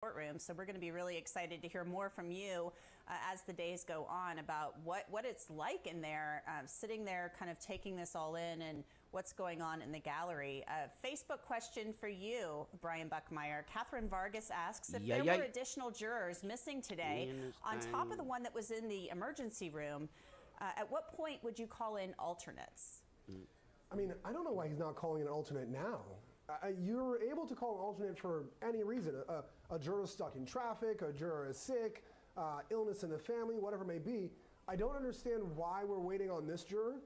courtroom. So we're going to be really excited to hear more from you as the days go on about what it's like in there, sitting there kind of taking this all in and what's going on in the gallery. Facebook question for you, Brian Buckmeyer. Catherine Vargas asks if there were additional jurors missing today on top of the one that was in the emergency room, at what point would you call in alternates? I mean, I don't know why he's not calling an alternate now. You're able to call an alternate for any reason. A juror is stuck in traffic, a juror is sick, illness in the family, whatever it may be. I don't understand why we're waiting on this juror.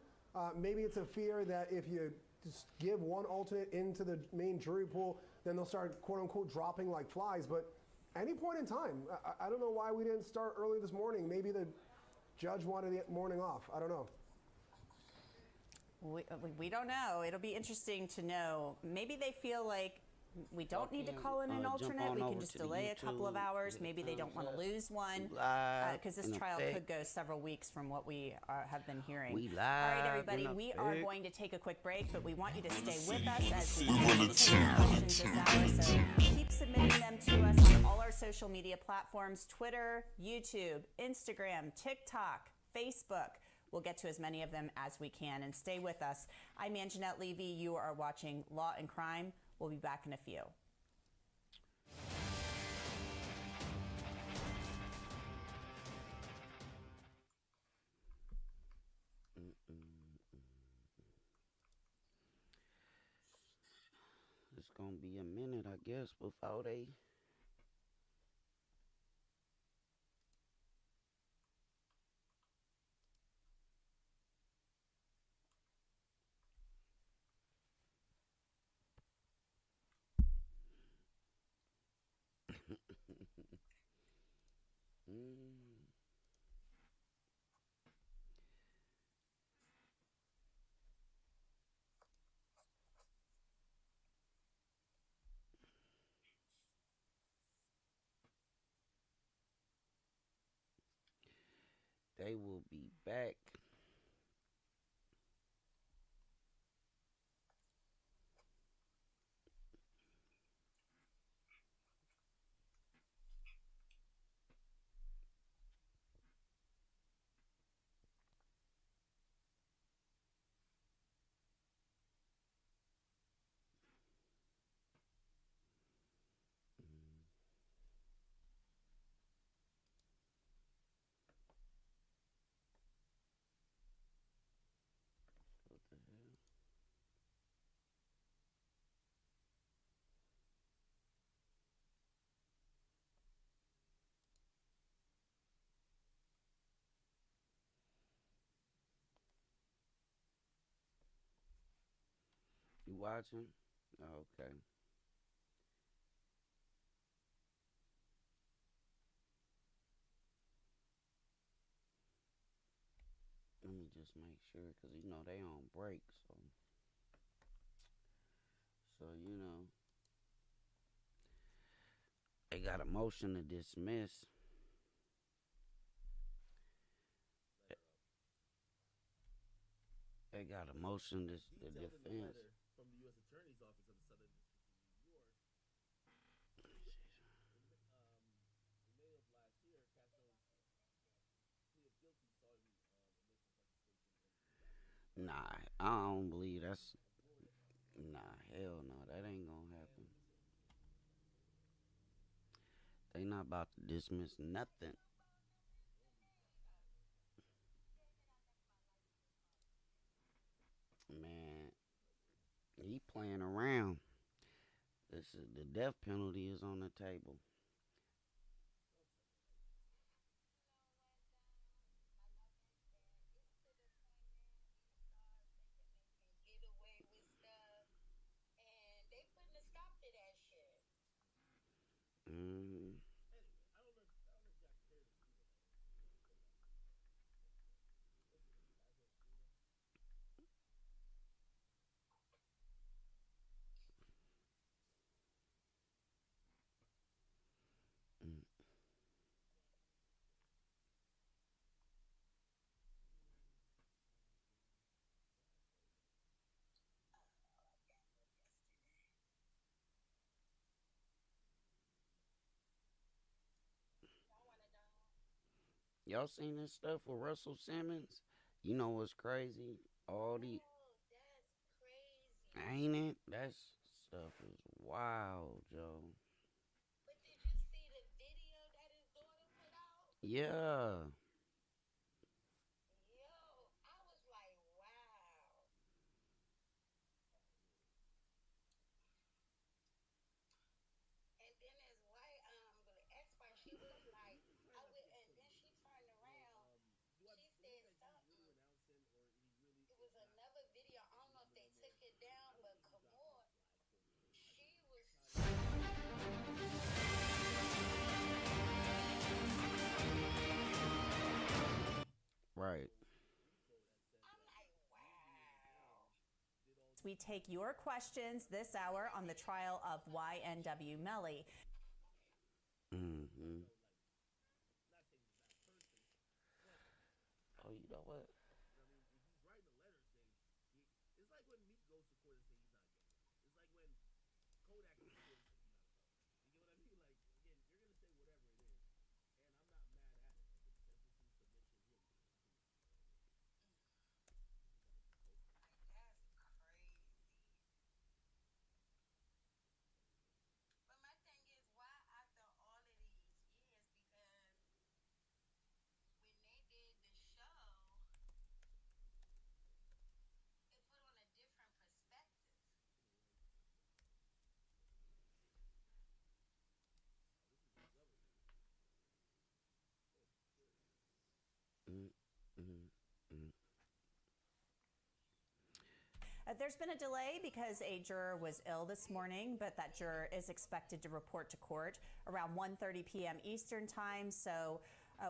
Maybe it's a fear that if you just give one alternate into the main jury pool, then they'll start, quote unquote, dropping like flies. But any point in time, I don't know why we didn't start early this morning. Maybe the judge wanted the morning off. I don't know. We don't know. It'll be interesting to know. Maybe they feel like we don't need to call in an alternate. We can just delay a couple of hours. Maybe they don't want to lose one because this trial could go several weeks from what we have been hearing. All right, everybody, we are going to take a quick break, but we want you to stay with us as we answer questions this hour. So keep submitting them to us on all our social media platforms: Twitter, YouTube, Instagram, TikTok, Facebook. We'll get to as many of them as we can, and stay with us. I'm Anjanette Levy. You are watching Law and Crime. We'll be back in a few. It's gonna be a minute, I guess, before they they will be back. What the hell? You watching? Oh, okay. Let me just make sure, because you know they on break, so you know they got a motion to dismiss. They got a motion to the defense. From the U.S. Attorney's Office of the Southern District of New York. In May of last year, Castro's plea of guilty saw him initial participation in Nah, I don't believe that's. Nah, hell no, that ain't gonna happen. They not about to dismiss nothing. Man, he playing around. This is the death penalty is on the table. Mm. Y'all seen this stuff with Russell Simmons? You know what's crazy? All the That's crazy. ain't it? That stuff is wild, Joe. But did you see the video that his daughter put out? Yeah. Yo, I was like, wow. And then his wife, the ex-wife, she was like, I would, and then she turned around. Do I She believe said that he's something. really renouncing, or he really It is was not? another video. I don't know if they took it down, I don't but think he dropped Kamor, any flags for me. she was Right. I'm like, wow. We take your questions this hour on the trial of YNW Melly. Mm-hmm. Oh, you know what? I mean, if he's writing a letter saying, it's like when Meek goes to court and say he's not gay. It's like when Kodak goes to court and say he's not a felon. You get what I mean? Like, again, you're gonna say whatever it is, and I'm not mad at it. Like, it's sentencing submission. He already did it. Like, that's crazy. But my thing is, why after all of these years? Because when they did the show, it put on a different perspective. Mm-hmm. There's been a delay because a juror was ill this morning, but that juror is expected to report to court around 1:30 p.m. Eastern time. So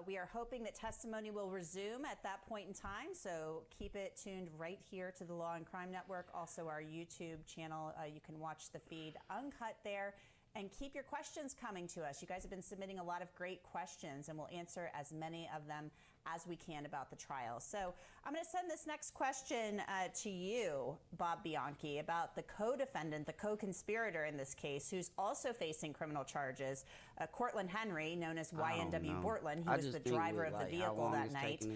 we are hoping that testimony will resume at that point in time. So keep it tuned right here to the Law and Crime Network. Also our YouTube channel. You can watch the feed uncut there. And keep your questions coming to us. You guys have been submitting a lot of great questions, and we'll answer as many of them as we can about the trial. So I'm going to send this next question to you, Bob Bianchi, about the co-defendant, the co-conspirator in this case, who's also facing criminal charges, Cortland Henry, known as YNW Bortland. He was the driver of the vehicle that night.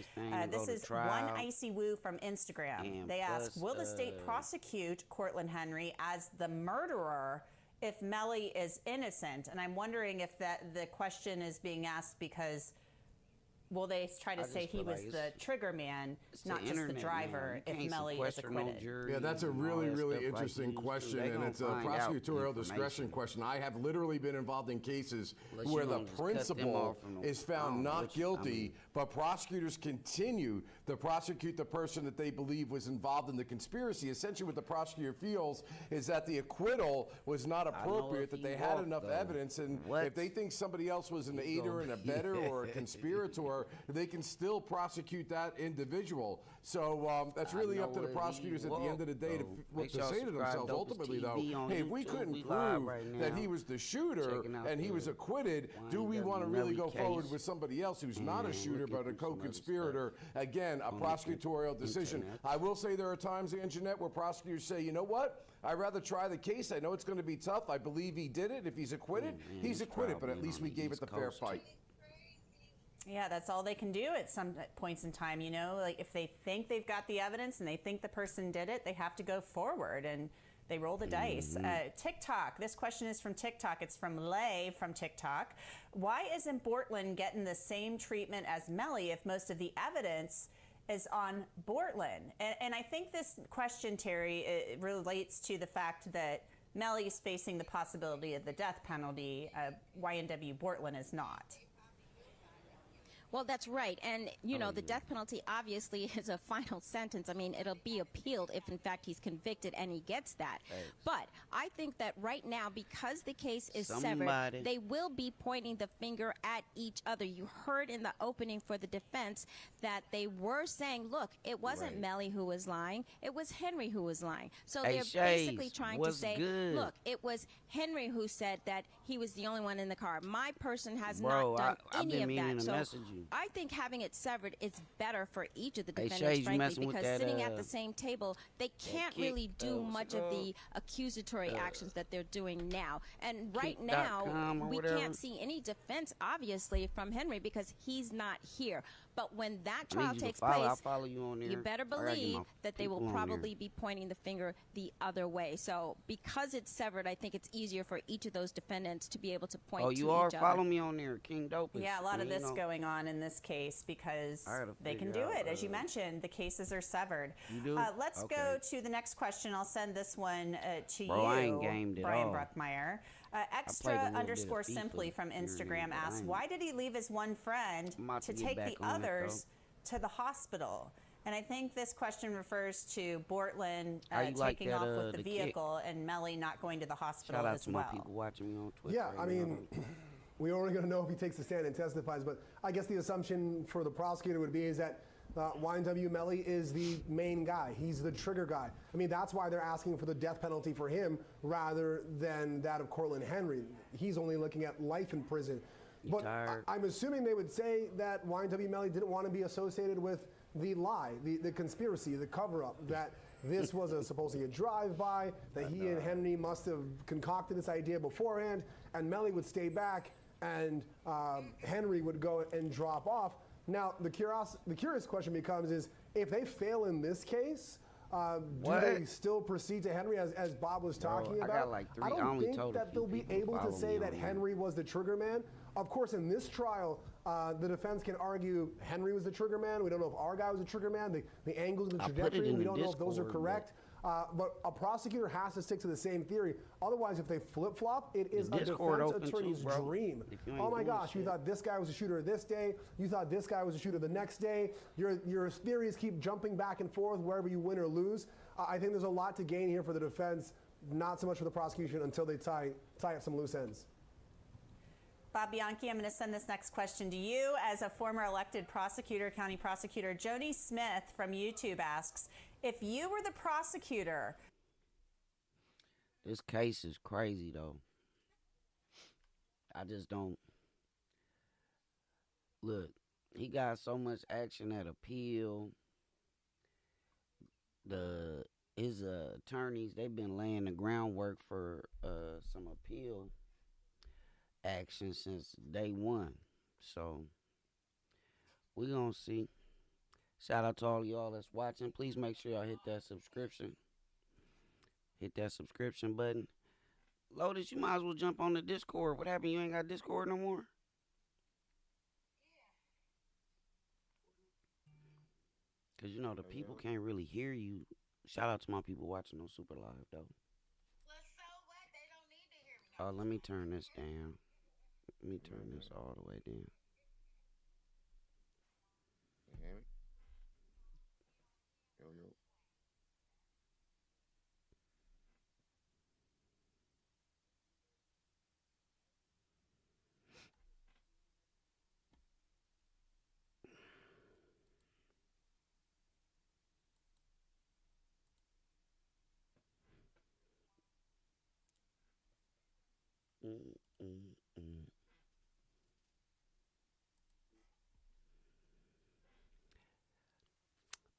This is One Icy Woo from Instagram. They ask, will the state prosecute Cortland Henry as the murderer if Melly is innocent? And I'm wondering if the question is being asked because will they try to say he was the trigger man, not just the driver, if Melly is acquitted? Yeah, that's a really, really interesting question, and it's a prosecutorial discretion question. I have literally been involved in cases where the principal is found not guilty, but prosecutors continue to prosecute the person that they believe was involved in the conspiracy. Essentially, what the prosecutor feels is that the acquittal was not appropriate, that they had enough evidence, and if they think somebody else was an aider and abetter or a conspirator, they can still prosecute that individual. So that's really up to the prosecutors at the end of the day to say to themselves, ultimately, though, hey, if we couldn't prove that he was the shooter and he was acquitted, do we want to really go forward with somebody else who's not a shooter but a co-conspirator? Again, a prosecutorial decision. I will say there are times, Anjanette, where prosecutors say, you know what? I'd rather try the case. I know it's going to be tough. I believe he did it. If he's acquitted, he's acquitted, but at least we gave it the fair fight. Yeah, that's all they can do at some points in time, you know? Like, if they think they've got the evidence and they think the person did it, they have to go forward, and they roll the dice. TikTok, this question is from TikTok. It's from Lay from TikTok. Why isn't Bortland getting the same treatment as Melly if most of the evidence is on Bortland? And I think this question, Terry, it relates to the fact that Melly is facing the possibility of the death penalty. YNW Bortland is not. Well, that's right. And, you know, the death penalty obviously is a final sentence. I mean, it'll be appealed if, in fact, he's convicted and he gets that. But I think that right now, because the case is severed, they will be pointing the finger at each other. You heard in the opening for the defense that they were saying, look, it wasn't Melly who was lying. It was Henry who was lying. So they're basically trying to say, look, it was Henry who said that he was the only one in the car. My person has not done any of that. So I think having it severed is better for each of the Hey, defendants, Shay, you frankly, messing with because that, sitting at the same table, they can't really do much of the accusatory actions that they're doing now. And right now, we can't see any defense, obviously, from Henry because he's not here. But when that trial takes place, you better believe that they will probably be pointing the finger the other way. So because it's severed, I think it's easier for each of those defendants to be able to point to each other. Oh, you are? Follow me on there, King Dopus. Yeah, a lot of this going on in this case because they can do it. As you mentioned, the cases are severed. You do? Let's go to the next question. I'll send this one to you, I ain't gamed at Brian all. Bruckmeyer. Extra_simply from Instagram asks, why did he leave his one friend to take the others to the hospital? And I think this question refers to Bortland taking off with the vehicle and Melly not going to the hospital Shout out as to well. my people watching me on Twitter. Yeah, I mean, we're only going to know if he takes the stand and testifies, but I guess the assumption for the prosecutor would be is that YNW Melly is the main guy. He's the trigger guy. I mean, that's why they're asking for the death penalty for him rather than that of Cortland Henry. He's only looking at life in prison. But I'm assuming they would say that YNW Melly didn't want to be associated with the lie, the conspiracy, the cover-up, that this was supposedly a drive-by, that he and Henry must have concocted this idea beforehand, and Melly would stay back, and Henry would go and drop off. Now, the curious question becomes is, if they fail in this case, do they still proceed to Henry, as Bob was talking about? I got like 3. I don't think that they'll be able to say that Henry was the trigger man. Of course, in this trial, the defense can argue Henry was the trigger man. We don't know if our guy was the trigger man. The angles and the trajectory, we don't know if those are correct. But a prosecutor has to stick to the same theory. Otherwise, if they flip-flop, it is a defense attorney's dream. Oh my gosh, you thought this guy was a shooter this day. You thought this guy was a shooter the next day. Your theories keep jumping back and forth wherever you win or lose. I think there's a lot to gain here for the defense, not so much for the prosecution until they tie up some loose ends. Bob Bianchi, I'm going to send this next question to you. As a former elected prosecutor, county prosecutor, Joni Smith from YouTube asks, if you were the prosecutor. This case is crazy, though. I just don't. Look, he got so much action at appeal. His attorneys, they've been laying the groundwork for some appeal action since day one. So we're gonna see. Shout out to all y'all that's watching. Please make sure y'all hit that subscription. Hit that subscription button. Lotus, you might as well jump on the Discord. What happened? You ain't got Discord no more? Because, you know, the people can't really hear you. Shout out to my people watching on Super Live, though. Well, so what? They don't need to hear me. Oh, let me turn this down. Let me turn this all the way down. You hear me? Yo.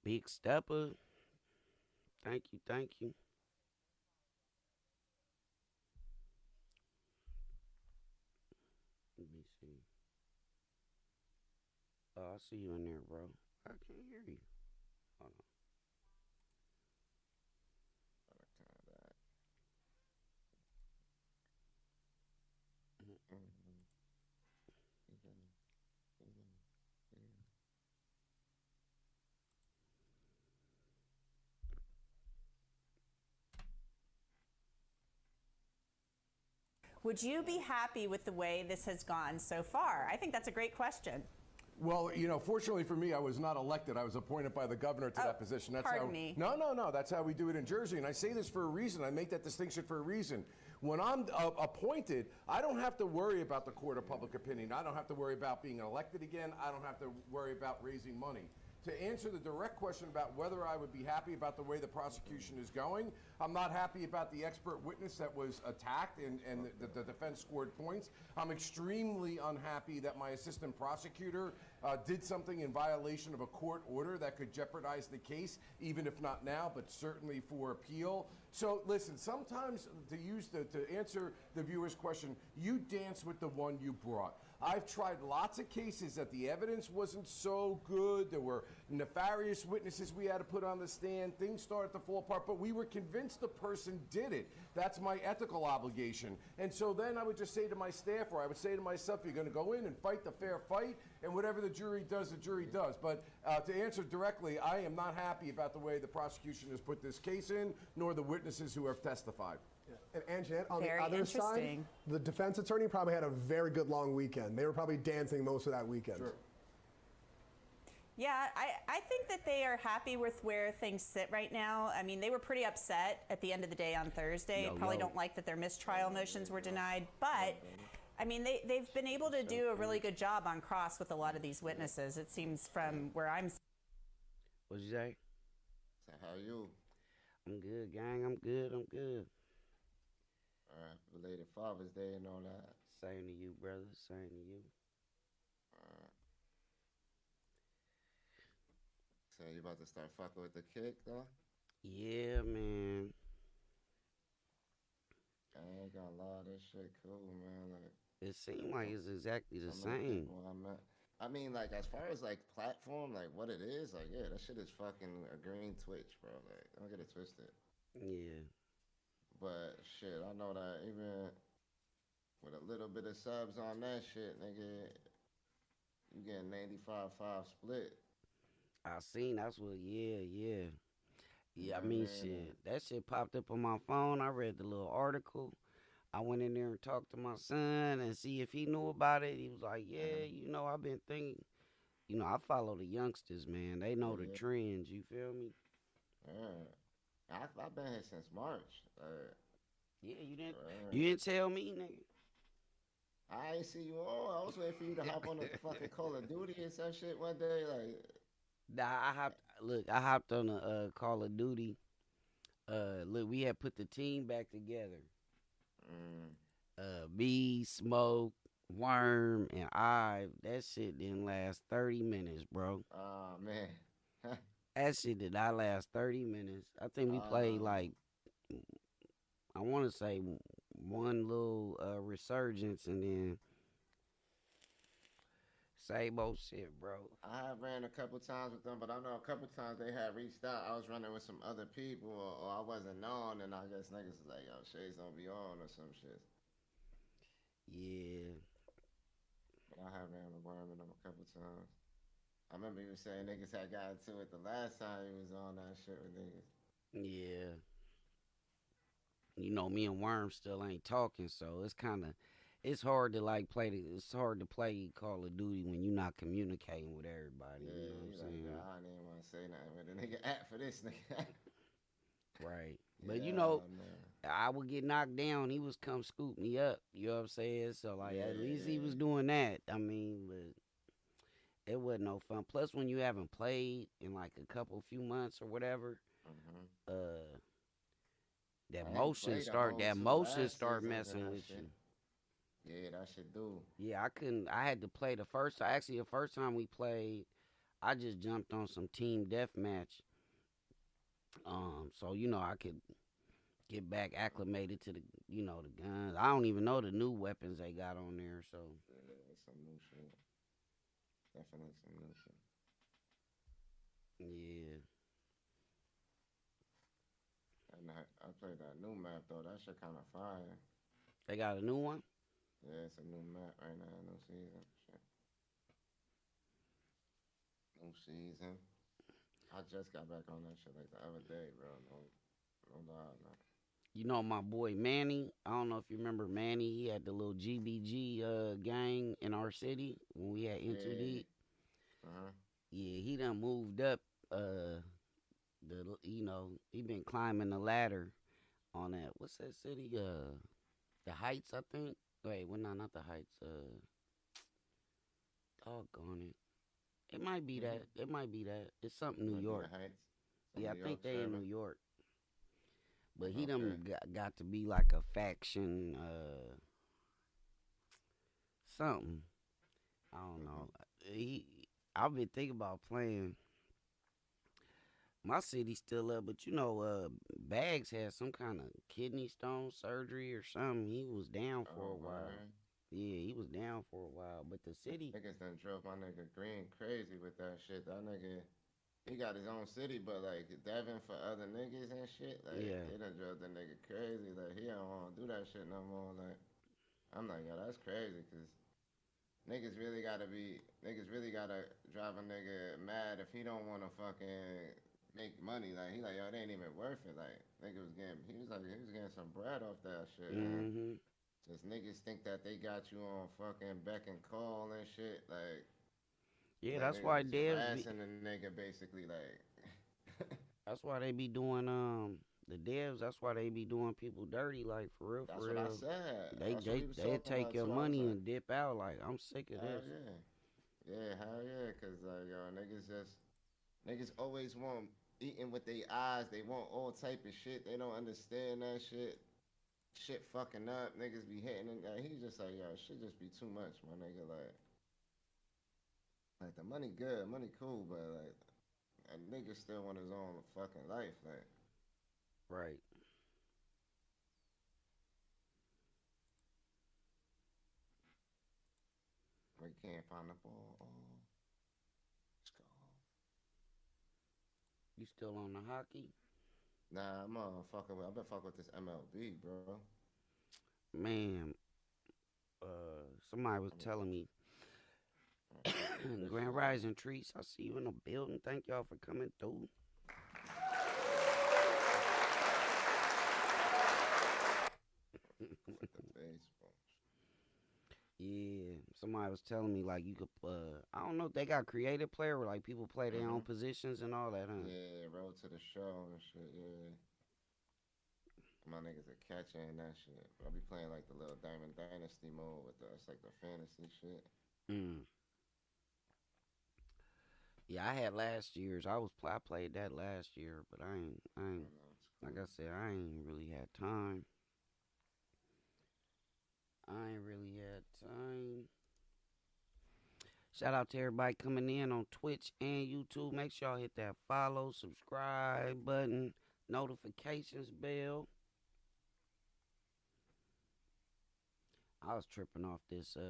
Big stepper. Thank you. Let me see. Oh, I see you in there, bro. I can't hear you. Hold on. Would you be happy with the way this has gone so far? I think that's a great question. Well, you know, fortunately for me, I was not elected. I was appointed by the governor to that position. That's pardon me. No. That's how we do it in Jersey. And I say this for a reason. I make that distinction for a reason. When I'm appointed, I don't have to worry about the court of public opinion. I don't have to worry about being elected again. I don't have to worry about raising money. to answer the direct question about whether I would be happy about the way the prosecution is going, I'm not happy about the expert witness that was attacked and the defense scored points. I'm extremely unhappy that my assistant prosecutor did something in violation of a court order that could jeopardize the case, even if not now, but certainly for appeal. So listen, sometimes to answer the viewer's question, you dance with the one you brought. I've tried lots of cases that the evidence wasn't so good. There were nefarious witnesses we had to put on the stand. Things started to fall apart, but we were convinced the person did it. That's my ethical obligation. And so then I would just say to my staff, or I would say to myself, you're going to go in and fight the fair fight, and whatever the jury does, the jury does. But to answer directly, I am not happy about the way the prosecution has put this case in, nor the witnesses who have testified. And Anjanette, on Very the other side, the defense attorney probably had a very good long weekend. They were probably dancing most of that weekend. Sure. Yeah, I think that they are happy with where things sit right now. I mean, they were pretty upset at the end of the day on Thursday. Probably don't like that their mistrial motions were denied. But, I mean, they've been able to do a really good job on cross with a lot of these witnesses, it seems, from where I'm. What'd you say? So how are you? I'm good, gang. I'm good. All right, belated Father's Day and all that. Same to you, brother. Same to you. All right. So you about to start fucking with the kick, though? Yeah, man. I ain't gonna lie, this shit cool, man. Like, it seems like it's exactly the some of same. people I met. I mean, like, as far as, like, platform, like, what it is, like, yeah, that shit is fucking a green Twitch, bro. Like, don't get it twisted. Yeah. But, shit, I know that even with a little bit of subs on that shit, nigga, you get 95-5 split. I seen, that's what, yeah. I mean, shit, that shit popped up on my phone. I read the little article. I went in there and talked to my son and see if he knew about it. He was like, yeah, you know, I've been thinking. You know, I follow the youngsters, man. They know the trends, you feel me? Yeah. I've been here since March. Yeah, you didn't tell me, nigga. I ain't see you on. I was waiting for you to hop on the fucking Call of Duty and some shit one day. Like, nah, I hopped on the Call of Duty. Look, we had put the team back together. Me, Smoke, Worm, and Ive. That shit didn't last 30 minutes, bro. Oh, man. That shit did not last 30 minutes. I think we played like, I want to say one little resurgence and then same old shit, bro. I have ran a couple times with them, but I know a couple times they had reached out. I was running with some other people, or I wasn't known, and I guess niggas was like, yo, Shay's don't be on or some shit. Yeah. But I have ran a worm with them a couple times. I remember you saying niggas had gotten to it the last time you was on that shit with niggas. Yeah. You know, me and Worm still ain't talking, so it's hard to like it's hard to play Call of Duty when you're not communicating with everybody. Yeah, you know what I'm saying? Like, I didn't even want to say nothing, but the nigga act for this nigga. Right. But you know, I would get knocked down, he was come scoop me up. You know what I'm saying? So like at least he was doing that. I mean, but it wasn't no fun. Plus when you haven't played in like a few months or whatever, that motion start messing with you. Yeah, that shit do. Yeah, I had to play the first time we played, I just jumped on some team deathmatch. So, you know, I could get back acclimated to the guns. I don't even know the new weapons they got on there, so. Yeah, some new shit. Definitely some new shit. Yeah. And I played that new map, though. That shit kind of fire. They got a new one? Yeah, it's a new map right now, new season. Shit. New season. I just got back on that shit like the other day, bro. No lie, no. You know my boy Manny. I don't know if you remember Manny. He had the little GBG gang in our city when we had N2D. Yeah, he done moved up. He been climbing the ladder on that. What's that city? The Heights, I think. Wait, well, no, not the Heights. Doggone it. It might be that. It might be that. It's something New York. Yeah, I think they in New York. But he done got to be like a faction, something. I don't know. I've been thinking about playing. My city's still up, but you know, Bags had some kind of kidney stone surgery or something. He was down for a while. Man. Yeah, he was down for a while, but the city. Niggas done drove my nigga Green crazy with that shit. That nigga, he got his own city, but like Devin for other niggas and shit. Like, they done drove the nigga crazy. Like, he don't want to do that shit no more. Like, I'm like, yo, that's crazy, cause niggas really gotta drive a nigga mad if he don't want to fucking make money. Like, he like, yo, it ain't even worth it. Like, he was getting some bread off that shit. Man. Just niggas think that they got you on fucking beck and call and shit. Like, yeah, that's why devs harassing the nigga basically. Like, that's why they be doing the devs. That's why they be doing people dirty. Like, for real, that's for real. That's what I said. They take your money and dip out. Like, I'm sick of this. Yeah, hell yeah. Cause like, yo, niggas always want eating with their eyes. They want all type of shit. They don't understand that shit. Shit fucking up, niggas be hitting and he's just like, yo, it should just be too much, my nigga. Like the money good, money cool, but like a nigga still want his own fucking life, like. Right. We can't find the ball. Let's go. You still on the hockey? Nah, I've been fucking with this MLB, bro. Man, somebody was telling me, Grand Rising Trees, I see you in the building. Thank y'all for coming through. Yeah, somebody was telling me like you could, I don't know if they got creative player where like people play their own positions and all that, huh? Yeah, road to the show and shit, yeah. My niggas are catching that shit. I'll be playing like the little Diamond Dynasty mode with us, like the fantasy shit. Yeah, I had last year's. I played that last year, but I ain't cool. Like I said, I ain't really had time. Shout out to everybody coming in on Twitch and YouTube. Make sure y'all hit that follow, subscribe button, notifications bell. I was tripping off this, let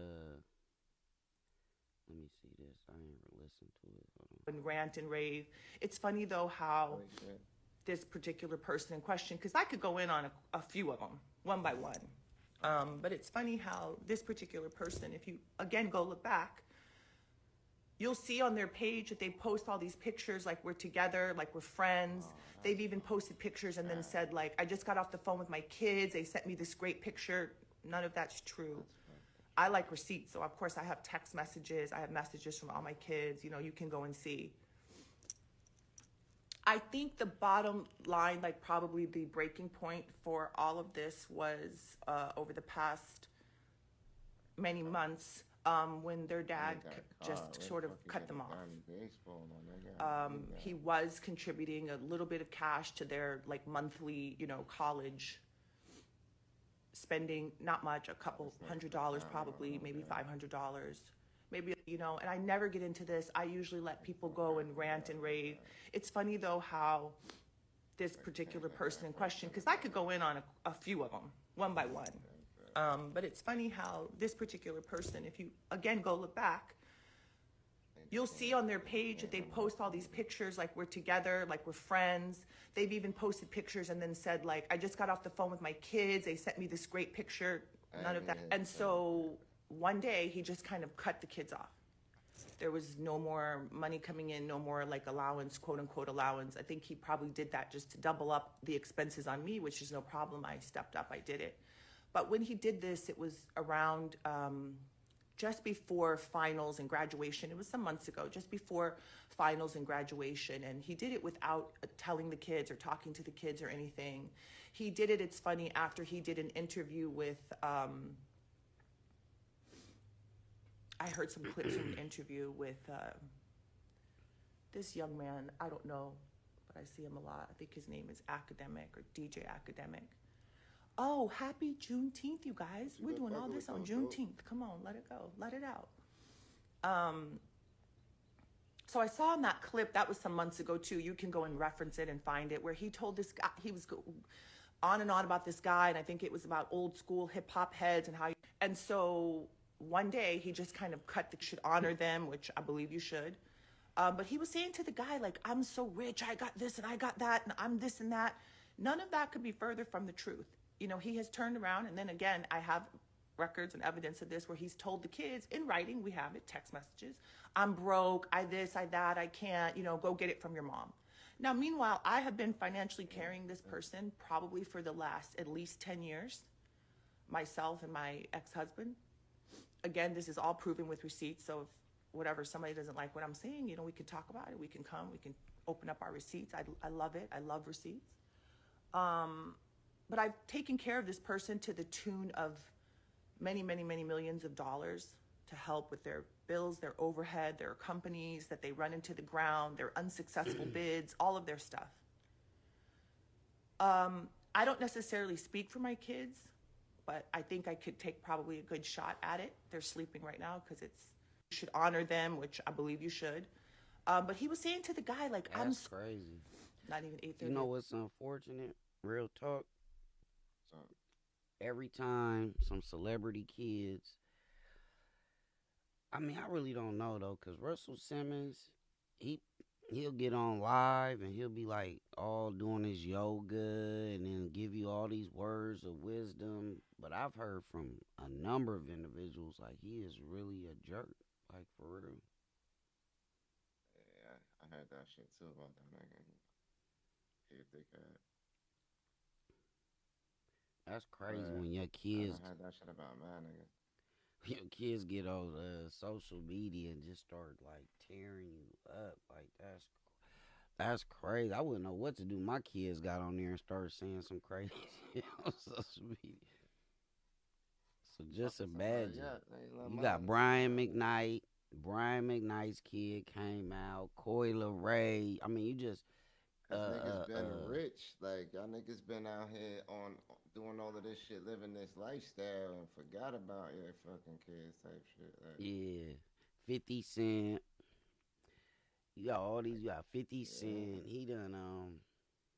me see this. I ain't listened to it. And rant and rave. It's funny though how this particular person in question, because I could go in on a few of them, one by one. But it's funny how this particular person, if you, again, go look back, you'll see on their page that they post all these pictures like we're together, like we're friends. They've even posted pictures and then said like, I just got off the phone with my kids. They sent me this great picture. None of that's true. I like receipts, so of course I have text messages. I have messages from all my kids. You know, you can go and see. I think the bottom line, like probably the breaking point for all of this was over the past many months when their dad just sort of cut them off. He was contributing a little bit of cash to their like monthly, you know, college spending, not much, a couple $100 probably, maybe $500. Maybe, you know, and I never get into this. I usually let people go and rant and rave. It's funny though how this particular person in question, because I could go in on a few of them, one by one. But it's funny how this particular person, if you, again, go look back, you'll see on their page that they post all these pictures like we're together, like we're friends. They've even posted pictures and then said like, I just got off the phone with my kids. They sent me this great picture, none of that. And so one day he just kind of cut the kids off. There was no more money coming in, no more like allowance, quote unquote allowance. I think he probably did that just to double up the expenses on me, which is no problem. I stepped up, I did it. But when he did this, it was around just before finals and graduation. It was some months ago, just before finals and graduation. And he did it without telling the kids or talking to the kids or anything. He did it, it's funny, after he did an interview with, I heard some clips from an interview with this young man, I don't know, but I see him a lot. I think his name is Academic or DJ Academic. Oh, happy Juneteenth, you guys. We're doing all this on Juneteenth. Come on, let it go. Let it out. So I saw in that clip, that was some months ago too. You can go and reference it and find it, where he told this guy, he was on and on about this guy, and I think it was about old school hip hop heads and how. And so one day he just kind of cut the should honor them, which I believe you should. But he was saying to the guy, like, I'm so rich, I got this and I got that, and I'm this and that. None of that could be further from the truth. You know, he has turned around, and then again, I have records and evidence of this where he's told the kids in writing, we have it, text messages, I'm broke, I this, I that, I can't, you know, go get it from your mom. Now, meanwhile, I have been financially carrying this person probably for the last at least 10 years, myself and my ex-husband. Again, this is all proven with receipts, so if whatever, somebody doesn't like what I'm saying, you know, we can talk about it, we can come, we can open up our receipts. I love it, I love receipts. But I've taken care of this person to the tune of many, many, many millions of dollars to help with their bills, their overhead, their companies that they run into the ground, their unsuccessful bids, all of their stuff. I don't necessarily speak for my kids, but I think I could take probably a good shot at it. They're sleeping right now because you should honor them, which I believe you should. But he was saying to the guy, like, That's crazy. Not even 8:30. You know what's unfortunate? Real talk. Every time some celebrity kids, I mean, I really don't know though, cause Russell Simmons, he'll get on live and he'll be like all doing his yoga and then give you all these words of wisdom. But I've heard from a number of individuals like he is really a jerk, like for real. Yeah, I heard that shit too about that nigga. He a dickhead. That's crazy when your kids. I heard that shit about my nigga. Your kids get on social media and just start like tearing you up. Like that's crazy. I wouldn't know what to do. My kids got on there and started saying some crazy shit on social media. So just imagine. You got Brian McKnight. Brian McKnight's kid came out. Coyle Ray. I mean, you just. Niggas been rich. Like, y'all niggas been out here on doing all of this shit, living this lifestyle, and forgot about your fucking kids type shit. Like, yeah. 50 Cent. You got all these. You got 50 Cent. He done,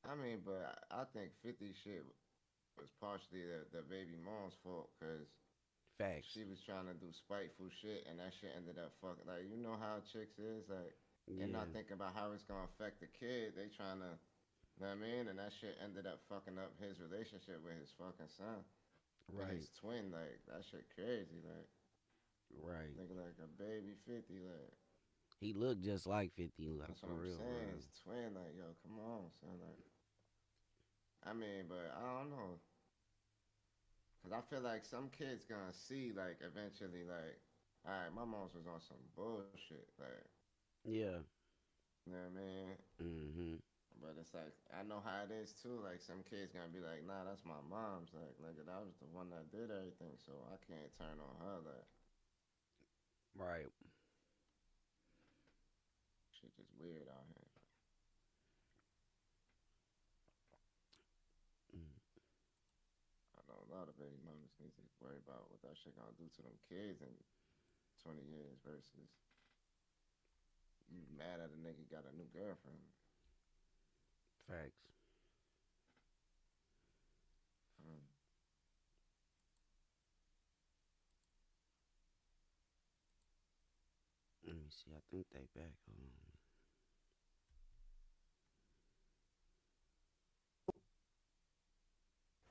I mean, but I think 50 shit was partially the baby mom's fault, because facts. She was trying to do spiteful shit, and that shit ended up fucking. Like, you know how chicks is? Like, they're not thinking about how it's gonna affect the kid. They trying to, you know what I mean? And that shit ended up fucking up his relationship with his fucking son. Right. His twin, like, that shit crazy, like. Right. Nigga like a baby 50, like. He looked just like 50, like, that's for what I'm real. saying. Bro. His twin, like, yo, come on, son, like. I mean, but I don't know. Cause I feel like some kids gonna see, like, eventually, like, all right, my mom's was on some bullshit, like. Yeah. You know what I mean? Mm-hmm. But it's like, I know how it is too. Like, some kids gonna be like, nah, that's my mom's. Like, nigga, that was the one that did everything, so I can't turn on her. Like, right. Shit just weird out here. I know a lot of baby mamas need to worry about what that shit gonna do to them kids in 20 years versus you mad at a nigga got a new girlfriend. Facts. Let me see. I think they back. Hold on.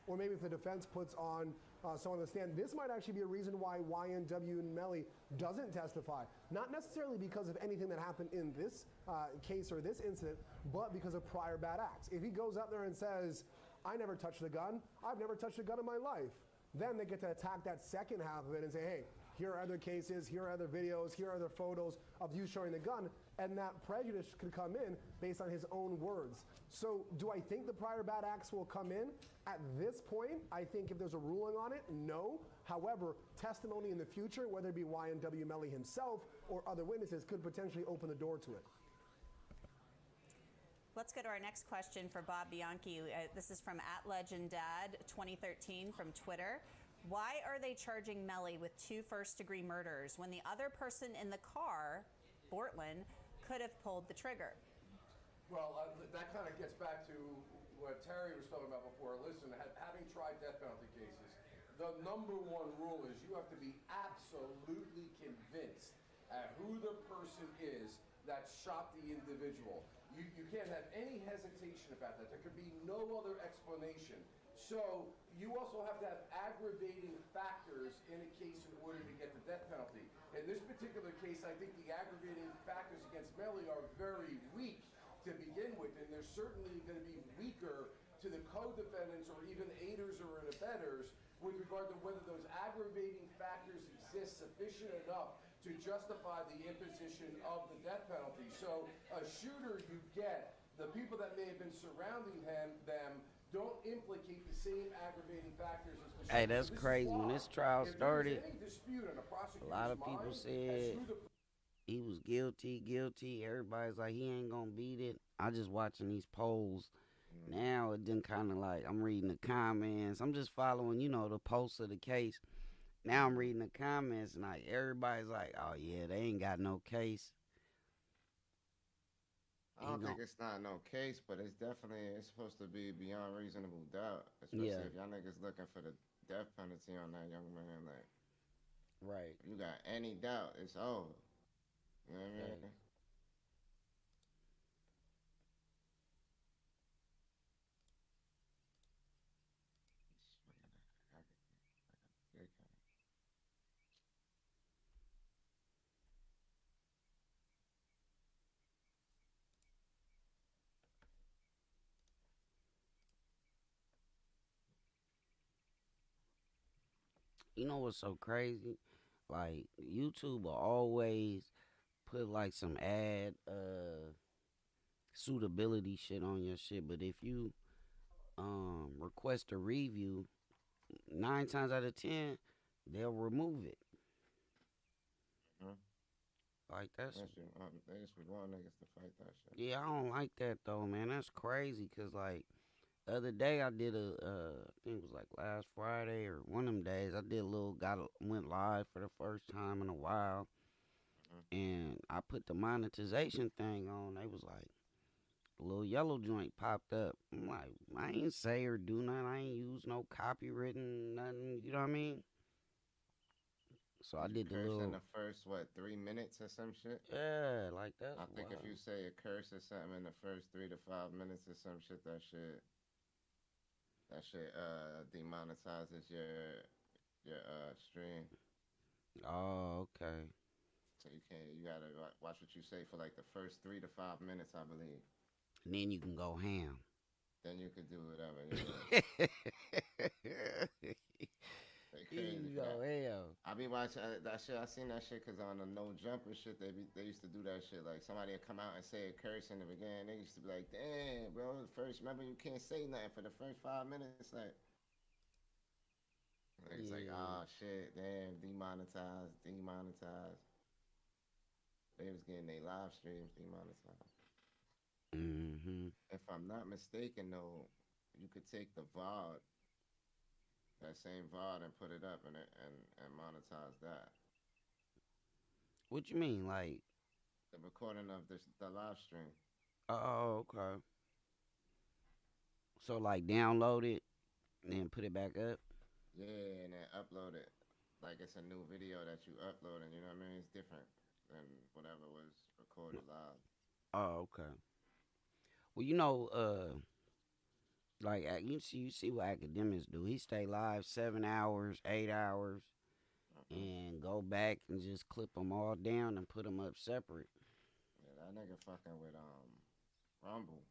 Or maybe if the defense puts on someone on the stand, this might actually be a reason why YNW Melly doesn't testify. Not necessarily because of anything that happened in this case or this incident, but because of prior bad acts. If he goes up there and says, I never touched the gun, I've never touched a gun in my life, then they get to attack that second half of it and say, hey, here are other cases, here are other videos, here are other photos of you showing the gun, and that prejudice could come in based on his own words. So do I think the prior bad acts will come in? At this point, I think if there's a ruling on it, no. However, testimony in the future, whether it be YNW Melly himself or other witnesses, could potentially open the door to it. Let's go to our next question for Bob Bianchi. This is from @LegendDad2013 from Twitter. Why are they charging Melly with 2 first-degree murders when the other person in the car, Bortland, could have pulled the trigger? Well, that kind of gets back to what Terry was talking about before. Listen, having tried death penalty cases, the number one rule is you have to be absolutely convinced at who the person is that shot the individual. You can't have any hesitation about that. There could be no other explanation. So you also have to have aggravating factors in a case in order to get the death penalty. In this particular case, I think the aggravating factors against Melly are very weak to begin with, and they're certainly going to be weaker to the co-defendants or even aiders or abettors with regard to whether those aggravating factors exist sufficient enough to justify the imposition of the death penalty. So a shooter you get, the people that may have been surrounding them don't implicate the same aggravating factors as the shooter. Hey, that's crazy. When this trial started, a lot of people said he was guilty. Everybody's like, he ain't gonna beat it. I just watching these polls. Now it didn't kind of like, I'm reading the comments. I'm just following, the posts of the case. Now I'm reading the comments and like everybody's like, oh yeah, they ain't got no case. I don't think it's not no case, but it's supposed to be beyond reasonable doubt. Especially if y'all niggas looking for the death penalty on that young man. Like, right. If you got any doubt, it's over. You know what I mean? You know what's so crazy? Like, YouTube will always put like some ad suitability shit on your shit, but if you request a review, 9 times out of 10 they'll remove it. Like they just be wanting niggas to fight that shit. Yeah, I don't like that though, man. That's crazy. Cause like the other day I did I think it was like last Friday or one of them days. I did went live for the first time in a while, and I put the monetization thing on. They was like, a little yellow joint popped up. I'm like, I ain't say or do nothing. I ain't use no copywritten nothing. You know what I mean? So I did the little. In the first 3 minutes or some shit. Yeah, like that. I think if you say a curse or something in the first 3 to 5 minutes or some shit, that shit demonetizes your stream. Oh, okay. So you gotta watch what you say for like the first 3 to 5 minutes, I believe. And then you can go ham. Then you could do whatever. You go ham. I be watching that shit. I seen that shit because on the no jumper shit, they used to do that shit. Like somebody would come out and say a curse in the beginning. They used to be like, "Damn, bro, remember you can't say nothing for the first 5 minutes." Like it's like, oh shit, damn, demonetized. They was getting their live streams demonetized. If I'm not mistaken, though, you could take the VOD, that same VOD, and put it up and monetize that. What you mean, like the recording of the live stream? Oh, okay. So like download it and then put it back up. Yeah, and then upload it like it's a new video that you uploading. You know what I mean? It's different than whatever was recorded live. Oh, okay. Well, like you see what academics do. He stay live 7 hours, 8 hours, and go back and just clip them all down and put them up separate. Yeah, that nigga fucking with Rumble.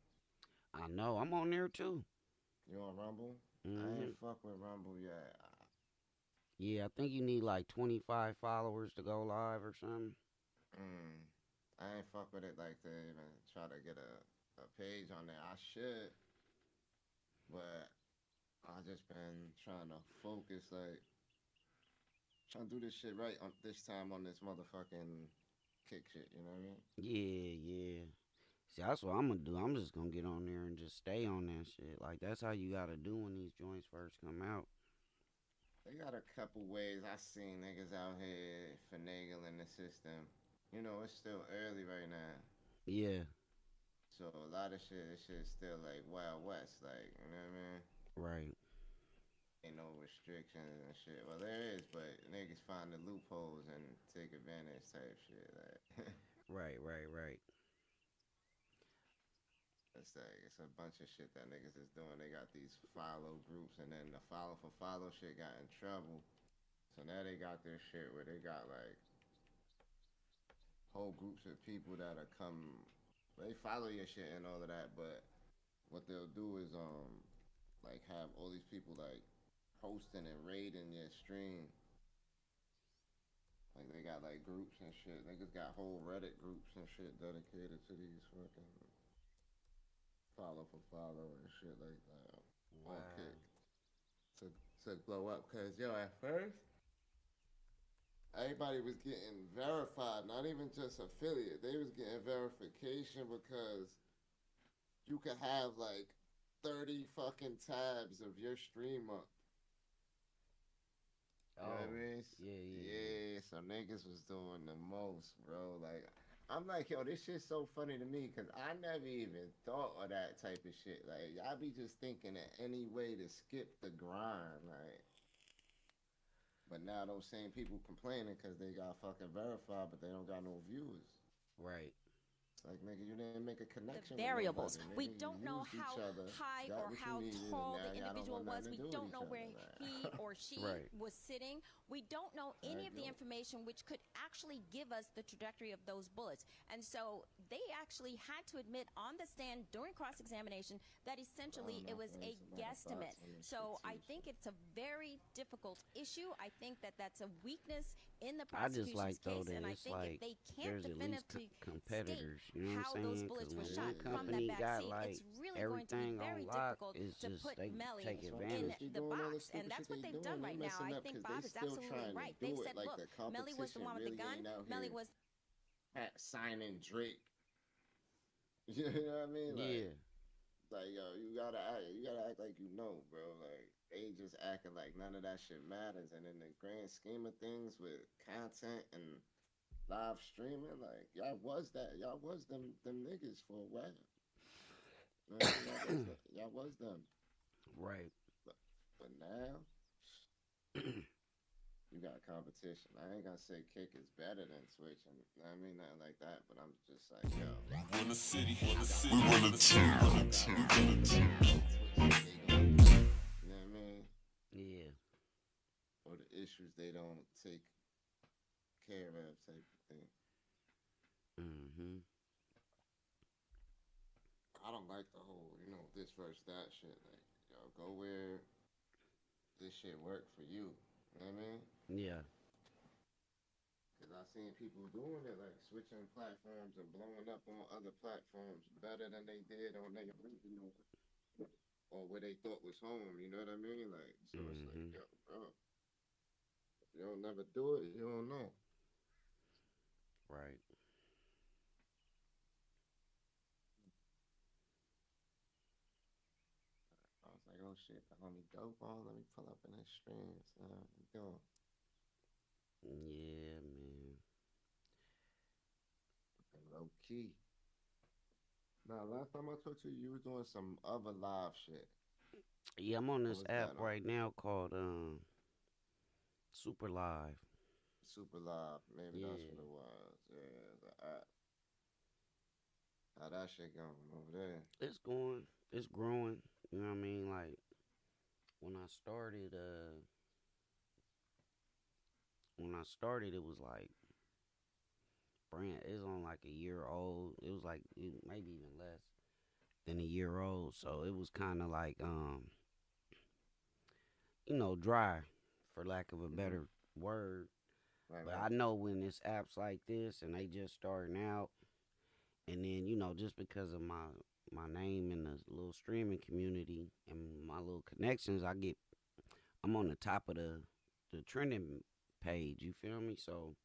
I know. I'm on there too. You on Rumble? Mm-hmm. I ain't fuck with Rumble yet. Yeah, I think you need like 25 followers to go live or something. I ain't fuck with it like to even try to get a page on there. I should, but I just been trying to focus, like trying to do this shit right on this time on this motherfucking kick shit. You know what I mean? Yeah. See, that's what I'm gonna do. I'm just gonna get on there and just stay on that shit. Like that's how you gotta do when these joints first come out. They got a couple ways I seen niggas out here finagling the system. You know, it's still early right now. Yeah. So a lot of shit still like Wild West, like, you know what I mean? Right. Ain't no restrictions and shit. Well, there is, but niggas find the loopholes and take advantage type shit. Like, right. it's like it's a bunch of shit that niggas is doing. They got these follow groups, and then the follow for follow shit got in trouble. So now they got their shit where they got like whole groups of people that'll come. They follow your shit and all of that, but what they'll do is like have all these people like hosting and raiding your stream. Like they got like groups and shit. Niggas got whole Reddit groups and shit dedicated to these fucking follow for follow and shit like that. Wow. Okay. To blow up, cause yo, at first everybody was getting verified, not even just affiliate. They was getting verification because you could have like 30 fucking tabs of your stream up. You know what I mean? Yeah. So niggas was doing the most, bro. Like, I'm like, yo, this shit's so funny to me because I never even thought of that type of shit. Like, I be just thinking of any way to skip the grind, like. But now those same people complaining because they got fucking verified, but they don't got no viewers. Right. It's like, nigga, you didn't make a connection The variables. with nobody, We don't know how high or how tall the individual was. We don't know where he or she was sitting. We don't know any of the information which could actually give us the trajectory of those bullets. And so they actually had to admit on the stand during cross-examination that essentially it was a guesstimate. So I think it's a very difficult issue. I think that that's a weakness in the prosecution's case, and I think if they can't definitively competitors, state you know how what I'm those saying? bullets were When shot one from that company back got seat, like it's really going to be very difficult to put Melly in the box, and that's what they've done right now. I think Bob is absolutely right. They've said, look, Melly was the one with the gun. Melly was signing Drake. You know what I mean? Like, like, yo, you gotta act like you know, bro. Like, they just acting like none of that shit matters. And in the grand scheme of things with content and live streaming, like, y'all was them niggas for a while. You know, y'all was them. Right. But now you got competition. I ain't gonna say Kick is better than Twitch, and I mean nothing like that. But I'm just like, yo, we run the city, we run the team. You know what I mean? Yeah. Or the issues they don't take care of, type of thing. I don't like the whole, you know, this versus that shit. Like, yo, go where this shit work for you. You know what I mean? Yeah. Because I've seen people doing it, like switching platforms and blowing up on other platforms better than they did on their original or where they thought was home. You know what I mean? Like, so it's like, yo, bro, if you don't never do it, you don't know. Right. I was like, oh shit, the homie dope on. Let me pull up in his stream. So what you doing? Yeah, man. Low key. Now, last time I talked to you, you was doing some other live shit. Yeah, I'm on this app right now called Super Live. Super Live, maybe that's what it was. Yeah, the app. How that shit going over there? It's going. It's growing. You know what I mean? Like when I started, it was like brand. It's on like a year old. It was like maybe even less than a year old. So it was kind of like you know, dry, for lack of a better word. But I know when it's apps like this and they just starting out, and then, you know, just because of my name in the little streaming community and my little connections, I'm on the top of the trending page, you feel me? So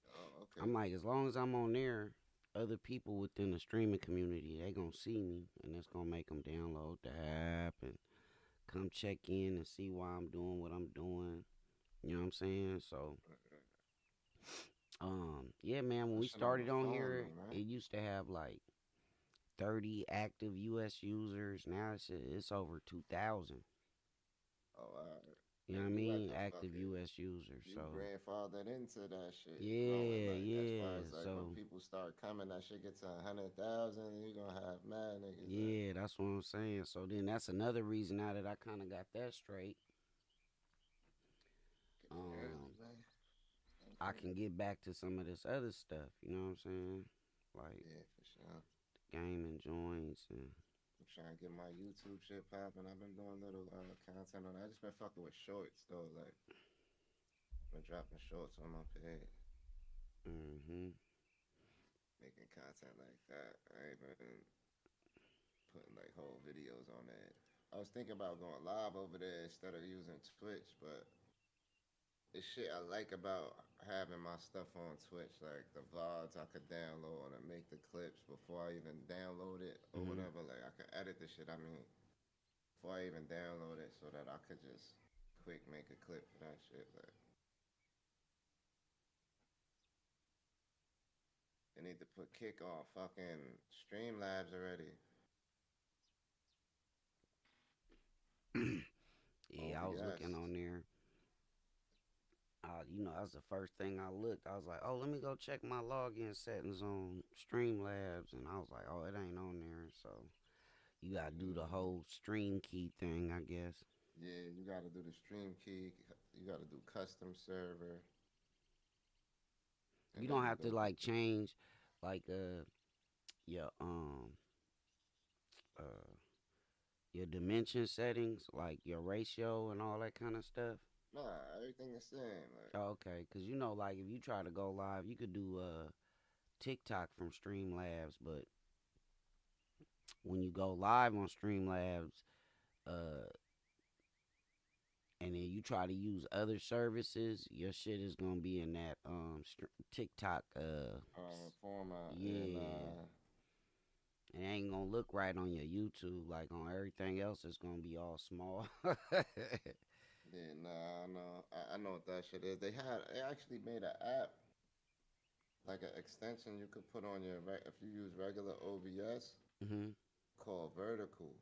I'm like, as long as I'm on there, other people within the streaming community, they gonna see me, and that's gonna make them download the app and come check in and see why I'm doing what I'm doing. You know what I'm saying? So, yeah, man. When we started on here, it used to have like 30 active U.S. users. Now it's over 2,000. Oh, wow. You know what I mean? Active U.S. users. You So grandfathered into that shit. Yeah, like, yeah. As far as like so when people start coming, that shit gets to 100,000, you're gonna have mad niggas. yeah, that's what I'm saying. So then that's another reason now that I kind of got that straight. I can get back to some of this other stuff. You know what I'm saying? Like yeah, for sure. Gaming joints and. I'm trying to get my YouTube shit popping. I've been doing little content on that. I just been fucking with shorts though, like been dropping shorts on my page. Making content like that. I ain't been putting like whole videos on that. I was thinking about going live over there instead of using Twitch, but the shit I like about having my stuff on Twitch, like the VODs I could download and make the clips before I even download it or whatever. Like I could edit the shit, before I even download it so that I could just quick make a clip for that shit. Like, they need to put Kick on fucking Streamlabs already. Yeah, I was looking on there. That was the first thing I looked. I was like, oh, let me go check my login settings on Streamlabs. And I was like, oh, it ain't on there. So you got to do the whole stream key thing, I guess. Yeah, you got to do the stream key. You got to do custom server. You don't have to, like, change, like, your dimension settings, like your ratio and all that kind of stuff. Nah, everything is the same. Like. Oh, okay, because like if you try to go live, you could do TikTok from Streamlabs, but when you go live on Streamlabs, and then you try to use other services, your shit is gonna be in that TikTok format. Yeah. It ain't gonna look right on your YouTube. Like on everything else, it's gonna be all small. Yeah, nah, I know what that shit is. They actually made an app, like an extension you could put on your, if you use regular OBS, called Vertical.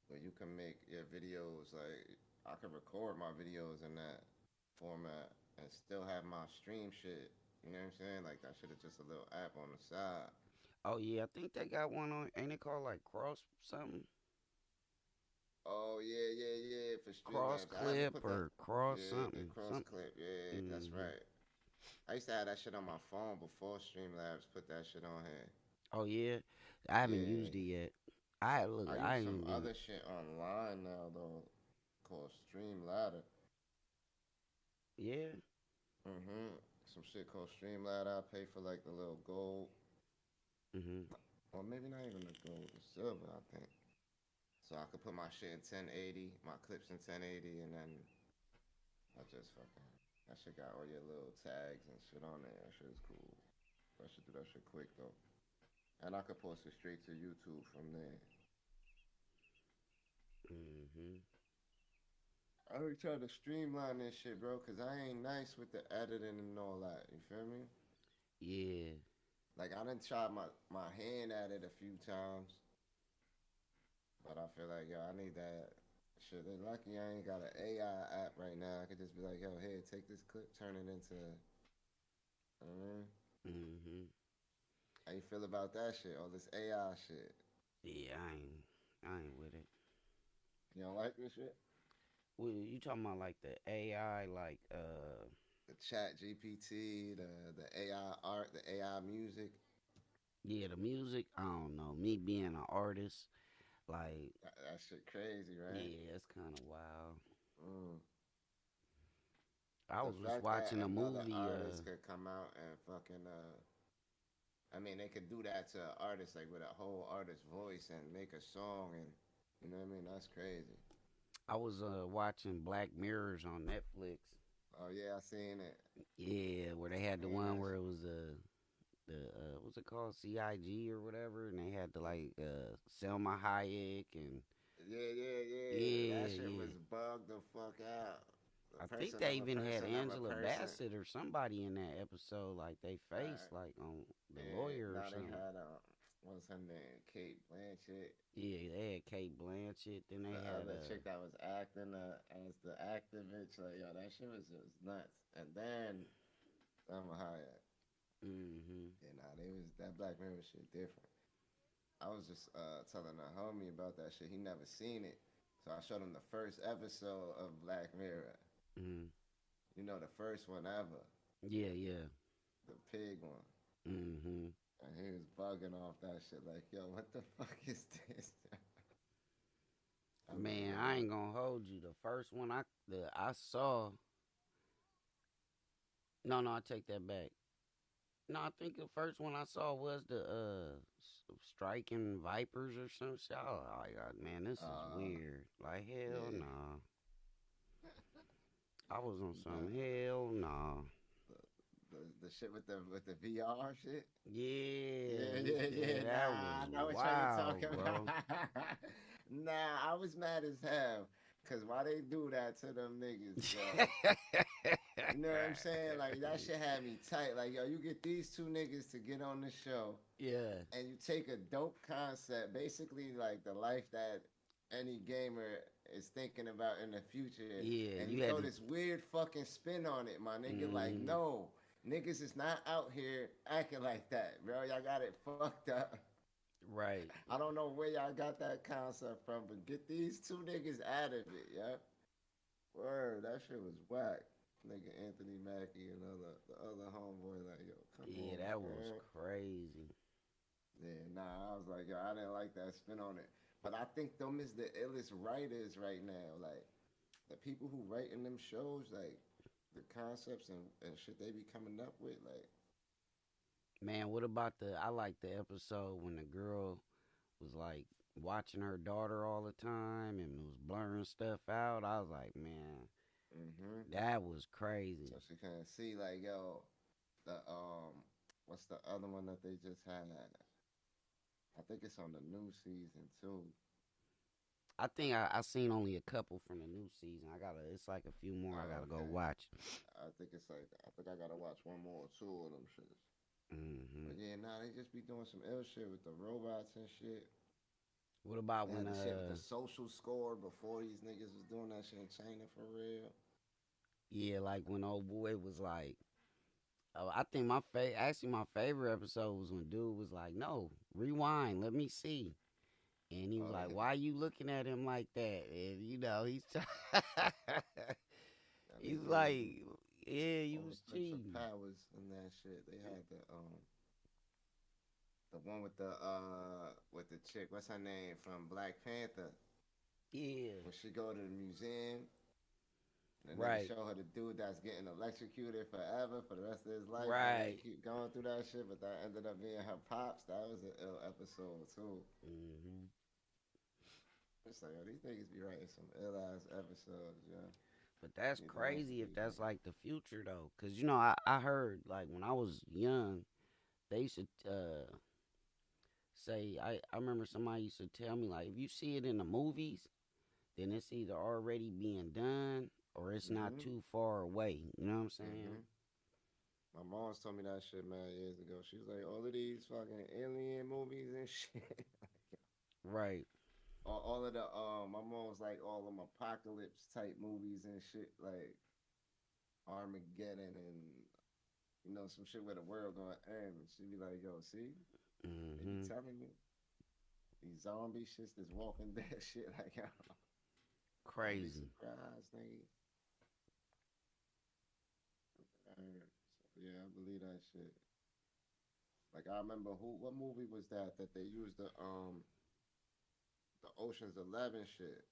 Where you can make your videos, like, I can record my videos in that format and still have my stream shit. You know what I'm saying? Like, that shit is just a little app on the side. Oh, yeah, I think they got one on, ain't it called, like, Cross something? Oh, yeah, for Cross Clip or Cross something. Cross Clip, yeah, that's right. I used to have that shit on my phone before Streamlabs put that shit on here. Oh, yeah? I haven't used it yet. I use some other shit online now, though, called Streamladder. Yeah? Some shit called Streamladder. I pay for, like, the little gold. Or maybe not even the gold, the silver, I think. So I could put my shit in 1080, my clips in 1080, and then I just fucking, that shit got all your little tags and shit on there. That shit is cool. I should do that shit quick, though. And I could post it straight to YouTube from there. I be trying to streamline this shit, bro, because I ain't nice with the editing and all that. You feel me? Yeah. Like, I done tried my hand at it a few times. But I feel like, yo, I need that shit. They're lucky I ain't got an AI app right now. I could just be like, yo, here, take this clip, turn it into, How you feel about that shit? All this AI shit? Yeah, I ain't with it. You don't like this shit? Well, you talking about like the AI, like the Chat GPT, the AI art, the AI music? Yeah, the music. I don't know. Me being an artist, like that shit crazy, right? Yeah, it's kind of wild. I was just watching a movie. Artists could come out and fucking. I mean, they could do that to an artist, like with a whole artist voice, and make a song, and you know what I mean. That's crazy. I was watching Black Mirrors on Netflix. Oh yeah, I seen it. Yeah, where they had the one where it was what's it called, CIG or whatever, and they had to like Selma Hayek and That shit was bugged the fuck out. I think they even had Angela Bassett or somebody in that episode, like they faced like on the lawyer or something. They had what's her name, Kate Blanchett. Yeah, they had Kate Blanchett. Then they had the chick that was acting as the activist. Like, yo, that shit was just nuts. And then Selma Hayek. That Black Mirror shit different. I was just telling a homie about that shit. He never seen it, so I showed him the first episode of Black Mirror. You know, the first one ever. Yeah. The pig one. And he was bugging off that shit like, yo, what the fuck is this? Man, I ain't gonna hold you. The first one I saw. No, I take that back. No, I think the first one I saw was the Striking Vipers or some shit. Oh my God, man, this is weird. Like, hell nah. I was on some hell nah. The shit with the VR shit? Yeah. That was I know what wild, you're talking about. Nah, I was mad as hell. Cause why they do that to them niggas, bro? You know what I'm saying? Like, that shit had me tight. Like, yo, you get these two niggas to get on the show. Yeah. And you take a dope concept, basically like the life that any gamer is thinking about in the future. Yeah. And you throw this weird fucking spin on it, my nigga. Like, no, niggas is not out here acting like that, bro. Y'all got it fucked up. Right. I don't know where y'all got that concept from, but get these two niggas out of it, yeah? Word, that shit was whack. Nigga Anthony Mackie and the other homeboy, like, yo, come on. Yeah, that was crazy. Yeah, nah, I was like, yo, I didn't like that spin on it. But I think them is the illest writers right now. Like, the people who write in them shows, like, the concepts and shit they be coming up with, like. Man, what about I like the episode when the girl was like watching her daughter all the time and was blurring stuff out. I was like, man, that was crazy. So she couldn't see, like, yo, the what's the other one that they just had? I think it's on the new season too. I think I seen only a couple from the new season. It's like a few more I gotta go watch. I think I gotta watch one more or two of them shits. But yeah, they just be doing some ill shit with the robots and shit. What about when the shit with the social score before these niggas was doing that shit in China for real? Yeah, like when old boy was like, I think my favorite episode was when dude was like, no, rewind, let me see. And he was like, why you looking at him like that? And you know, he's like, yeah, you was cheating. Powers and that shit. They had the one with the chick. What's her name from Black Panther? Yeah. When she go to the museum, and they show her the dude that's getting electrocuted forever for the rest of his life. Right. Keep going through that shit, but that ended up being her pops. That was an ill episode too. It's like, yo, these niggas be writing some ill ass episodes, yeah. But that's crazy if that's like the future though, cause you know I heard like when I was young, they used to say I remember somebody used to tell me like if you see it in the movies, then it's either already being done or it's not too far away. You know what I'm saying? My mom's told me that shit mad years ago. She was like, all of these fucking alien movies and shit. Right. All of the my mom was like all them apocalypse type movies and shit like Armageddon and you know some shit where the world gonna end. She'd be like, yo, see, they be telling me these zombie shits, this Walking Dead shit, like yo, crazy. Surprise, nigga. Yeah, I believe that shit. Like I remember what movie was that they used the Ocean's 11 shit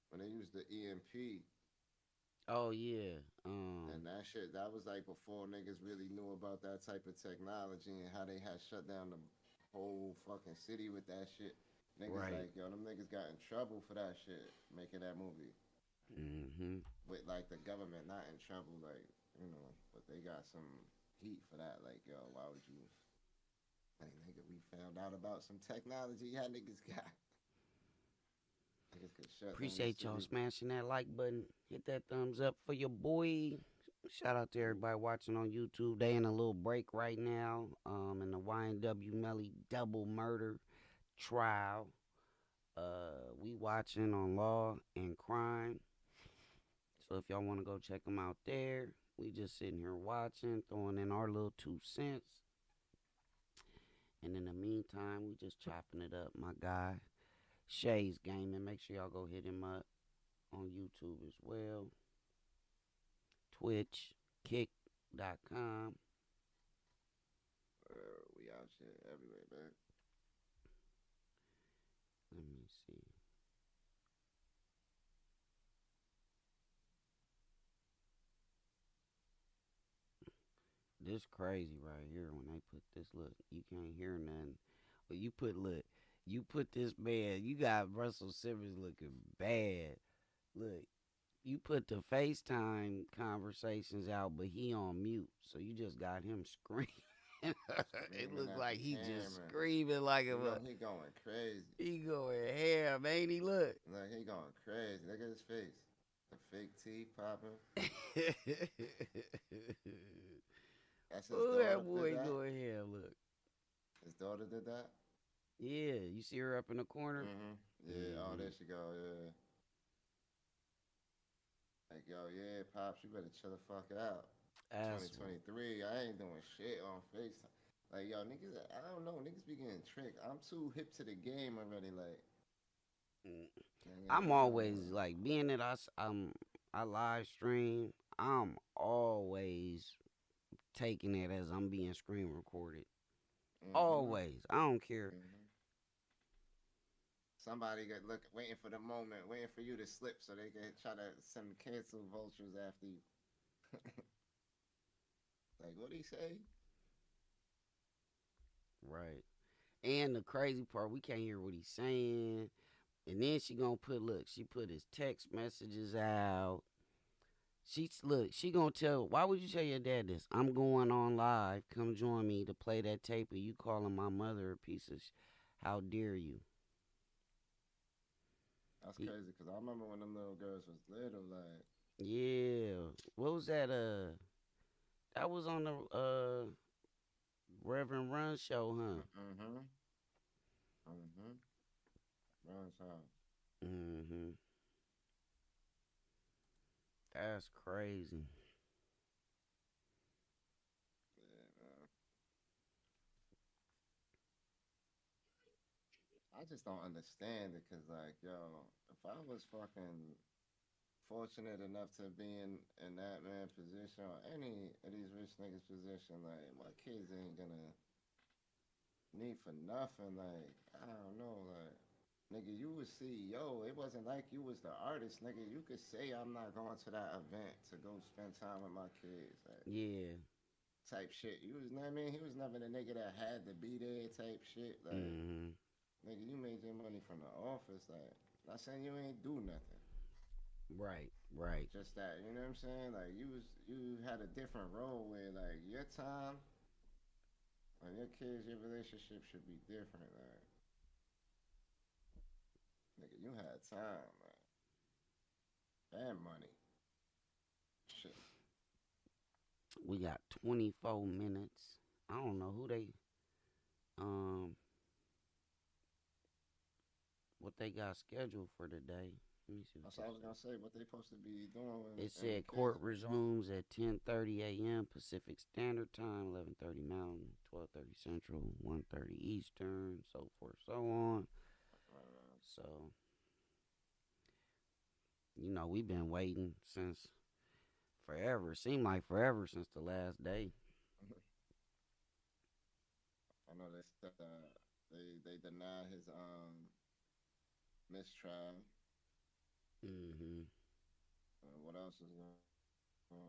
when they used the EMP. Oh yeah. And that shit, that was like before niggas really knew about that type of technology and how they had shut down the whole fucking city with that shit. Niggas like, yo, them niggas got in trouble for that shit, making that movie. With like the government not in trouble, like, you know, but they got some heat for that. Like, yo, why would you Like, nigga, we found out about some technology y'all niggas got. Niggas could shut Appreciate down y'all the city. smashing that like button. Hit that thumbs up for your boy. Shout out to everybody watching on YouTube. They in a little break right now. In the YNW Melly double murder trial. We watching on Law and Crime. So if y'all want to go check them out there, we just sitting here watching, throwing in our little 2 cents. And in the meantime, we just chopping it up. My guy, Shay's Gaming. Make sure y'all go hit him up on YouTube as well. Twitch, kick.com. We out shit everywhere, man. Let me see. This crazy right here when they put this, look, you can't hear nothing. But you put this man, you got Russell Simmons looking bad. Look, you put the FaceTime conversations out, but he on mute. So you just got him screaming. It looks like he just screaming like a... He going crazy. He going ham, ain't he? Look. Like, he going crazy. Look at his face. The fake teeth popping. That's his daughter. That boy going ham, look. His daughter did that? Yeah, you see her up in the corner? Mm-hmm. Yeah, oh, there she go, yeah. Like, yo, yeah, Pops, you better chill the fuck out. 2023, I ain't doing shit on FaceTime. Like, yo, niggas, I don't know, niggas be getting tricked. I'm too hip to the game already, like. I'm always, like, being that I live stream, I'm always taking it as I'm being screen recorded. Mm-hmm. Always. I don't care. Mm-hmm. Somebody got waiting for the moment, waiting for you to slip so they can try to send cancel vultures after you. Like, what'd he say? Right. And the crazy part, we can't hear what he's saying. And then she gonna she put his text messages out. She gonna tell, why would you tell your dad this? I'm going on live. Come join me to play that tape of you calling my mother a piece of how dare you? That's crazy, because I remember when them little girls was little, like. Yeah. What was that? That was on the Reverend Run show, huh? Mm-hmm. Mm-hmm. Run's house. Mm-hmm. That's crazy. Yeah, man. I just don't understand it, because, like, yo, if I was fucking fortunate enough to be in that man's position or any of these rich niggas' position, like, my kids ain't gonna need for nothing. Like, I don't know, like, nigga, you was CEO. It wasn't like you was the artist, nigga. You could say I'm not going to that event to go spend time with my kids. Like, yeah. Type shit. You was, know what I mean? He was never the nigga that had to be there type shit. Like, nigga, you made your money from the office. Like, not saying you ain't do nothing. Right, right. Just that, you know what I'm saying? Like, you had a different role where, like, your time and your kids, your relationship should be different. Like, nigga, you had time, man. And money. Shit. We got 24 minutes. I don't know who they, what they got scheduled for today. Let me see. That's what I was gonna say. What they supposed to be doing? It said court resumes at 10:30 a.m. Pacific Standard Time, 11:30 Mountain, 12:30 Central, 1:30 Eastern, so forth, so on. So, you know, we've been waiting since forever. It seemed like forever since the last day. I know they denied his mistrial. What else is going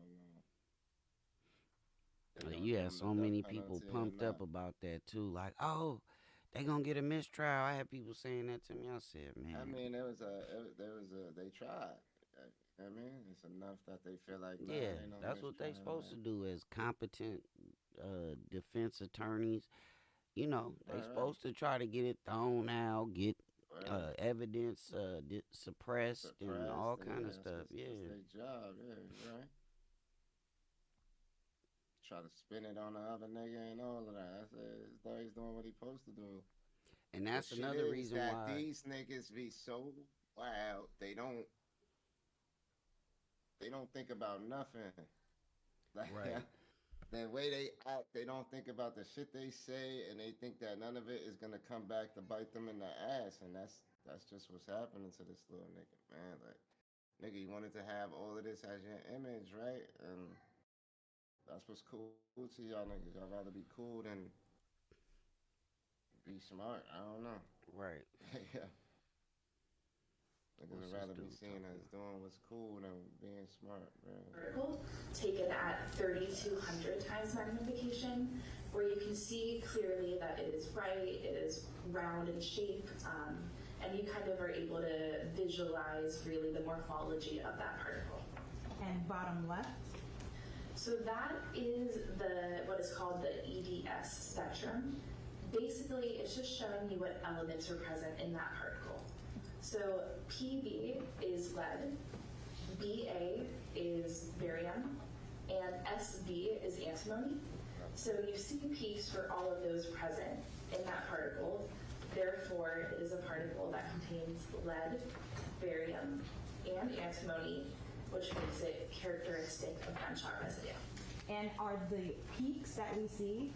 on? You had so many people pumped up about that too. Like, oh, they gonna get a mistrial. I had people saying that to me. I said, man. I mean, they tried. I mean, it's enough that they feel like. Yeah, that's what they supposed to do as competent defense attorneys. you know, they supposed to try to get it thrown out, get evidence suppressed and all kind of stuff. That's their job, right? Try to spin it on the other nigga and all of that. That's thought he's doing what he's supposed to do. And that's another reason why these niggas be so wild. They don't think about nothing. Like, right. The way they act, they don't think about the shit they say, and they think that none of it is gonna come back to bite them in the ass. And that's just what's happening to this little nigga, man. Like, nigga, you wanted to have all of this as your image, right? And that's what's cool to y'all niggas. Y'all rather be cool than be smart. I don't know. Right. Yeah. Niggas would rather be seen as doing what's cool than being smart, man. Article taken at 3,200 times magnification, where you can see clearly that it is bright, it is round in shape, and you kind of are able to visualize really the morphology of that particle. And bottom left? So that is what is called the EDS spectrum. Basically, it's just showing you what elements are present in that particle. So PB is lead, BA is barium, and SB is antimony. So you see peaks for all of those present in that particle. Therefore, it is a particle that contains lead, barium, and antimony, which makes it characteristic of gunshot residue. And are the peaks that we see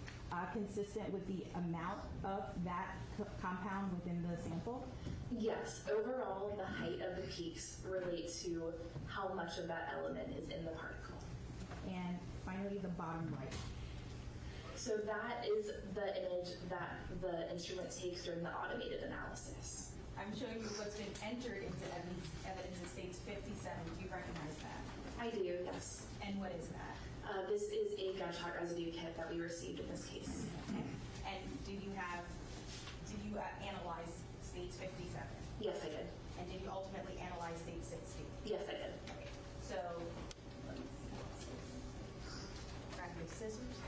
consistent with the amount of that compound within the sample? Yes, overall, the height of the peaks relate to how much of that element is in the particle. And finally, the bottom right. So that is the image that the instrument takes during the automated analysis. I'm showing you what's been entered into evidence in states 57. Do you recognize that? I do, yes. And what is that? This is a gunshot residue kit that we received in this case. Okay. And did you analyze states 57? Yes, I did. And did you ultimately analyze state 60? Yes, I did. Okay. So, let me see. Grab your scissors.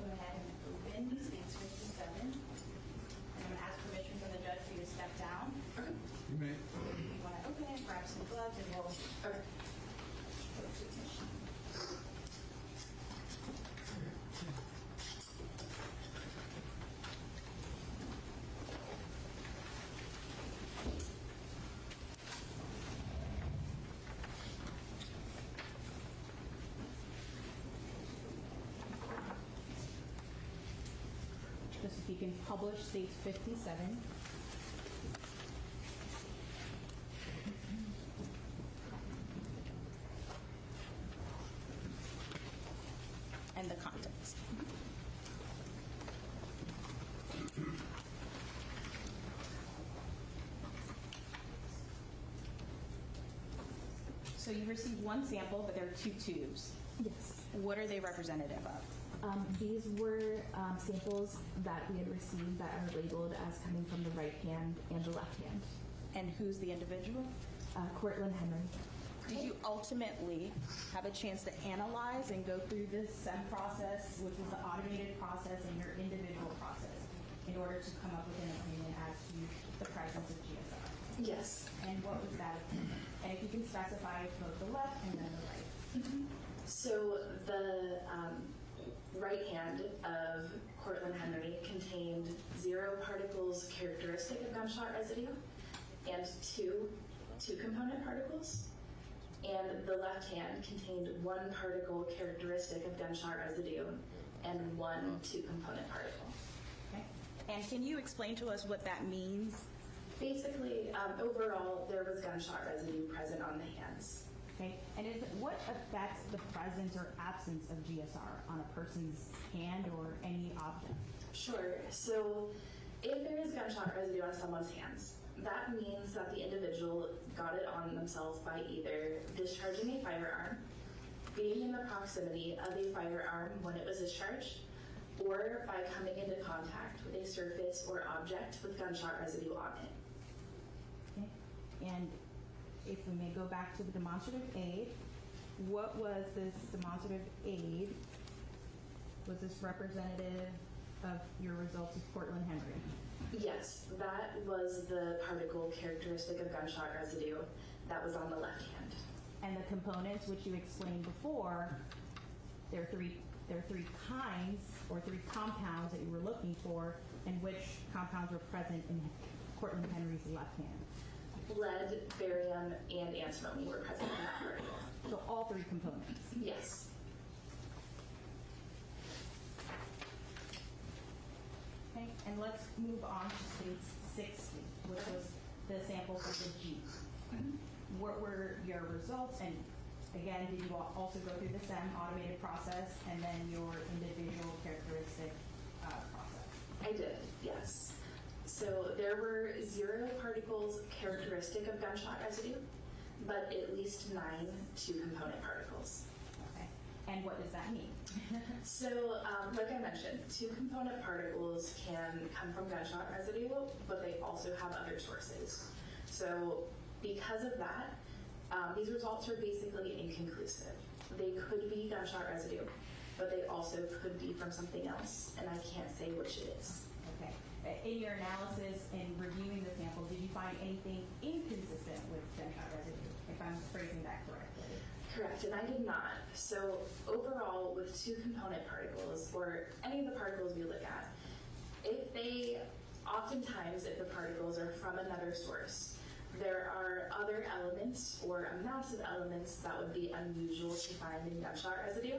Go ahead and open states 57. And I'm going to ask permission from the judge for you to step down. Okay. You may. You want to open it, grab some gloves, and we'll Okay. go to the machine. Just if you can publish states 57. And the contents. So you received one sample, but there are two tubes. Yes. What are they representative of? These were samples that we had received that are labeled as coming from the right hand and the left hand. And who's the individual? Cortland Henry. Did you ultimately have a chance to analyze and go through this SEM process, which is the automated process, and your individual process, in order to come up with an opinion as to the presence of GSR? Yes. And what was that opinion? And if you can specify both the left and then the right. Mm-hmm. So the right hand of Cortland Henry contained 0 particles characteristic of gunshot residue and two component particles. And the left hand contained 1 particle characteristic of gunshot residue and 1 2-component particle. Okay. And can you explain to us what that means? Basically, overall, there was gunshot residue present on the hands. Okay. And what affects the presence or absence of GSR on a person's hand or any object? Sure. So if there is gunshot residue on someone's hands, that means that the individual got it on themselves by either discharging a firearm, being in the proximity of a firearm when it was discharged, or by coming into contact with a surface or object with gunshot residue on it. Okay. And if we may go back to the demonstrative aid, what was this demonstrative aid? Was this representative of your results of Portland Henry? Yes, that was the particle characteristic of gunshot residue that was on the left hand. And the components, which you explained before, there are three kinds or three compounds that you were looking for, and which compounds were present in Portland Henry's left hand? Lead, barium, and antimony were present in that particle. So all three components? Yes. Okay, and let's move on to state 60, which was the sample for the Jeep. What were your results? And again, did you also go through the SEM automated process and then your individual characteristic process? I did, yes. So there were 0 particles characteristic of gunshot residue, but at least 9 2-component particles. Okay, and what does that mean? So, like I mentioned, 2-component particles can come from gunshot residue, but they also have other sources. So, because of that, these results are basically inconclusive. They could be gunshot residue, but they also could be from something else, and I can't say which it is. Okay. In your analysis and reviewing the sample, did you find anything inconsistent with gunshot residue, if I'm phrasing that correctly? Correct, and I did not. So overall, with 2-component particles, or any of the particles we look at, oftentimes if the particles are from another source, there are other elements or amounts of elements that would be unusual to find in gunshot residue.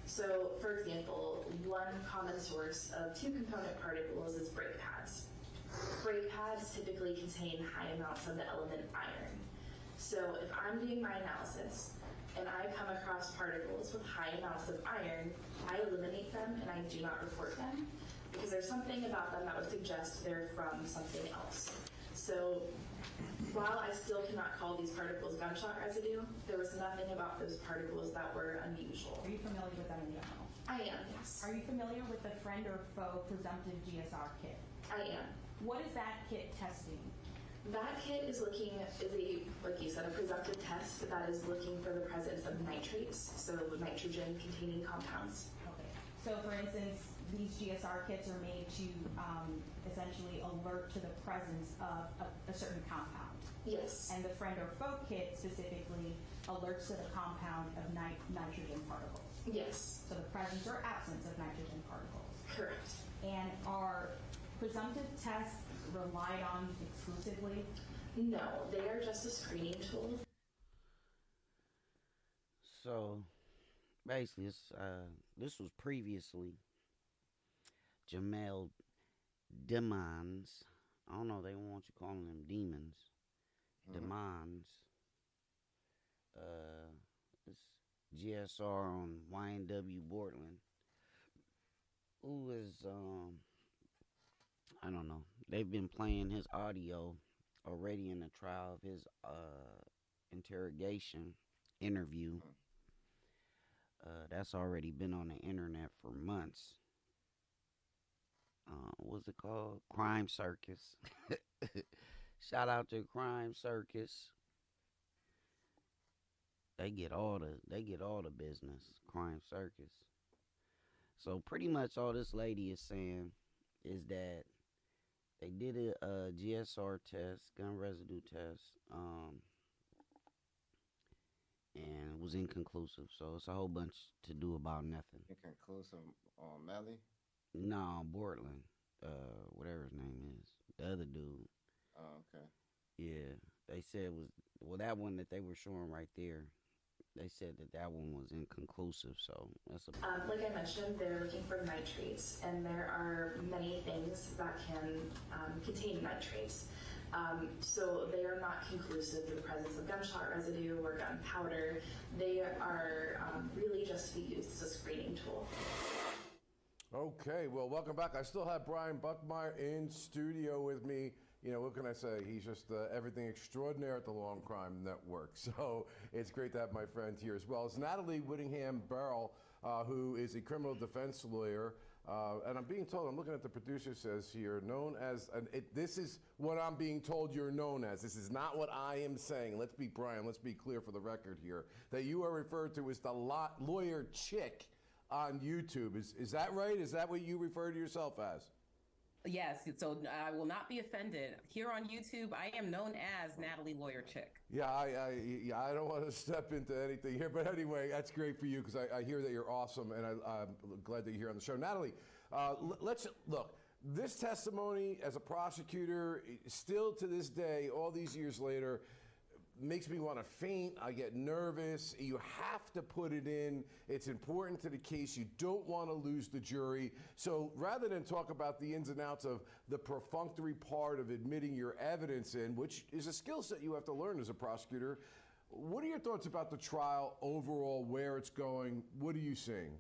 So, for example, one common source of 2-component particles is brake pads. Brake pads typically contain high amounts of the element iron. So if I'm doing my analysis and I come across particles with high amounts of iron, I eliminate them and I do not report them because there's something about them that would suggest they're from something else. So while I still cannot call these particles gunshot residue, there was nothing about those particles that were unusual. Are you familiar with them in general? I am, yes. Are you familiar with the friend or foe presumptive GSR kit? I am. What is that kit testing? That kit is like you said, a presumptive test that is looking for the presence of nitrates, so nitrogen-containing compounds. Okay. So, for instance, these GSR kits are made to essentially alert to the presence of a certain compound. Yes. And the friend or foe kit specifically alerts to the compound of nitrogen particles. Yes. So the presence or absence of nitrogen particles. Correct. And are presumptive tests relied on exclusively? No, they are just a screening tool. So basically, this was previously Jamell demons. I don't know, they want you calling them demons. Demons. This GSR on YNW Portland. Who is I don't know. They've been playing his audio already in the trial of his interrogation interview. That's already been on the internet for months. What's it called? Crime Circus. Shout out to Crime Circus. They get all the business. Crime Circus. So pretty much all this lady is saying is that they did a GSR test, gun residue test, and it was inconclusive. So it's a whole bunch to do about nothing. Inconclusive on Melly? No, Portland. Whatever his name is. The other dude. Oh, okay. Yeah. They said it was, well, that one that they were showing right there, they said that one was inconclusive, so that's a... like I mentioned, they're looking for nitrates, and there are many things that can contain nitrates. So they are not conclusive to the presence of gunshot residue or gunpowder. They are really just to be used as a screening tool. Okay, well, welcome back. I still have Brian Buckmeyer in studio with me. You know, what can I say? He's just everything extraordinaire at the Long Crime Network. So it's great to have my friend here as well. It's Natalie Whittingham Barrell, who is a criminal defense lawyer And I'm being told, I'm looking at the producer says here, known as, this is what I'm being told you're known as. This is not what I am saying. Let's be clear for the record here, that you are referred to as the lawyer chick on YouTube. Is that right? Is that what you refer to yourself as? Yes, so I will not be offended. Here on YouTube, I am known as Natalie Lawyer Chick. Yeah, I don't want to step into anything here, but anyway, that's great for you because I hear that you're awesome, and I'm glad that you're here on the show. Natalie, let's look. This testimony as a prosecutor, still to this day, all these years later, makes me want to faint. I get nervous. You have to put it in. It's important to the case. You don't want to lose the jury. So rather than talk about the ins and outs of the perfunctory part of admitting your evidence in, which is a skill set you have to learn as a prosecutor, what are your thoughts about the trial overall, where it's going? What are you seeing?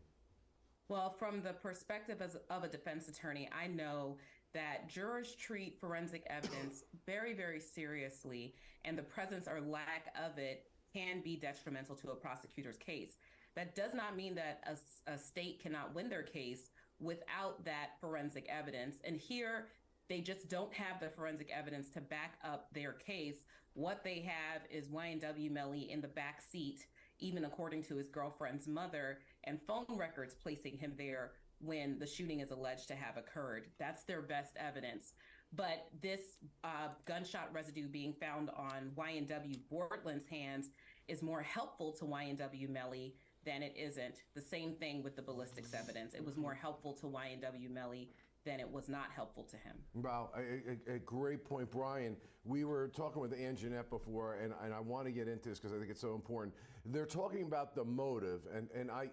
Well, from the perspective of a defense attorney, I know that jurors treat forensic evidence very, very seriously, and the presence or lack of it can be detrimental to a prosecutor's case. That does not mean that a state cannot win their case without that forensic evidence. And here, they just don't have the forensic evidence to back up their case. What they have is YNW Melly in the back seat, even according to his girlfriend's mother, and phone records placing him there when the shooting is alleged to have occurred. That's their best evidence. But this gunshot residue being found on YNW Bortland's hands is more helpful to YNW Melly than it isn't. The same thing with the ballistics evidence. It was more helpful to YNW Melly than it was not helpful to him. Wow, a great point, Brian. We were talking with Ann Jeanette before, and I want to get into this because I think it's so important. They're talking about the motive, and I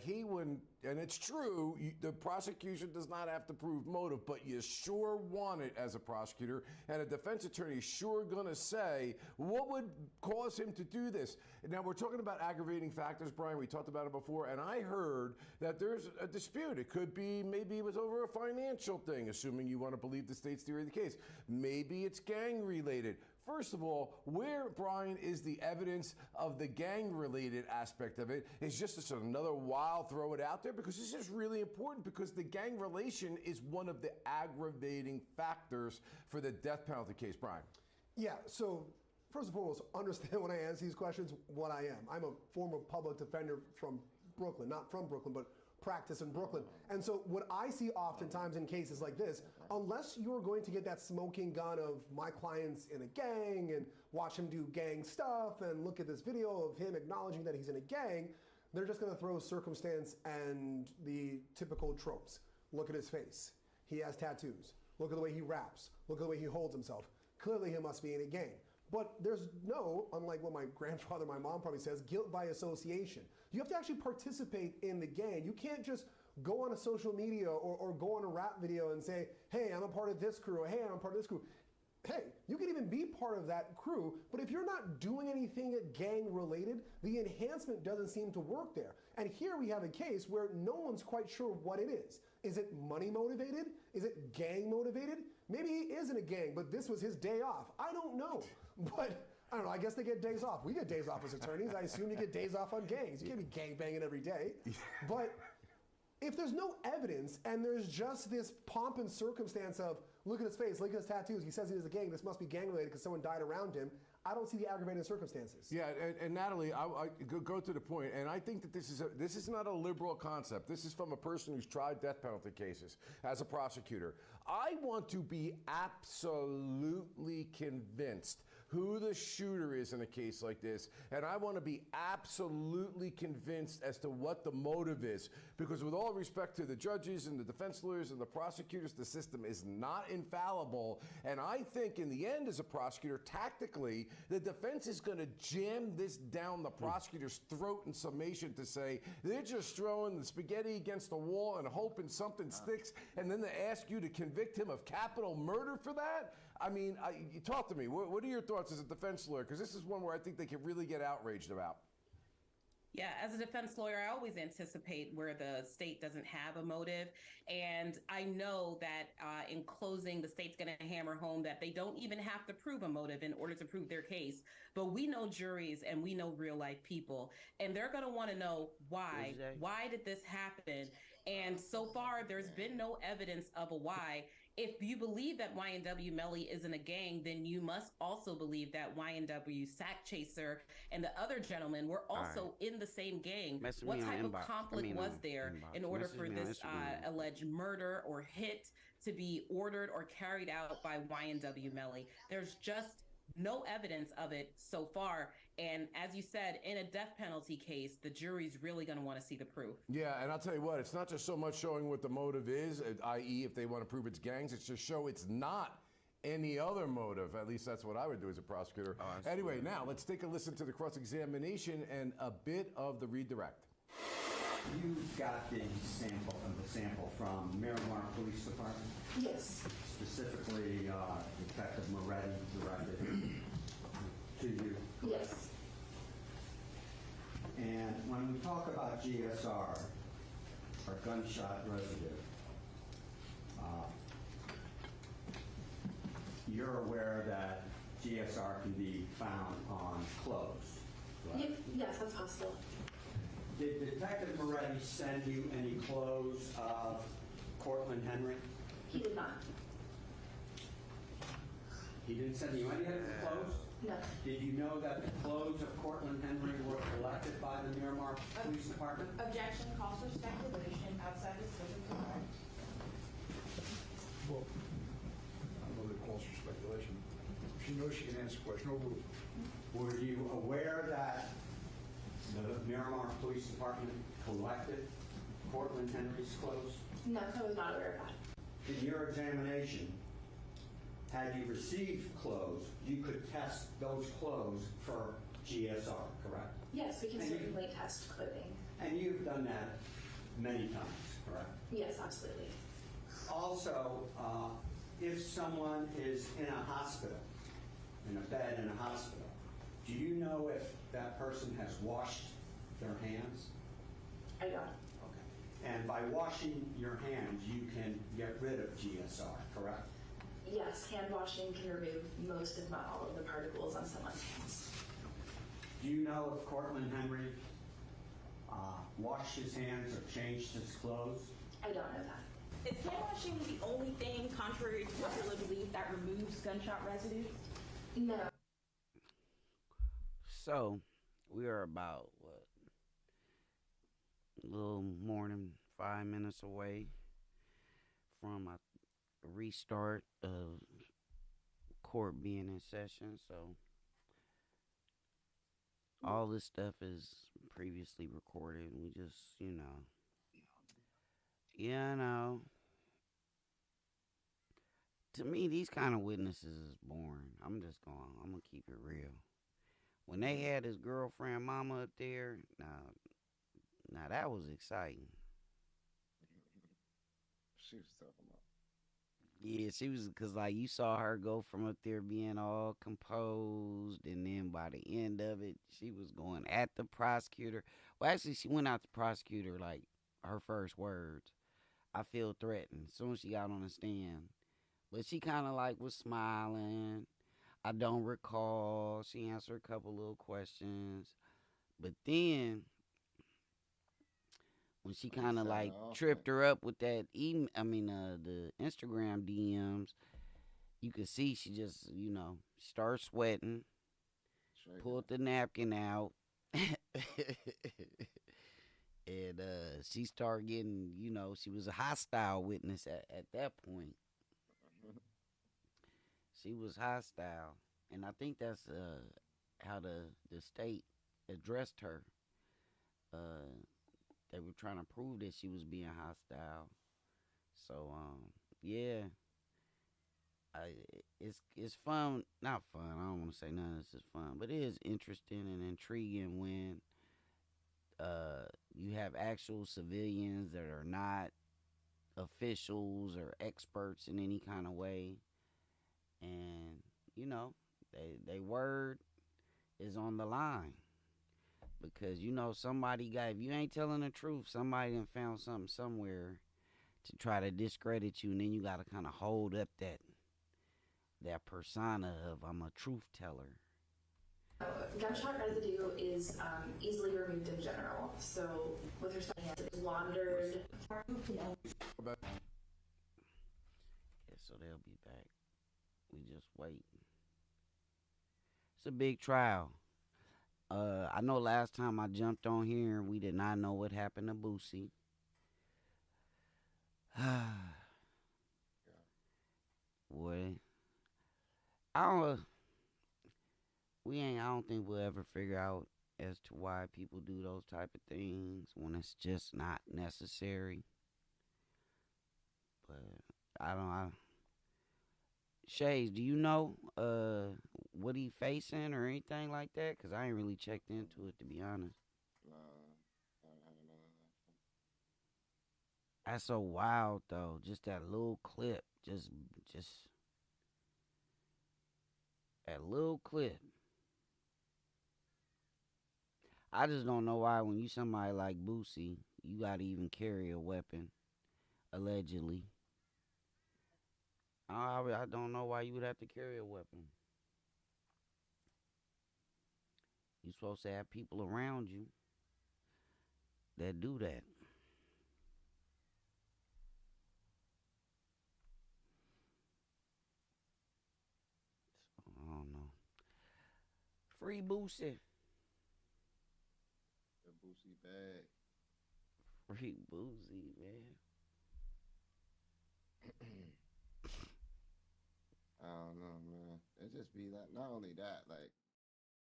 hate when, and it's true, the prosecution does not have to prove motive, but you sure want it as a prosecutor, and a defense attorney is sure going to say, what would cause him to do this? Now, we're talking about aggravating factors, Brian. We talked about it before, and I heard that there's a dispute. It could be, maybe it was over a financial thing, assuming you want to believe the state's theory of the case. Maybe it's gang-related. First of all, where, Brian, is the evidence of the gang-related aspect of it? Is just another wild throw it out there? Because this is really important, because the gang relation is one of the aggravating factors for the death penalty case, Brian. Yeah, so first and foremost, understand when I answer these questions what I am. I'm a former public defender from Brooklyn, not from Brooklyn, but practice in Brooklyn. And so what I see oftentimes in cases like this, unless you're going to get that smoking gun of my client's in a gang and watch him do gang stuff and look at this video of him acknowledging that he's in a gang, they're just going to throw circumstance and the typical tropes. Look at his face. He has tattoos. Look at the way he raps. Look at the way he holds himself. Clearly he must be in a gang. But there's no, unlike what my grandfather, my mom probably says, guilt by association. You have to actually participate in the gang. You can't just go on a social media or go on a rap video and say, hey, I'm a part of this crew, or hey, I'm a part of this crew. Hey, you can even be part of that crew, but if you're not doing anything gang related, the enhancement doesn't seem to work there. And here we have a case where no one's quite sure what it is. Is it money motivated? Is it gang motivated? Maybe he is in a gang, but this was his day off. I don't know. But I don't know, I guess they get days off. We get days off as attorneys. I assume you get days off on gangs. You can't be gang banging every day. But if there's no evidence and there's just this pomp and circumstance of, look at his face, look at his tattoos, he says he is a gang, this must be gang related because someone died around him, I don't see the aggravating circumstances. Yeah, and Natalie, I go to the point, and I think that this is not a liberal concept. This is from a person who's tried death penalty cases as a prosecutor. I want to be absolutely convinced who the shooter is in a case like this, and I want to be absolutely convinced as to what the motive is, because with all respect to the judges and the defense lawyers and the prosecutors, the system is not infallible, and I think in the end as a prosecutor, tactically, the defense is going to jam this down the prosecutor's throat in summation to say, they're just throwing the spaghetti against the wall and hoping something sticks, and then they ask you to convict him of capital murder for that? I mean, talk to me. What are your thoughts as a defense lawyer? Because this is one where I think they can really get outraged about. Yeah, as a defense lawyer, I always anticipate where the state doesn't have a motive. And I know that in closing, the state's going to hammer home that they don't even have to prove a motive in order to prove their case. But we know juries and we know real life people, and they're going to want to know why. Why did this happen? And so far, there's been no evidence of a why. If you believe that YNW Melly isn't a gang, then you must also believe that YNW Sack Chaser and the other gentlemen were also in the same gang. What type of conflict was there in order for this alleged murder or hit to be ordered or carried out by YNW Melly? There's just no evidence of it so far. And as you said, in a death penalty case, the jury's really going to want to see the proof. Yeah, and I'll tell you what, it's not just so much showing what the motive is, i.e. if they want to prove it's gangs, it's just show it's not any other motive. At least that's what I would do as a prosecutor. Anyway, now let's take a listen to the cross-examination and a bit of the redirect. You got the sample from Miramar Police Department? Yes. Specifically, Detective Moretti directed to you? Yes. And when we talk about GSR, or gunshot residue, you're aware that GSR can be found on clothes, right? Yes, that's possible. Did Detective Moretti send you any clothes of Cortland Henry? He did not. He didn't send you any of his clothes? No. Did you know that the clothes of Cortland Henry were collected by the Miramar Police Department? Objection calls for speculation outside the scope of the court. Well, I don't know that it calls for speculation. If she knows she can answer the question. Overruled. Were you aware that the Miramar Police Department collected Cortland Henry's clothes? No, I was not aware of that. In your examination, had you received clothes, you could test those clothes for GSR, correct? Yes, we can certainly test clothing. And you've done that many times, correct? Yes, absolutely. Also, if someone is in a hospital, in a bed in a hospital, do you know if that person has washed their hands? I don't. Okay. And by washing your hands, you can get rid of GSR, correct? Yes, hand washing can remove most, if not all, of the particles on someone's hands. Do you know if Cortland Henry washed his hands or changed his clothes? I don't know that. Is hand washing the only thing, contrary to popular belief, that removes gunshot residue? No. So, we are about, a little more than 5 minutes away from a restart of court being in session. So, all this stuff is previously recorded. We just, to me, these kind of witnesses is boring. I'm gonna keep it real. When they had his girlfriend mama up there, now that was exciting. She was talking about. Yeah, she was, because you saw her go from up there being all composed, and then by the end of it, she was going at the prosecutor. Well, actually, she went out to the prosecutor, her first words, "I feel threatened," as soon as she got on the stand. But she kind of was smiling. "I don't recall." She answered a couple little questions. But then, when she kind of tripped her up with that the Instagram DMs, you could see she just, started sweating, pulled the napkin out, and she started getting, she was a hostile witness at that point. She was hostile, and I think that's how the state addressed her. They were trying to prove that she was being hostile. So, yeah. It's fun. Not fun. I don't want to say none of this is fun. But it is interesting and intriguing when you have actual civilians that are not officials or experts in any kind of way. And, they word is on the line. Because, somebody if you ain't telling the truth, somebody done found something somewhere to try to discredit you, and then you got to kind of hold up that persona of I'm a truth teller. Gunshot residue is easily removed in general. So with with her son laundered. Yeah, so they'll be back. We just wait. It's a big trial. I know last time I jumped on here, we did not know what happened to Boosie. Boy, I don't think we'll ever figure out as to why people do those type of things when it's just not necessary. But Shays, do you know what he facing or anything like that? Because I ain't really checked into it, to be honest. That's so wild, though. Just that little clip. Just that little clip. I just don't know why when you somebody like Boosie, you gotta even carry a weapon, allegedly. I don't know why you would have to carry a weapon. You're supposed to have people around you that do that. So, I don't know. Free Boosie. The Boosie bag. Free Boosie, man. I don't know, man. It just be like, not only that, like,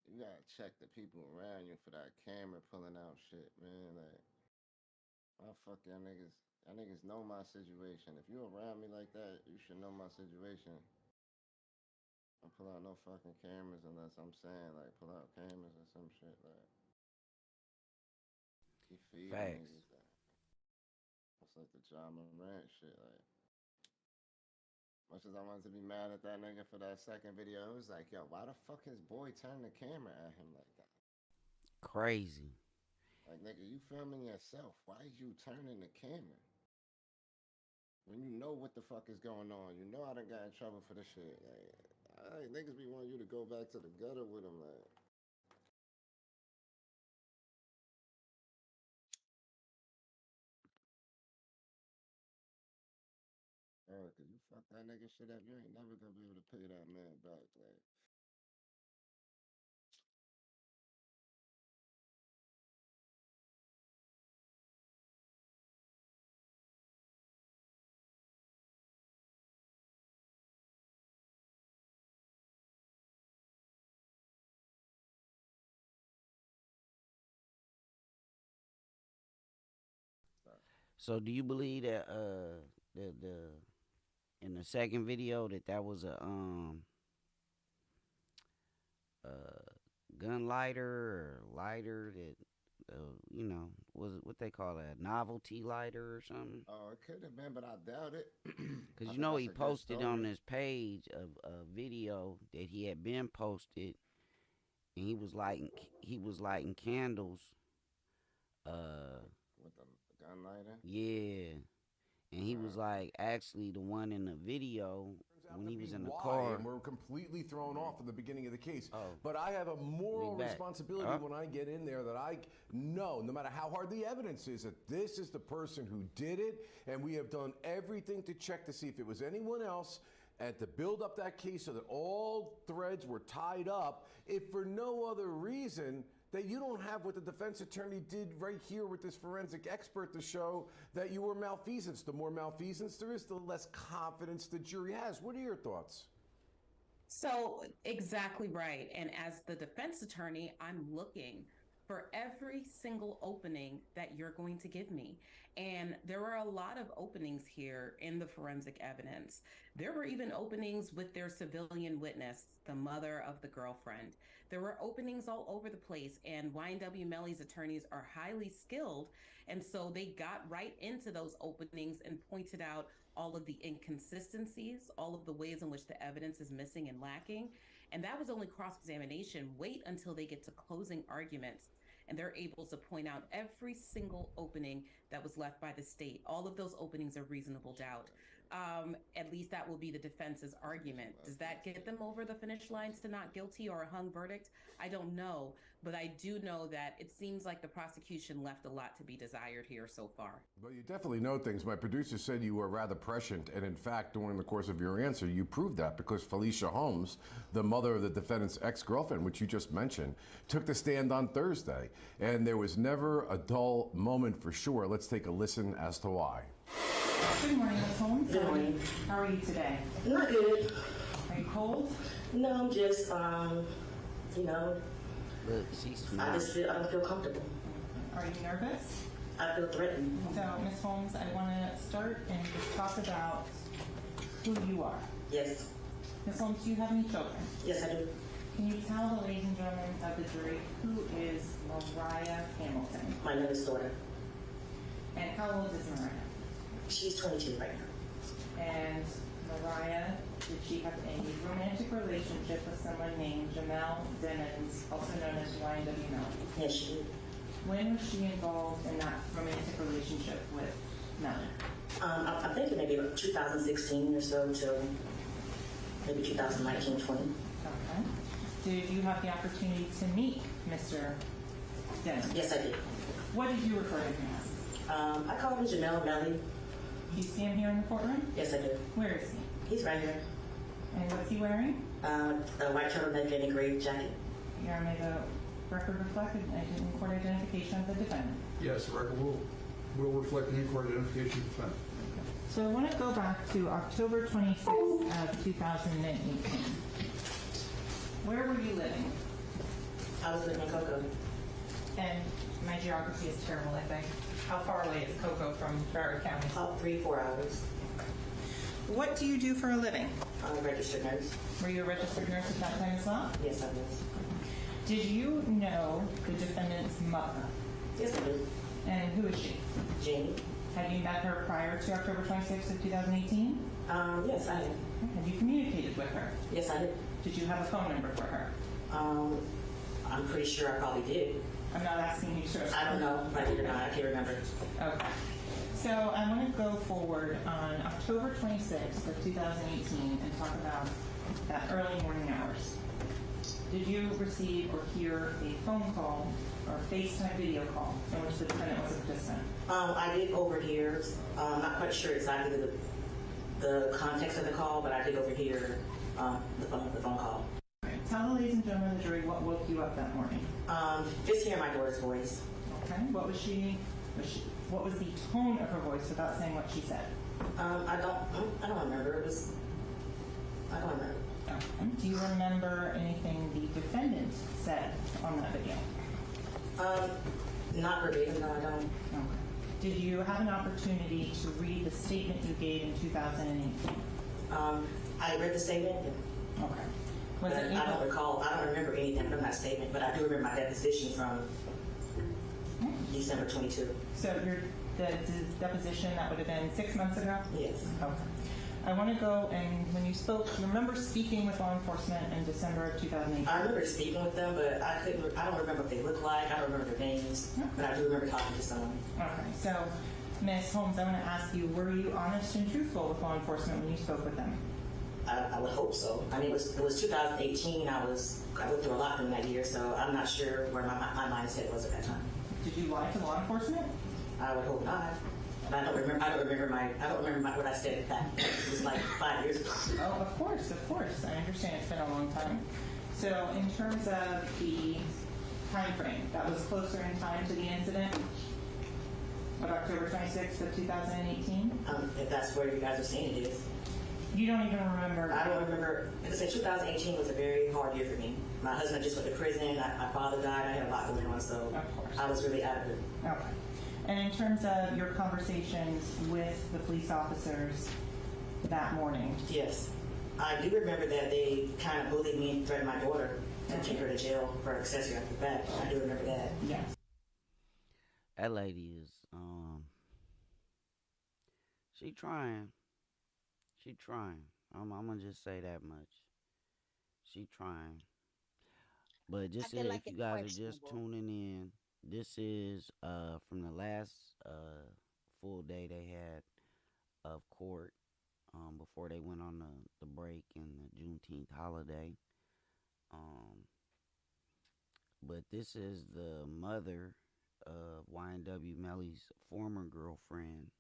you gotta check the people around you for that camera pulling out shit, man. Like, oh, fuck y'all niggas. Y'all niggas know my situation. If you around me like that, you should know my situation. Don't pull out no fucking cameras unless I'm saying, like, pull out cameras or some shit, like. He feeding niggas, like. It's like the John Morant shit, like. Much as I wanted to be mad at that nigga for that second video, it was like, yo, why the fuck his boy turned the camera at him like that? Crazy. Like, nigga, you filming yourself. Why is you turning the camera? When you know what the fuck is going on. You know I done got in trouble for this shit. Like, niggas be wanting you to go back to the gutter with him, like. Oh, cause you fuck that nigga shit up, you ain't never gonna be able to pay that man back, like. So do you believe that the in the second video that was a gun lighter or lighter that you know, was it what they call a novelty lighter or something? Oh, it could have been, but I doubt it. Because you know he posted on his page a video that he had been posted, and he was lighting candles. With the gun lighter? Yeah. And he was like actually the one in the video when he was in the car. And we're completely thrown off at the beginning of the case. But I have a moral responsibility when I get in there that I know, no matter how hard the evidence is, that this is the person who did it, and we have done everything to check to see if it was anyone else and to build up that case so that all threads were tied up, if for no other reason that you don't have what the defense attorney did right here with this forensic expert to show that you were malfeasance. The more malfeasance there is, the less confidence the jury has. What are your thoughts? So exactly right. And as the defense attorney, I'm looking for every single opening that you're going to give me. And there were a lot of openings here in the forensic evidence. There were even openings with their civilian witness, the mother of the girlfriend. There were openings all over the place, and YNW Melly's attorneys are highly skilled. And so they got right into those openings and pointed out all of the inconsistencies, all of the ways in which the evidence is missing and lacking. And that was only cross-examination. Wait until they get to closing arguments and they're able to point out every single opening that was left by the state. All of those openings are reasonable doubt. at least that will be the defense's argument. Does that get them over the finish lines to not guilty or a hung verdict? I don't know, but I do know that it seems like the prosecution left a lot to be desired here so far. Well, you definitely know things. My producer said you were rather prescient, and in fact, during the course of your answer, you proved that because Felicia Holmes, the mother of the defendant's ex-girlfriend, which you just mentioned, took the stand on Thursday, and there was never a dull moment for sure. Let's take a listen as to why. Good morning, Ms. Holmes. Good morning. How are you today? Not good. Are you cold? No, I'm just, you know, Look, she's I don't feel comfortable. Are you nervous? I feel threatened. So, Ms. Holmes, I want to start and just talk about who you are. Yes. Ms. Holmes, do you have any children? Yes, I do. Can you tell the ladies and gentlemen of the jury who is Mariah Hamilton? My youngest daughter. And how old is Mariah? She's 22 right now. And Mariah, did she have any romantic relationship with someone named Jamell Dennis, also known as YNW Melly? Yes, she did. When was she involved in that romantic relationship with Melly? I'm thinking maybe 2016 or so till maybe 2019, 20. Okay. Did you have the opportunity to meet Mr. Dennis? Yes, I did. What did you refer to him as? I called him Jamell Melly. Do you see him here in the courtroom? Yes, I do. Where is he? He's right here. And what's he wearing? A white turtleneck and a gray jacket. Your Honor, may the record reflect an in-court identification of the defendant? Yes, the record will reflect an in-court identification of the defendant. So I want to go back to October 26th of 2018. Where were you living? I was living in Cocoa. And my geography is terrible, I think. How far away is Cocoa from Broward County? About 3-4 hours. What do you do for a living? I'm a registered nurse. Were you a registered nurse at that time as well? Yes, I was. Did you know the defendant's mother? Yes, I did. And who is she? Jamie. Have you met her prior to October 26th of 2018? Yes, I have. Have you communicated with her? Yes, I did. Did you have a phone number for her? I'm pretty sure I probably did. I'm not asking you to. I don't know if I did or not. I can't remember. Okay. So I want to go forward on October 26th of 2018 and talk about that early morning hours. Did you receive or hear a phone call or FaceTime video call in which the defendant was a participant? I did overhear. I'm not quite sure exactly the context of the call, but I did overhear the phone call. Tell the ladies and gentlemen of the jury what woke you up that morning. Just hearing my daughter's voice. Okay. What was the tone of her voice without saying what she said? I don't remember. I don't remember. Okay. Do you remember anything the defendant said on that video? Not verbatim, no, I don't. Okay. Did you have an opportunity to read the statement you gave in 2018? I read the statement. Okay. I don't recall. I don't remember anything from that statement, but I do remember my deposition from December 22. So the deposition, that would have been 6 months ago? Yes. Okay. I want to go, and when you spoke, remember speaking with law enforcement in December of 2018? I remember speaking with them, but I don't remember what they look like. I don't remember their names, but I do remember talking to someone. Okay. So, Ms. Holmes, I want to ask you, were you honest and truthful with law enforcement when you spoke with them? I would hope so. I mean, it was 2018. I went through a lot during that year, so I'm not sure where my mindset was at that time. Did you lie to law enforcement? I would hope not. And I don't remember what I said at that. It was like 5 years ago. Oh, of course. I understand it's been a long time. So, in terms of the time frame, that was closer in time to the incident of October 26th of 2018? If that's where you guys are saying it is. You don't even remember? I don't remember. Like I said, 2018 was a very hard year for me. My husband just went to prison. My father died. I had a lot going on, so I was really out of it. Okay. And in terms of your conversations with the police officers that morning? Yes. I do remember that they kind of bullied me and threatened my daughter to take her to jail for accessory after the fact. I do remember that. Yes. That lady is, she trying. I'm gonna just say that much. She trying. But just if you guys are just tuning in, this is from the last full day they had of court. before they went on the break and the Juneteenth holiday. But this is the mother of YNW Melly's former girlfriend.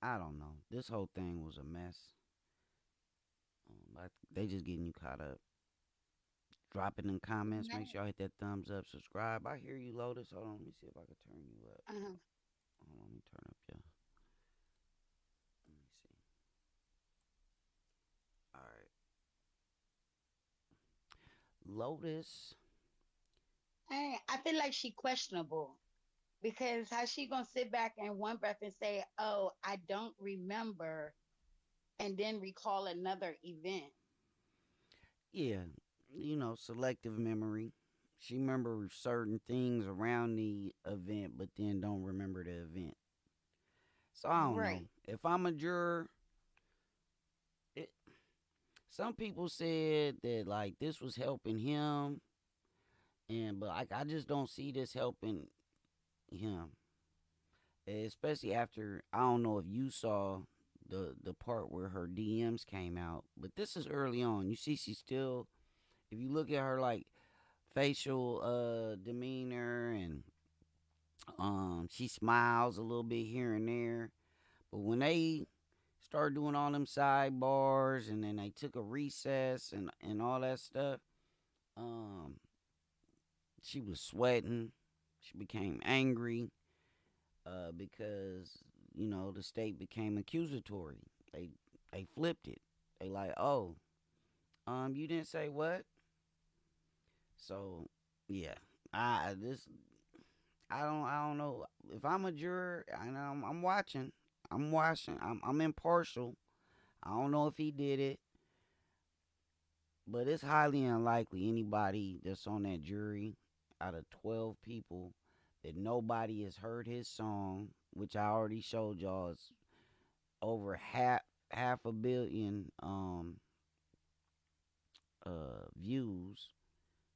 I don't know. This whole thing was a mess. They just getting you caught up. Drop it in the comments. Make sure y'all hit that thumbs up. Subscribe. I hear you, Lotus. Hold on. Let me see if I can turn you up. Hold on. Let me turn up y'all. Let me see. All right. Lotus. I feel like she questionable because how she gonna sit back in one breath and say, "Oh, I don't remember," and then recall another event. Yeah, selective memory. She remembers certain things around the event, but then don't remember the event. So I don't know. If I'm a juror, some people said that like this was helping him, but I just don't see this helping him. Especially after, I don't know if you saw the part where her DMs came out, but this is early on. You see, she's still, if you look at her like facial demeanor, and she smiles a little bit here and there, but when they started doing all them sidebars and then they took a recess and all that stuff, she was sweating. She became angry because the state became accusatory. They flipped it. They like, oh, you didn't say what? So yeah, I don't know. If I'm a juror and I'm watching. I'm impartial. I don't know if he did it, but it's highly unlikely anybody that's on that jury out of 12 people that nobody has heard his song, which I already showed y'all is over half a billion views.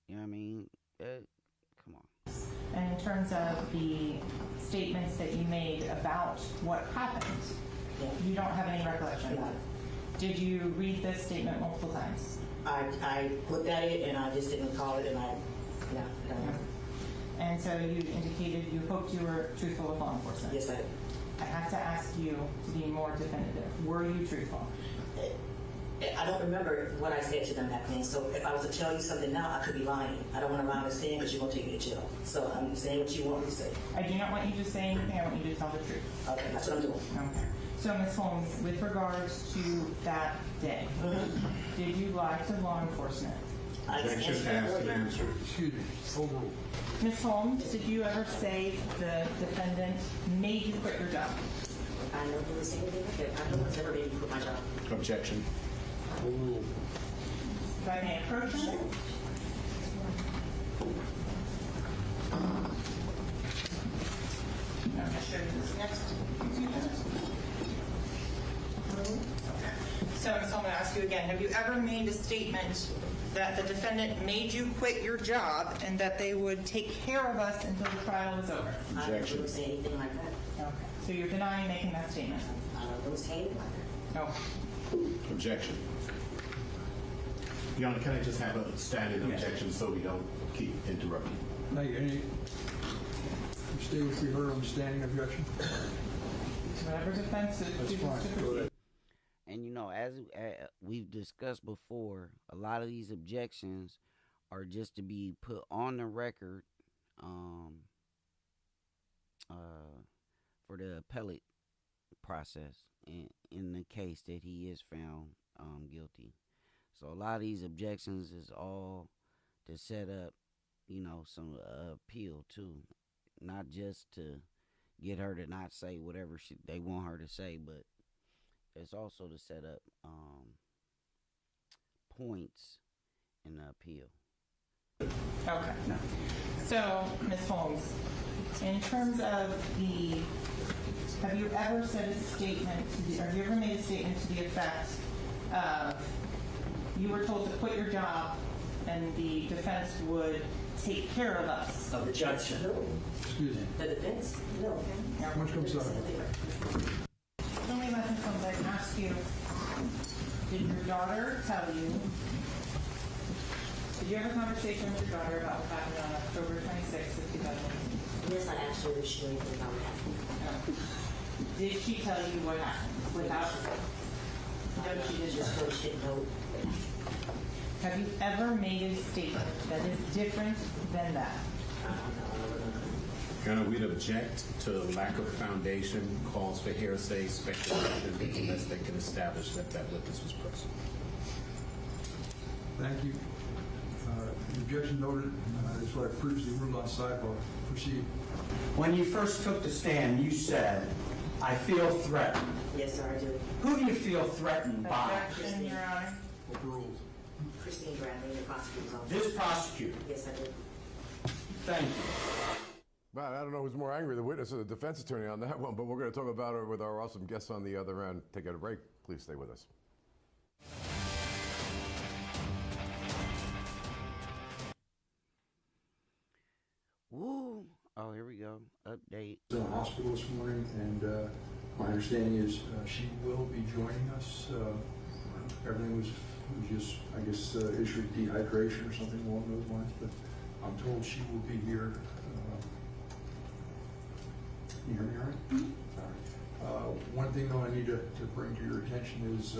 You know what I mean? Come on. And in terms of the statements that you made about what happened, you don't have any recollection of that. Did you read this statement multiple times? I looked at it and I just didn't recall it, and I don't know. And so you indicated you hoped you were truthful with law enforcement. Yes, I did. I have to ask you to be more definitive. Were you truthful? I don't remember what I said to them back then, so if I was to tell you something now, I could be lying. I don't want to lie to stand because you're going to take me to jail. So I'm saying what you want me to say. I do not want you to say anything. I want you to tell the truth. Okay, that's what I'm doing. Okay. So, Ms. Holmes, with regards to that day, did you lie to law enforcement? Objection has been answered. Excuse me. Overruled. Ms. Holmes, did you ever say the defendant made you quit your job? I never really said anything like that. I know one's ever made me quit my job. Objection. Overruled. If I may approach him. I'm going to show you this next. So, Ms. Holmes, I'm going to ask you again. Have you ever made a statement that the defendant made you quit your job and that they would take care of us until the trial was over? I never really say anything like that. Okay. So you're denying making that statement? I never really say anything like that. No. Objection. Your Honor, can I just have a standing objection so we don't keep interrupting? No, you stay with your understanding objection. Whatever defense it That's fine. Go ahead. And as we've discussed before, a lot of these objections are just to be put on the record for the appellate process in the case that he is found guilty. So a lot of these objections is all to set up, some appeal too, not just to get her to not say whatever they want her to say, but it's also to set up points in the appeal. Okay. No. So, Ms. Holmes, in terms of have you ever said a statement, have you ever made a statement to the effect of you were told to quit your job and the defense would take care of us? Of the judge? No. Excuse me. The defense? No. How much comes out? Let me let Ms. Holmes daughter tell you, did you have a conversation with your daughter about what happened on October 26th of 2018? Yes, I asked her if she knew anything about what happened. Did she tell you what happened? Without No, she just told she didn't know. Have you ever made a statement that is different than that? Your Honor, we'd object to the lack of foundation, calls for hearsay, speculation, unless they can establish that that witness was present. Thank you. The objection noted. That's what I previously ruled on sidebar. Proceed. When you first took the stand, you said, "I feel threatened." Yes, sir, I do. Who do you feel threatened by? Objection, Your Honor. Overruled. Christine Bradley, the prosecutor's office. This prosecutor. Yes, I do. Thank you. Man, I don't know who's more angry, the witness or the defense attorney on that one, but we're going to talk about it with our awesome guests on the other end. Take a break. Please stay with us. Woo! Oh, here we go. Update. In the hospital this morning, and my understanding is she will be joining us. Everything was just, I guess, issue of dehydration or something along those lines, but I'm told she will be here. Can you hear me all right? Mm-hmm. All right. One thing, though, I need to bring to your attention is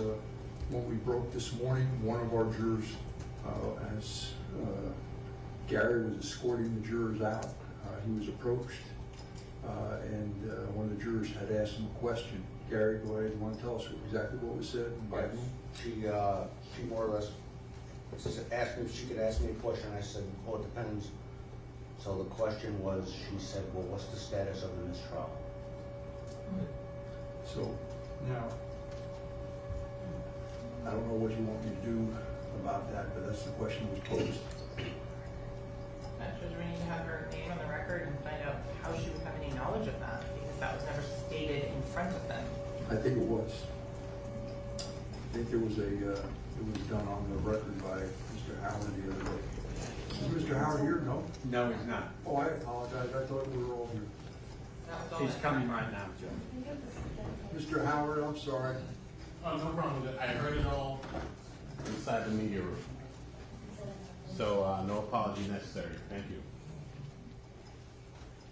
when we broke this morning, one of our jurors, as Gary was escorting the jurors out, he was approached, and one of the jurors had asked him a question. Gary, go ahead. You want to tell us exactly what was said and by whom? She more or less asked me if she could ask me a question. I said, well, it depends. So the question was, she said, well, what's the status of the mistrial? So now, I don't know what you want me to do about that, but that's the question that was posed. Judge, we need to have her name on the record and find out how she would have any knowledge of that, because that was never stated in front of them. I think it was. I think there was it was done on the record by Mr. Howard the other day. Is Mr. Howard here? No? No, he's not. Oh, I apologize. I thought we were all here. He's coming right now, Judge. Mr. Howard, I'm sorry. Oh, no problem. I heard it all inside the media room. So no apology necessary. Thank you.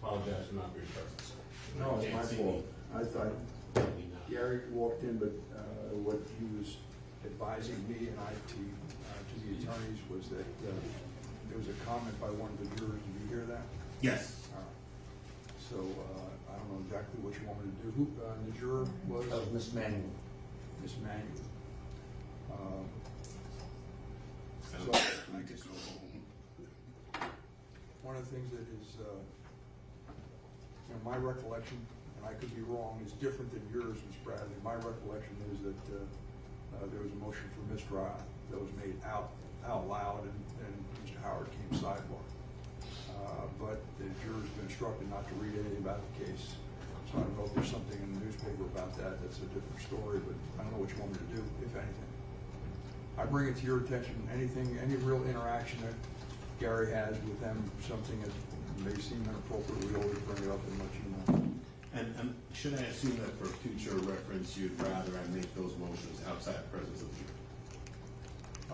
Apologize for not being present, sir. No, it's my fault. I thought Gary walked in, but what he was advising me and I to the attorneys was that there was a comment by one of the jurors. Did you hear that? Yes. All right. So I don't know exactly what you want me to do. Who the juror was? That was Miss Manuel. Miss Manuel. So I guess one of the things that is, my recollection, and I could be wrong, is different than yours, Ms. Bradley. My recollection is that there was a motion for mistrial that was made out loud, and Mr. Howard came sidebar. But the jurors been instructed not to read anything about the case. So I don't know if there's something in the newspaper about that. That's a different story, but I don't know what you want me to do, if anything. I bring it to your attention, any real interaction that Gary has with them, something that may seem inappropriate, we always bring it up and let you know. And should I assume that for future reference, you'd rather I make those motions outside the presence of the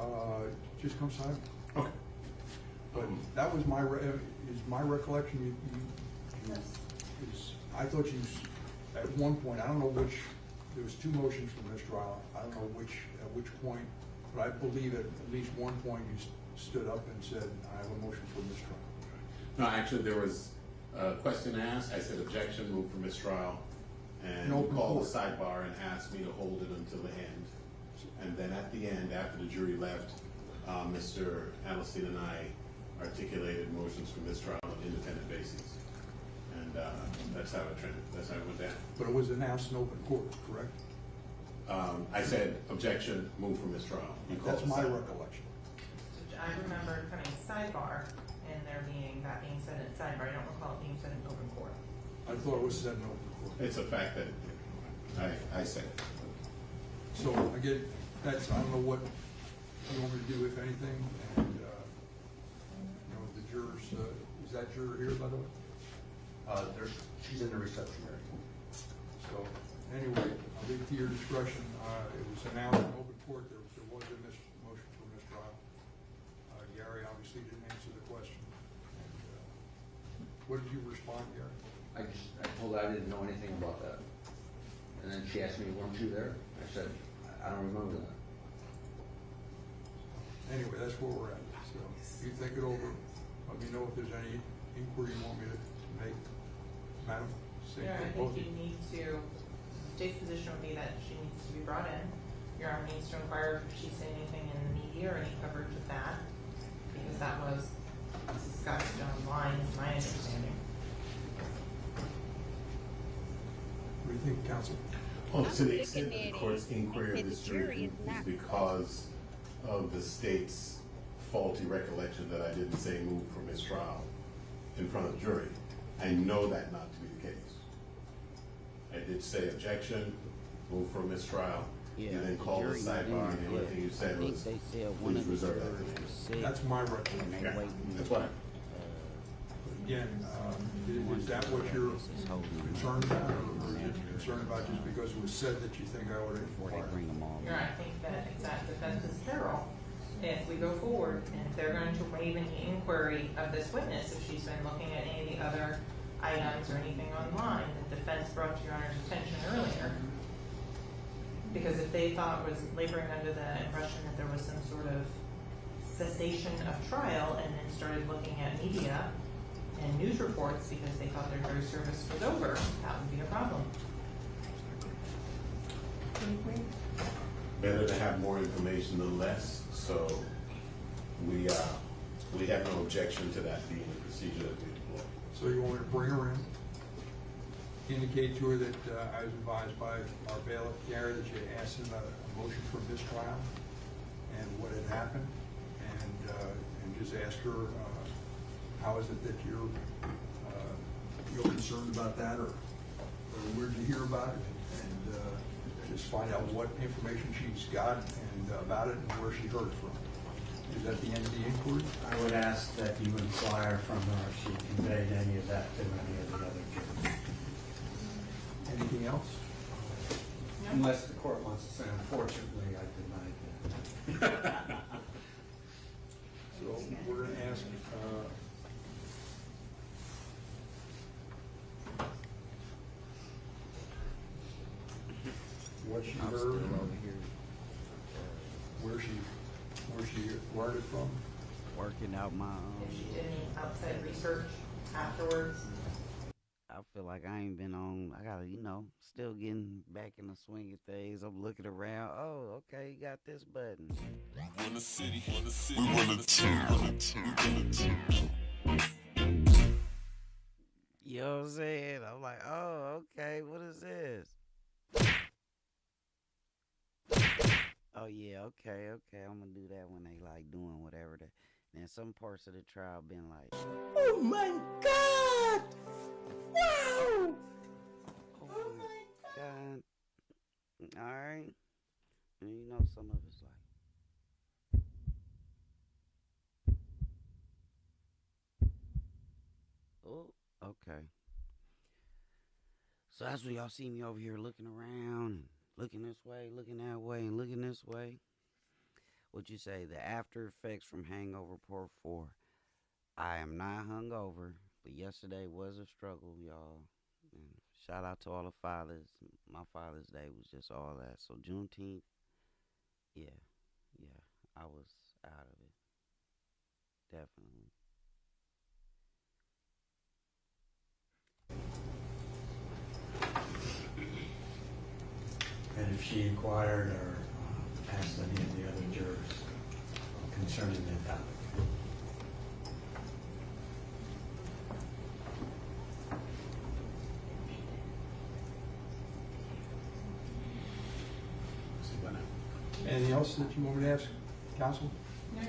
jury? Just come side. Okay. But that was my recollection. I thought you, at one point, I don't know which, there was two motions for mistrial. I don't know at which point, but I believe at least one point you stood up and said, I have a motion for mistrial. No, actually, there was a question asked. I said objection, move for mistrial, and you called the sidebar and asked me to hold it until the end. And then at the end, after the jury left, Mr. Adelstein and I articulated motions for mistrial on an independent basis. And that's how it trended. That's how it went down. But it was announced in open court, correct? I said objection, move for mistrial. That's my recollection. I remember coming sidebar and there being that being said in sidebar. I don't recall it being said in open court. I thought it was said in open court. It's a fact that I said it. So again, I don't know what you want me to do, if anything. And the jurors, is that juror here, by the way? She's in the reception area. So Anyway, I'll leave it to your discretion. It was announced in open court there was a motion for mistrial. Gary obviously didn't answer the question. And, what did you respond, Gary? I told her I didn't know anything about that. And then she asked me, weren't you there? I said, I don't remember that. Anyway, that's where we're at. So you think it over. Let me know if there's any inquiry you want me to make. Madam? Yeah, I think you need to, state's position would be that she needs to be brought in. Your Honor needs to inquire if she's seen anything in the media or any coverage of that, because that was discussed online, is my understanding. What do you think, counsel? Well, to the extent that the court's inquiry of this jury is because of the state's faulty recollection that I didn't say move for mistrial in front of the jury, I know that not to be the case. I did say objection, move for mistrial, and then call the sidebar, and the only thing you said was, please reserve that. That's my recollection. Yeah, that's why. Again, is that what you're concerned about, or are you concerned about just because it was said that you think I ought to inquire? Your Honor, I think that it's at defense's peril if we go forward and if they're going to waive any inquiry of this witness, if she's been looking at any of the other items or anything online that defense brought to Your Honor's attention earlier. Because if they thought was laboring under the impression that there was some sort of cessation of trial and then started looking at media and news reports because they thought their jury service was over, that would be a problem. Better to have more information than less, so we have no objection to that being the procedure that we employ. So you want me to bring her in, indicate to her that I was advised by our bailiff, Gary, that you asked him a motion for mistrial and what had happened, and just ask her how is it that you're concerned about that, or where did you hear about it, and just find out what information she's got and about it and where she heard it from. Is that the end of the inquiry? I would ask that you inquire from her if she conveyed any of that to any of the other jurors. Anything else? No. Unless the court wants to say, unfortunately, I denied that. So we're going to ask what she heard, where she learned it from. Working out my If she did any outside research afterwards. I feel like I ain't been on. I gotta, still getting back in the swing of things. I'm looking around. Oh, okay, you got this button. On the city, we run the town. You know what I'm saying? I'm like, oh, okay, what is this? Oh yeah, okay. I'm gonna do that when they like doing whatever. Then some parts of the trial been like, Oh my God! Wow! oh my God. All right, and some of it's like, oh, okay. So that's when y'all see me over here looking around and looking this way, looking that way, and looking this way. What you say, the after effects from Hangover Part 4. I am not hungover, but yesterday was a struggle, y'all. And shout out to all the fathers. My Father's Day was just all that. So Juneteenth, yeah, I was out of it. Definitely. And if she inquired or asked any of the other jurors concerning that topic. Anything else that you want me to ask, counsel? No.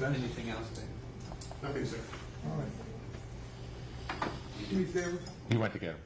Ben? Anything else, Dave? Nothing, sir. All right. Do me a favor. You went to get him.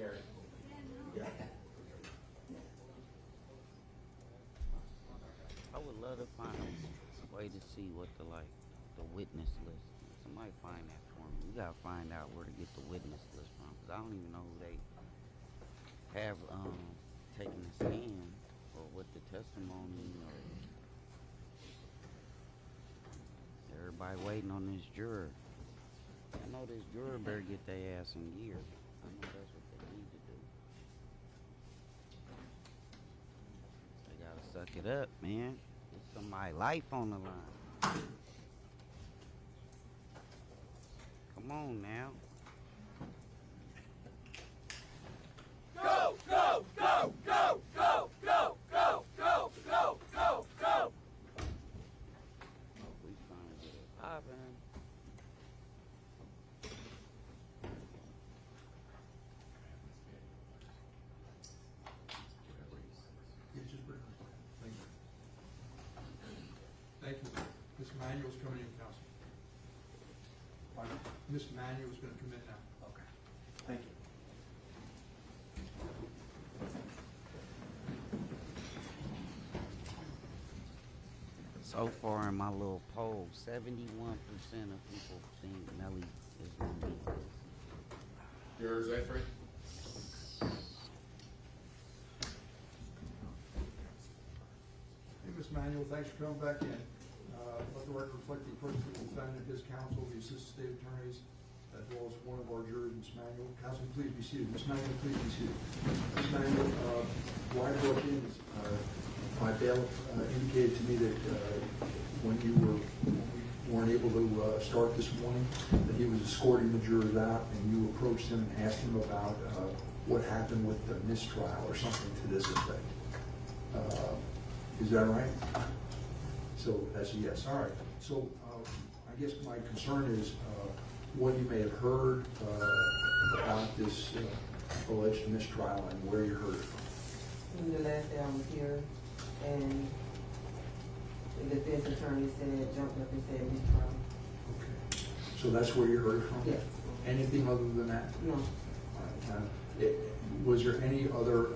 care. Yeah. I would love to find a way to see what the witness list. Somebody find that for me. We gotta find out where to get the witness list from, because I don't even know who they have taken a stand or what the testimony or everybody waiting on this juror. I know this juror better get their ass in gear. I know that's what they need to do. They gotta suck it up, man. There's somebody's life on the line. Come on now. Go, go, go, go, go, go, go, go, go, go, go. We trying to get it poppin'. Thank you. Ms. Manuel's coming in, counsel. Ms. Manuel's going to come in now. Okay. Thank you. So far in my little poll, 71% of people think Melly is going to beat this. Yours, Zachary? Hey, Ms. Manuel, thanks for coming back in. Let the record reflect the approach of the defendant, his counsel, the assistant state attorneys, as well as one of our jurors, Ms. Manuel. Counsel, please be seated. Ms. Manuel, please be seated. Ms. Manuel, why I brought in is my bailiff indicated to me that when we weren't able to start this morning, that he was escorting the jurors out, and you approached him and asked him about what happened with the mistrial or something to this effect. Is that right? So that's a yes. All right. So I guess my concern is what you may have heard about this alleged mistrial and where you heard it from. The last day I was here, and the defense attorney jumped up and said mistrial. Okay. So that's where you heard it from? Yes. Anything other than that? No. Was there any other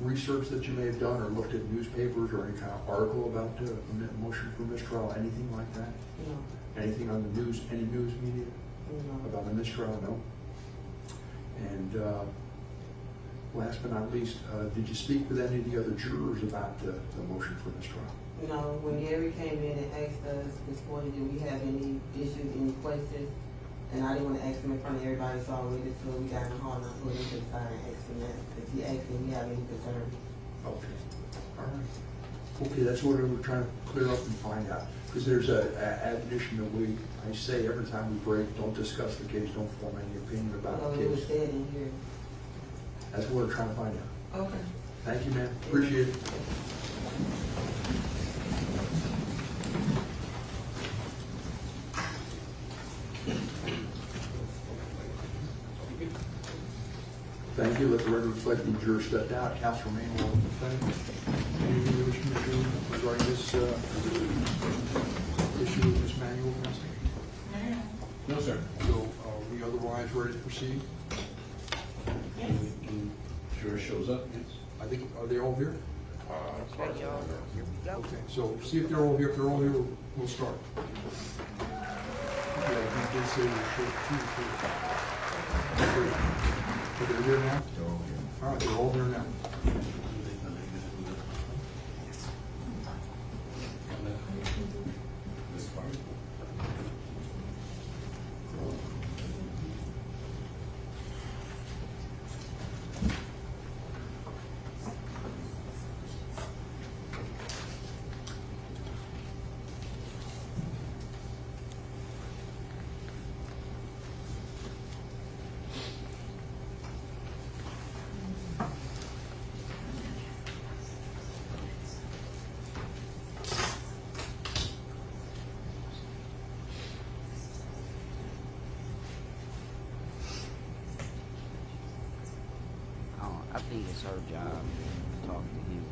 research that you may have done or looked at newspapers or any kind of article about the motion for mistrial, anything like that? No. Anything on the news, any news media? No. About the mistrial? No. And last but not least, did you speak with any of the other jurors about the motion for mistrial? No. When Gary came in and asked us this morning, did we have any issues, any questions? And I didn't want to ask him in front of everybody, so I waited till we got in the hall and I put him to the side and asked him that. If he asked me, he have any concerns. Okay. All right. Okay, that's what we're trying to clear up and find out. Because there's an admonition that I say every time we break, don't discuss the case, don't form any opinion about the It was case. said in here. That's what we're trying to find out. Okay. Thank you, ma'am. Appreciate it. Thank you. Let the record reflect the juror stepped out. Counsel remain on the defendant. Anything you wish to do regarding this issue with Ms. Manuel, counsel? No, sir. So are we otherwise ready to proceed? Yes. Juror shows up. Yes. I think, are they all here? Okay, y'all. Here we go. Okay, so see if they're all here. If they're all here, we'll start. Yeah, he did say we're short two. Are they here now? They're all here. All right, they're all here now. I think it's her job to talk to him.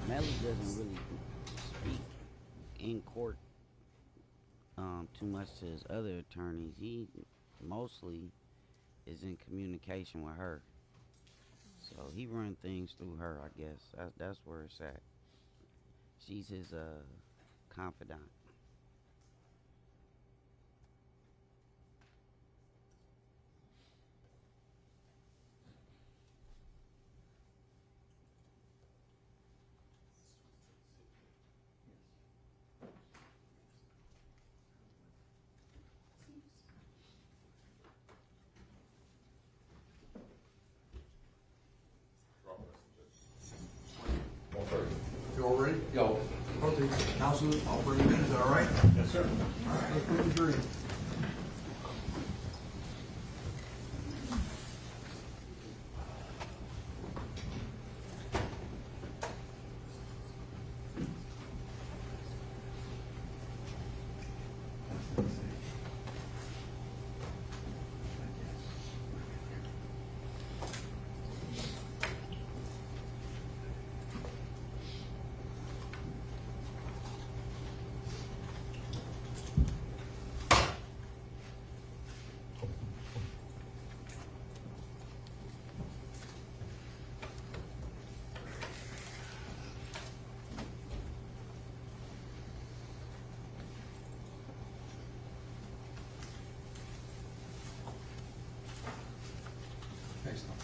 Melly doesn't really speak in court too much to his other attorneys. He mostly is in communication with her. So he run things through her, I guess. That's where it's at. She's his confidant. You all ready? Yo. Okay, counsel, I'll bring you in, is that all right? Yes, sir. All right, let's bring the jury in. Thanks, Tom.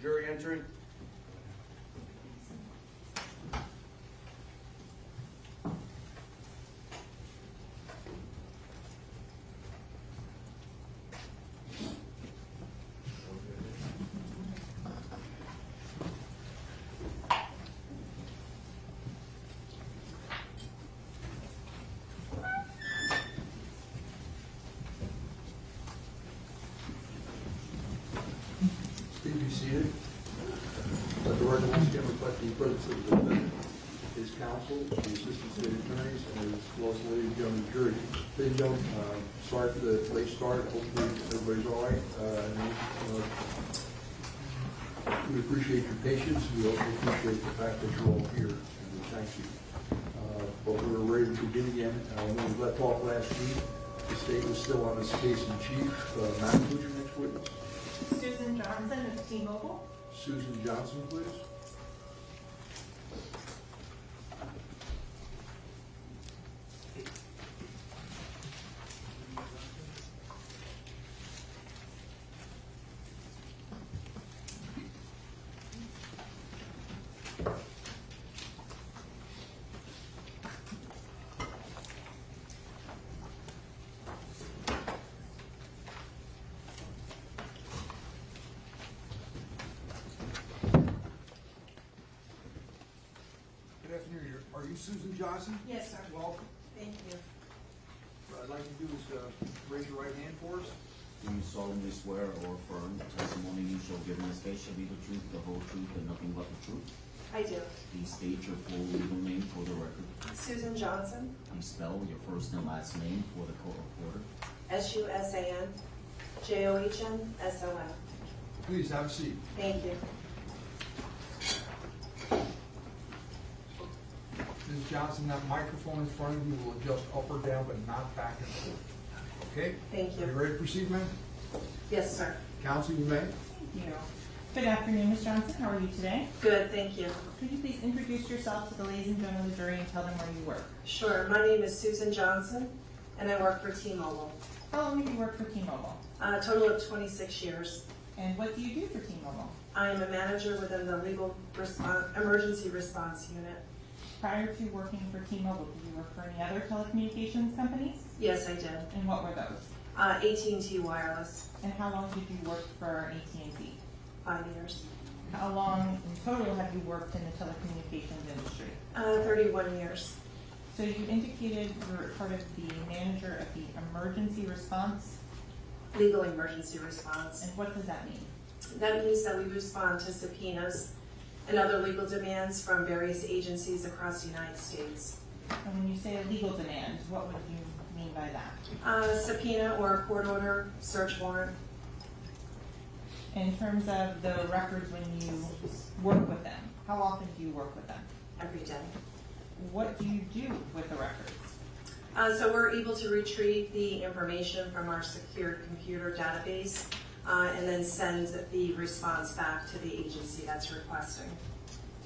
Jury entering. Please be seated. Let the record once again reflect the presence of the defendant, his counsel, the assistant state attorneys, and as well as the ladies and gentlemen of the jury. Ladies and gentlemen, sorry for the late start. Hopefully everybody's all right. We appreciate your patience. We also appreciate the fact that you're all here, and we thank you. But we're ready to begin again. When we left off last week, the state was still on its case in chief. Madam, who's your next witness? Susan Johnson of T-Mobile. Susan Johnson, please. Good afternoon. Are you Susan Johnson? Yes, sir. Welcome. Thank you. What I'd like to do is raise your right hand for us. Do you solemnly swear or affirm the testimony you shall give in this case shall be the truth, the whole truth, and nothing but the truth? I do. Please state your full legal name for the record. Susan Johnson, Please spell your first and last name for the court reporter. SUSAN, Please have a seat. Thank you. Ms. Johnson, that microphone in front of you will adjust up or down, but not back and forth. Okay? Thank you. Are you ready to proceed, ma'am? Yes, sir. Counsel, you may. Thank you. Good afternoon, Ms. Johnson. How are you today? Good, thank you. Could you please introduce yourself to the ladies and gentlemen of the jury and tell them where you work? Sure. My name is Susan Johnson, and I work for T-Mobile. How long have you worked for T-Mobile? A total of 26 years. And what do you do for T-Mobile? I am a manager within the legal emergency response unit. Prior to working for T-Mobile, did you work for any other telecommunications companies? Yes, I did. And what were those? AT&T Wireless. And how long did you work for AT&T? 5 years. How long in total have you worked in the telecommunications industry? 31 years. So you indicated you were part of the manager of the emergency response. Legal emergency response. And what does that mean? That means that we respond to subpoenas and other legal demands from various agencies across the United States. And when you say a legal demand, what would you mean by that? Subpoena or a court order, search warrant. In terms of the records when you work with them, how often do you work with them? Every day. What do you do with the records? So we're able to retrieve the information from our secured computer database and then send the response back to the agency that's requesting.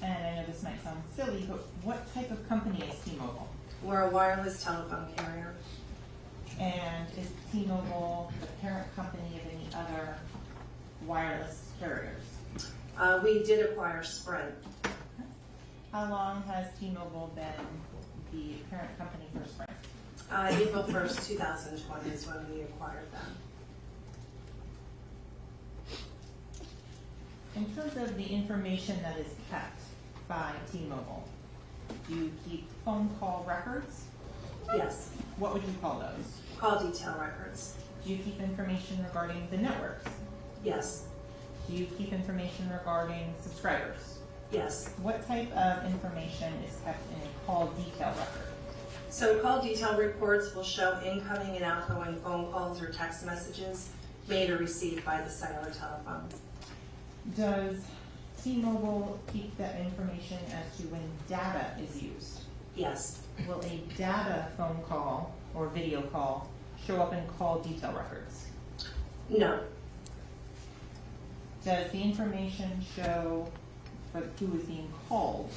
And I know this might sound silly, but what type of company is T-Mobile? We're a wireless telephone carrier. And is T-Mobile the parent company of any other wireless carriers? We did acquire Sprint. How long has T-Mobile been the parent company for Sprint? April 1st, 2020 is when we acquired them. In terms of the information that is kept by T-Mobile, do you keep phone call records? Yes. What would you call those? Call detail records. Do you keep information regarding the networks? Yes. Do you keep information regarding subscribers? Yes. What type of information is kept in a call detail record? So call detail reports will show incoming and outgoing phone calls or text messages made or received by the cellular telephone. Does T-Mobile keep that information as to when data is used? Yes. Will a data phone call or video call show up in call detail records? No. Does the information show for who is being called?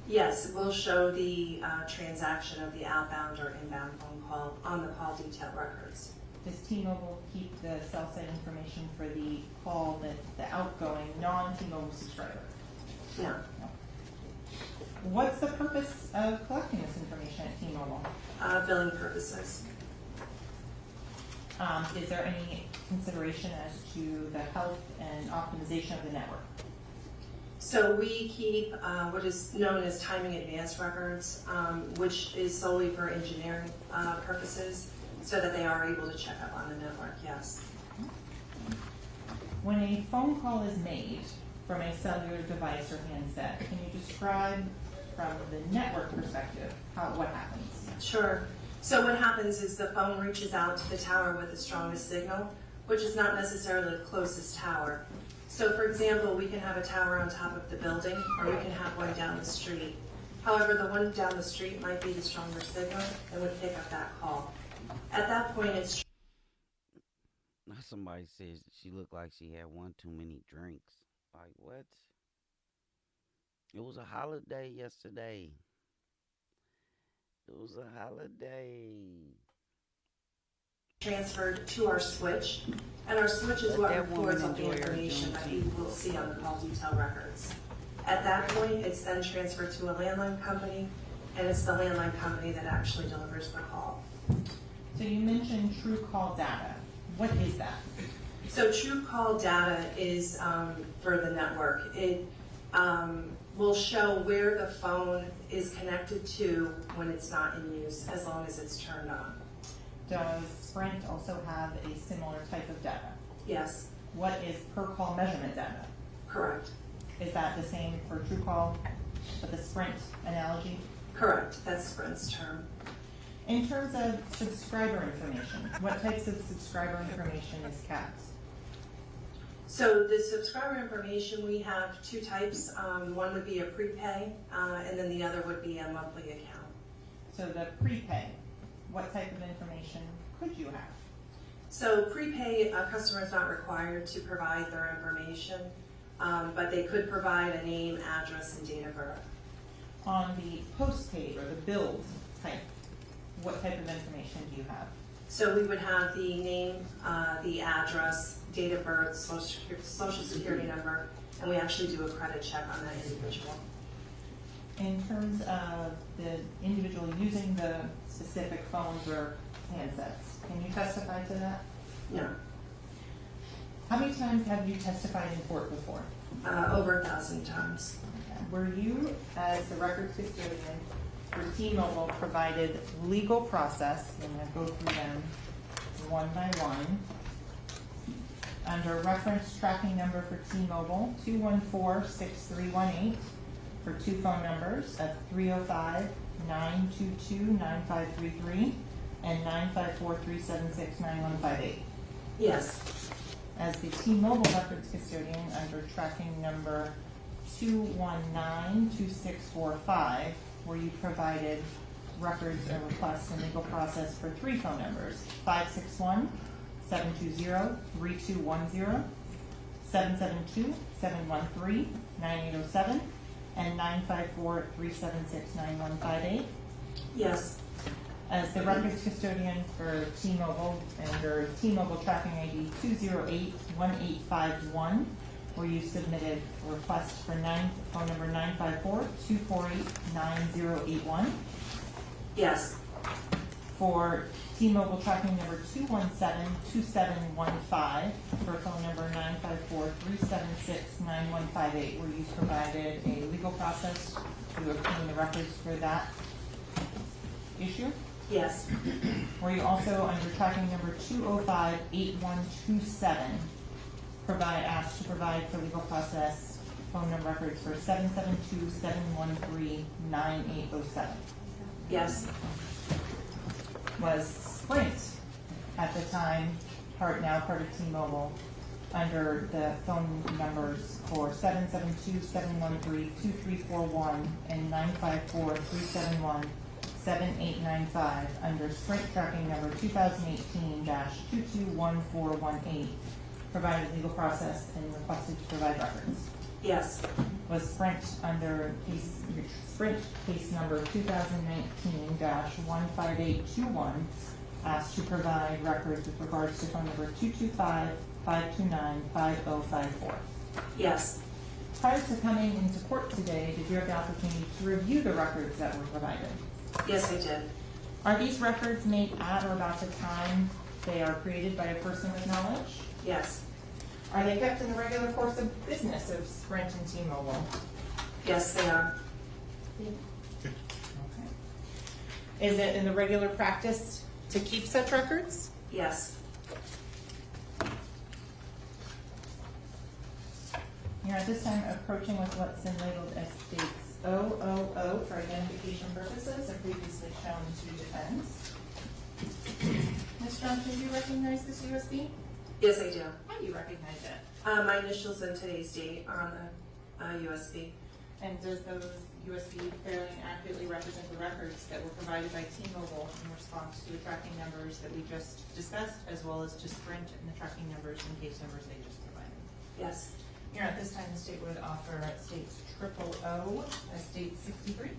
Yes, it will show the transaction of the outbound or inbound phone call on the call detail records. Does T-Mobile keep the cell site information for the call that the outgoing non-T-Mobile subscriber? No. What's the purpose of collecting this information at T-Mobile? Billing purposes. Is there any consideration as to the health and optimization of the network? So we keep what is known as timing advance records, which is solely for engineering purposes, so that they are able to check up on the network, yes. When a phone call is made from a cellular device or handset, can you describe from the network perspective what happens? Sure. So what happens is the phone reaches out to the tower with the strongest signal, which is not necessarily the closest tower. So for example, we can have a tower on top of the building, or we can have one down the street. However, the one down the street might be the stronger signal and would pick up that call. At that point, it's... Somebody says she looked like she had one too many drinks. Like, what? It was a holiday yesterday. It was a holiday. Transferred to our switch, and our switch is what records on the information that you will see on the call detail records. At that point, it's then transferred to a landline company, and it's the landline company that actually delivers the call. So you mentioned true call data. What is that? So true call data is for the network. It will show where the phone is connected to when it's not in use, as long as it's turned on. Does Sprint also have a similar type of data? Yes. What is per call measurement data? Correct. Is that the same for true call, with the Sprint analogy? Correct. That's Sprint's term. In terms of subscriber information, what types of subscriber information is kept? So the subscriber information, we have two types. One would be a prepay, and then the other would be a monthly account. So the prepay, what type of information could you have? So prepay, a customer is not required to provide their information, but they could provide a name, address, and date of birth. On the postpaid or the billed type, what type of information do you have? So we would have the name, the address, date of birth, social security number, and we actually do a credit check on that individual. In terms of the individual using the specific phones or handsets, can you testify to that? No. How many times have you testified in court before? Over 1,000 times. Were you, as the records custodian for T-Mobile, provided legal process, I'm going to go through them one by one, under reference tracking number for T-Mobile, 214-6318, for two phone numbers of 922-9533 and 954-376-9158. Yes. As the T-Mobile records custodian under tracking number 2192645, where you provided records or requests and legal process for 3 phone numbers, 561-720-3210, 772-713-9807, and 954-376-9158. Yes. As the records custodian for T-Mobile under T-Mobile tracking ID 2081851, where you submitted a request for phone number 954-248-9081. Yes. For T-Mobile tracking number 217-2715 for phone number 954-376-9158, where you provided a legal process to obtain the records for that issue. Yes. Were you also under tracking number 205-8127 asked to provide for legal process phone number records for 772-713-9807? Yes. Was Sprint at the time, now part of T-Mobile, under the phone numbers for 772-713-2341 and 954-371-7895 under Sprint tracking number 2018-221418, provided legal process and requested to provide records. Yes. Was Sprint under Sprint case number 2019-15821 asked to provide records with regards to phone number 225-529-5054? Yes. Prior to coming into court today, did you have the opportunity to review the records that were provided? Yes, I did. Are these records made at or about the time they are created by a person with knowledge? Yes. Are they kept in the regular course of business of Sprint and T-Mobile? Yes, they are. Okay. Is it in the regular practice to keep such records? Yes. You're at this time approaching with what's been labeled as states 000 for identification purposes and previously shown to defense. Ms. Johnson, do you recognize this USB? Yes, I do. How do you recognize it? My initials and today's date are on the USB. And does those USB fairly and accurately represent the records that were provided by T-Mobile in response to the tracking numbers that we just discussed, as well as to Sprint and the tracking numbers and case numbers they just provided? Yes. Here at this time, the state would offer states 000 as state 63.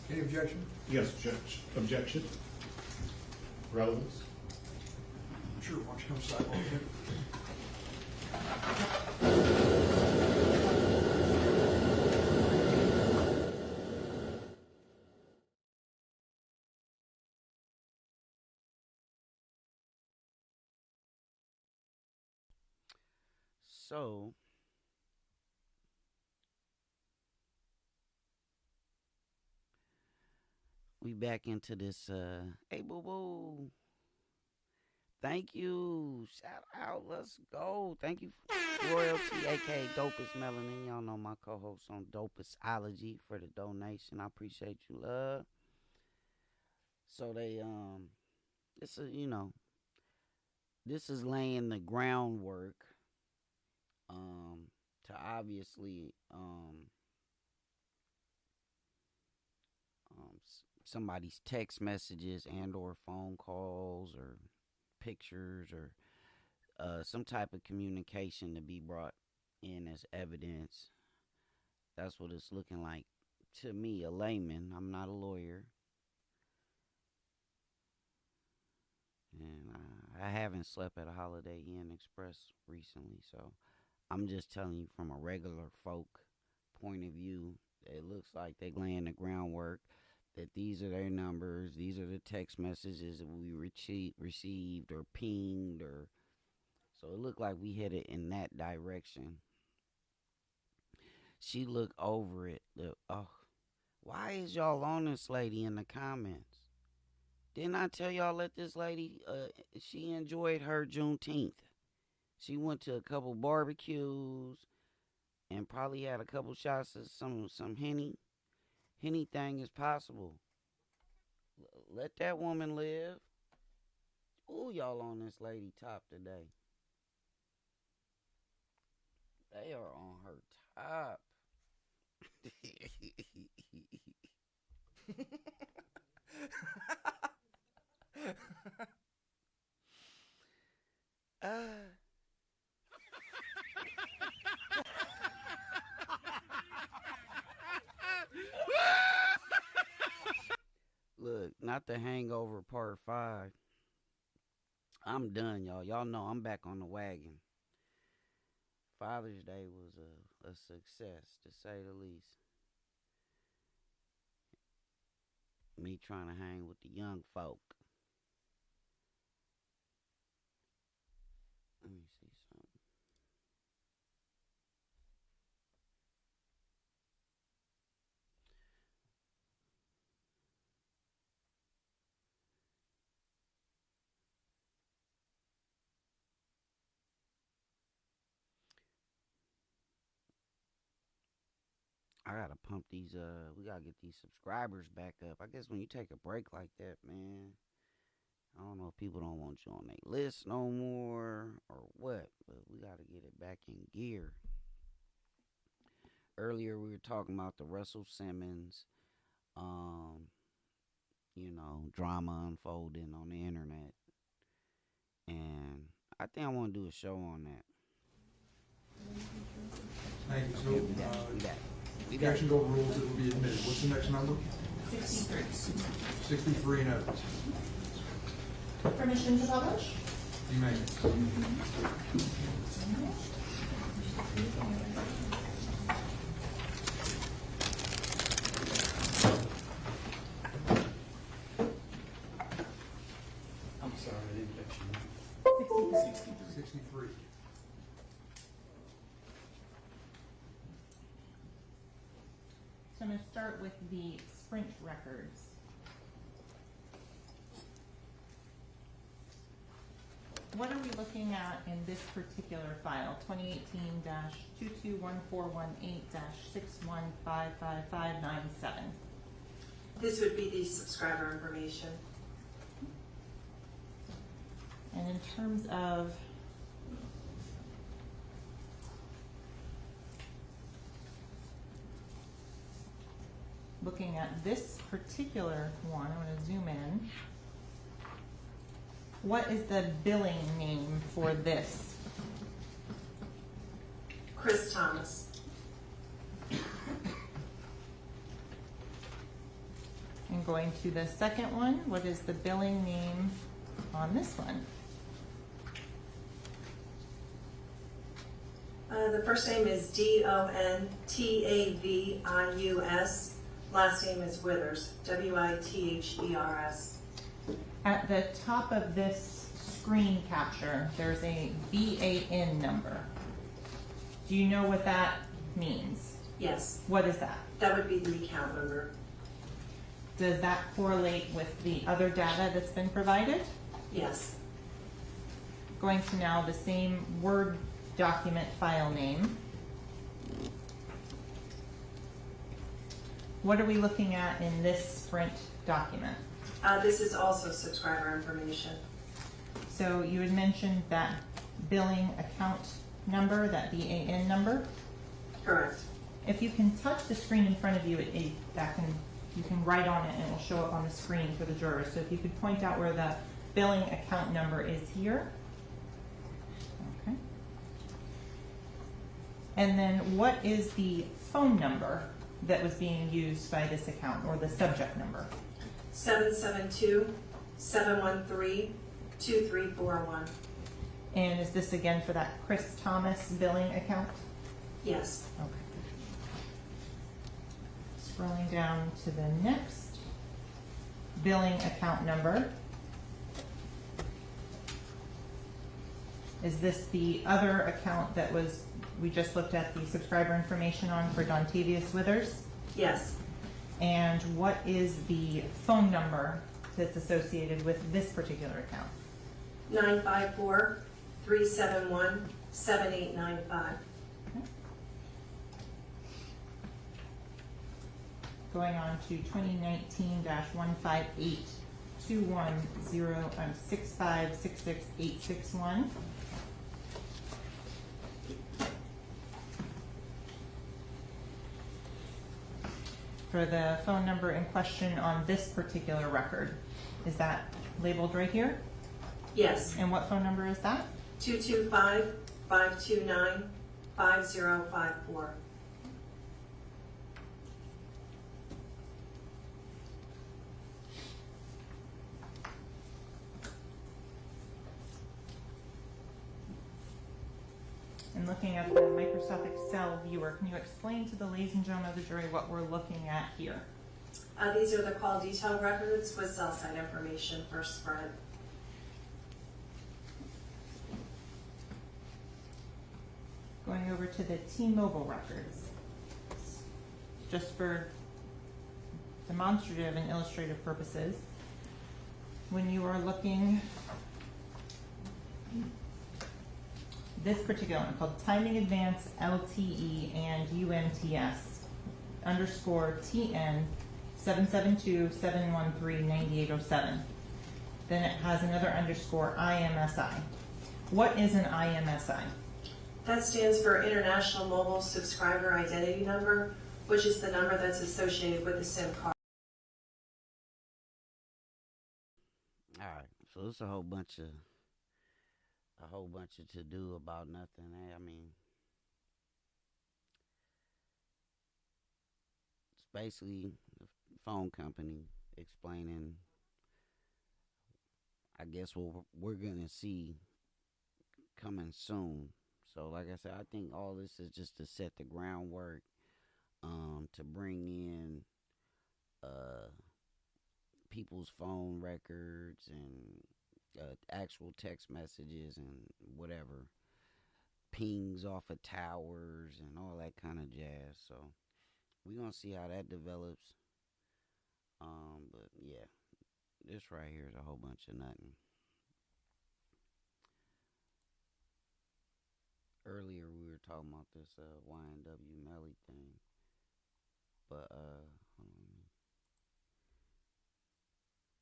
Any objection? Yes, Judge. Objection? Relevance? Sure, why don't you come sidewalk here? So, we back into this, hey boo-boo. Thank you. Shout out. Let's go. Thank you, Royalty, aka Dopest Melanin. Y'all know my co-host on Dopestology for the donation. I appreciate you, love. So they, this is, this is laying the groundwork, to obviously, somebody's text messages and or phone calls or pictures or some type of communication to be brought in as evidence. That's what it's looking like to me, a layman. I'm not a lawyer. And I haven't slept at a Holiday Inn Express recently, so I'm just telling you from a regular folk point of view, it looks like they're laying the groundwork that these are their numbers, these are the text messages that we received or pinged, or so it looked like we headed in that direction. She looked over it. Why is y'all on this lady in the comments? Didn't I tell y'all let this lady, she enjoyed her Juneteenth. She went to a couple barbecues and probably had a couple shots of some Henny. Anything is possible. Let that woman live. Ooh, y'all on this lady top today. They are on her top. Look, not the Hangover Part 5. I'm done, y'all. Y'all know I'm back on the wagon. Father's Day was a success, to say the least. Me trying to hang with the young folk. Let me see something. I gotta pump these, we gotta get these subscribers back up. I guess when you take a break like that, man, I don't know if people don't want you on their list no more or what, but we gotta get it back in gear. Earlier we were talking about the Russell Simmons, drama unfolding on the internet. And I think I want to do a show on that. Thank you. So, We got objection overruled, it will be admitted. What's the next number? 63. 63 and evidence. Permission to publish? You may. I'm sorry, I didn't catch you. 63. So I'm going to start with the Sprint records. What are we looking at in this particular file, 2018-221418-6155597? This would be the subscriber information. And in terms of looking at this particular one, I'm going to zoom in. What is the billing name for this? Chris Thomas. And going to the second one, what is the billing name on this one? The first name is Dontavius. Last name is Withers. Withers. At the top of this screen capture, there's a BAN number. Do you know what that means? Yes. What is that? That would be the account number. Does that correlate with the other data that's been provided? Yes. Going to now the same Word document file name. What are we looking at in this Sprint document? This is also subscriber information. So you had mentioned that billing account number, that BAN number? Correct. If you can touch the screen in front of you, you can write on it and it will show up on the screen for the jurors. So if you could point out where the billing account number is here. Okay. And then what is the phone number that was being used by this account, or the subject number? 772-713-2341. And is this again for that Chris Thomas billing account? Yes. Okay. Scrolling down to the next billing account number. Is this the other account that we just looked at the subscriber information on for Dontavius Withers? Yes. And what is the phone number that's associated with this particular account? 954-371-7895. Going on to 2019-1582106566861. For the phone number in question on this particular record, is that labeled right here? Yes. And what phone number is that? 225-529-5054. And looking at the Microsoft Excel viewer, can you explain to the ladies and gentlemen of the jury what we're looking at here? These are the call detail records with cell site information for Sprint. Going over to the T-Mobile records. Just for demonstrative and illustrative purposes, when you are looking, this particular one called Timing Advance LTE and UMTS _ TN 772-713-9807. Then it has another underscore IMSI. What is an IMSI? That stands for International Mobile Subscriber Identity Number, which is the number that's associated with the SIM card. All right, so it's a whole bunch of to do about nothing. I mean, it's basically the phone company explaining, I guess, what we're gonna see coming soon. So like I said, I think all this is just to set the groundwork to bring in people's phone records and actual text messages and whatever, pings off of towers and all that kind of jazz. So we're gonna see how that develops. But yeah, this right here is a whole bunch of nothing. Earlier we were talking about this YNW Melly thing, but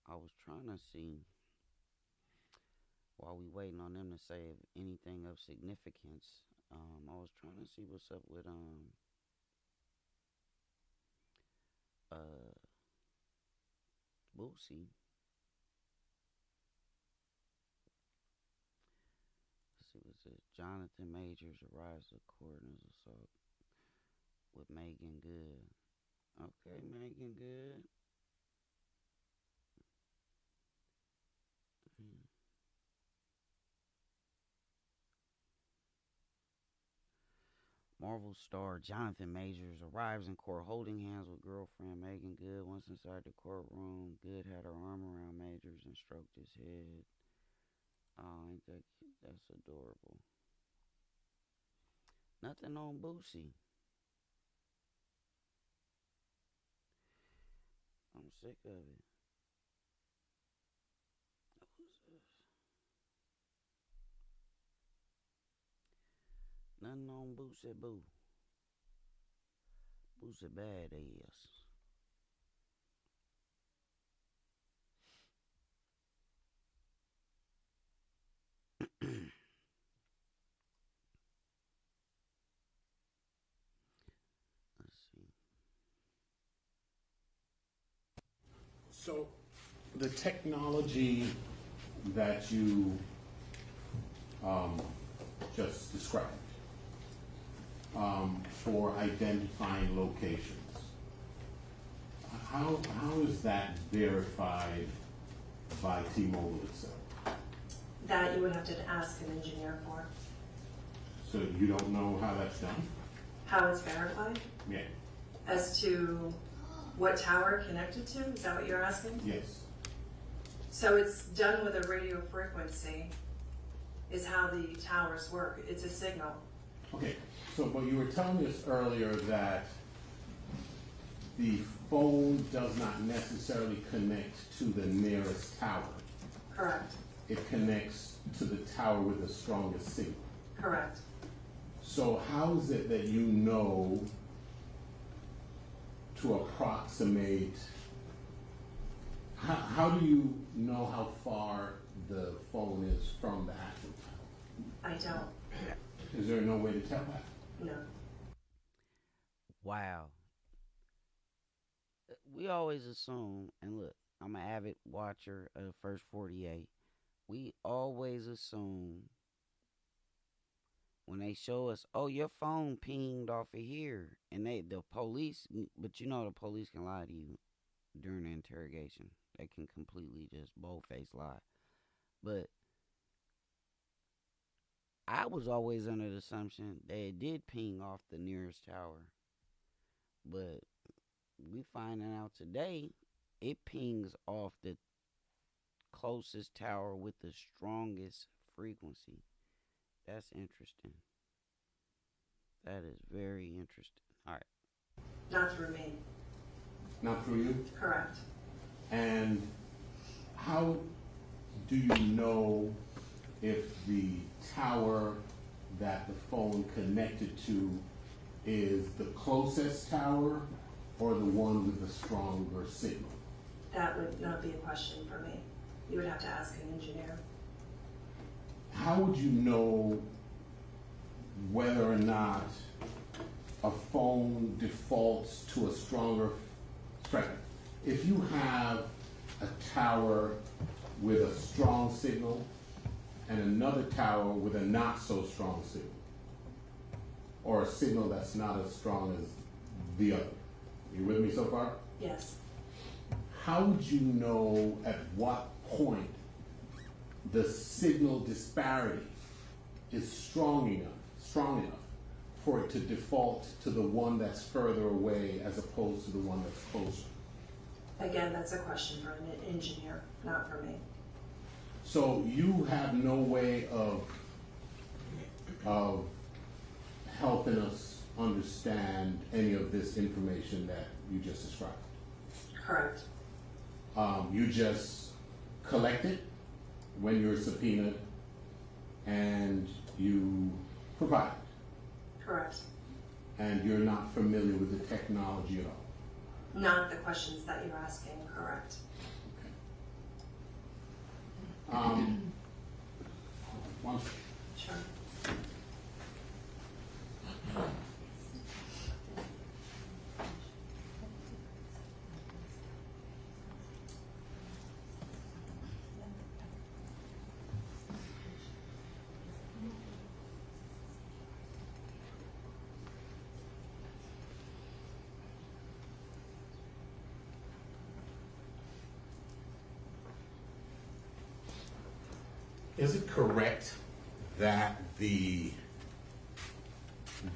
I was trying to see, while we waiting on them to say anything of significance, I was trying to see what's up with Boosie. Let's see, what's it? Jonathan Majors arrives at court in his assault with Megan Good. Okay, Megan Good. Marvel star Jonathan Majors arrives in court holding hands with girlfriend Megan Good. Once inside the courtroom, Good had her arm around Majors and stroked his head. Oh, ain't that cute? That's adorable. Nothing on Boosie. I'm sick of it. Who's this? Nothing on Boosie Boo. Boosie badass. Let's see. So the technology that you just described for identifying locations, how is that verified by T-Mobile itself? That you would have to ask an engineer for. So you don't know how that's done? How it's verified? Yeah. As to what tower connected to? Is that what you're asking? Yes. So it's done with a radio frequency, is how the towers work. It's a signal. Okay, so but you were telling us earlier that the phone does not necessarily connect to the nearest tower. Correct. It connects to the tower with the strongest signal. Correct. So how is it that you know to approximate, how do you know how far the phone is from the actual tower? I don't. Is there no way to tell that? No. Wow. We always assume, and look, I'm an avid watcher of First 48. We always assume when they show us, oh, your phone pinged off of here, and the police, but you know the police can lie to you during the interrogation. They can completely just bold-face lie. But I was always under the assumption that it did ping off the nearest tower. But we finding out today it pings off the closest tower with the strongest frequency. That's interesting. That is very interesting. All right. Not through me. Not through you? Correct. And how do you know if the tower that the phone connected to is the closest tower or the one with the stronger signal? That would not be a question for me. You would have to ask an engineer. How would you know whether or not a phone defaults to a stronger strength? If you have a tower with a strong signal and another tower with a not so strong signal, or a signal that's not as strong as the other. You with me so far? Yes. How would you know at what point the signal disparity is strong enough for it to default to the one that's further away as opposed to the one that's closer? Again, that's a question for an engineer, not for me. So you have no way of helping us understand any of this information that you just described? Correct. You just collect it when you're subpoenaed and you provide it? Correct. And you're not familiar with the technology at all? Not the questions that you're asking, correct. One. Sure. Is it correct that the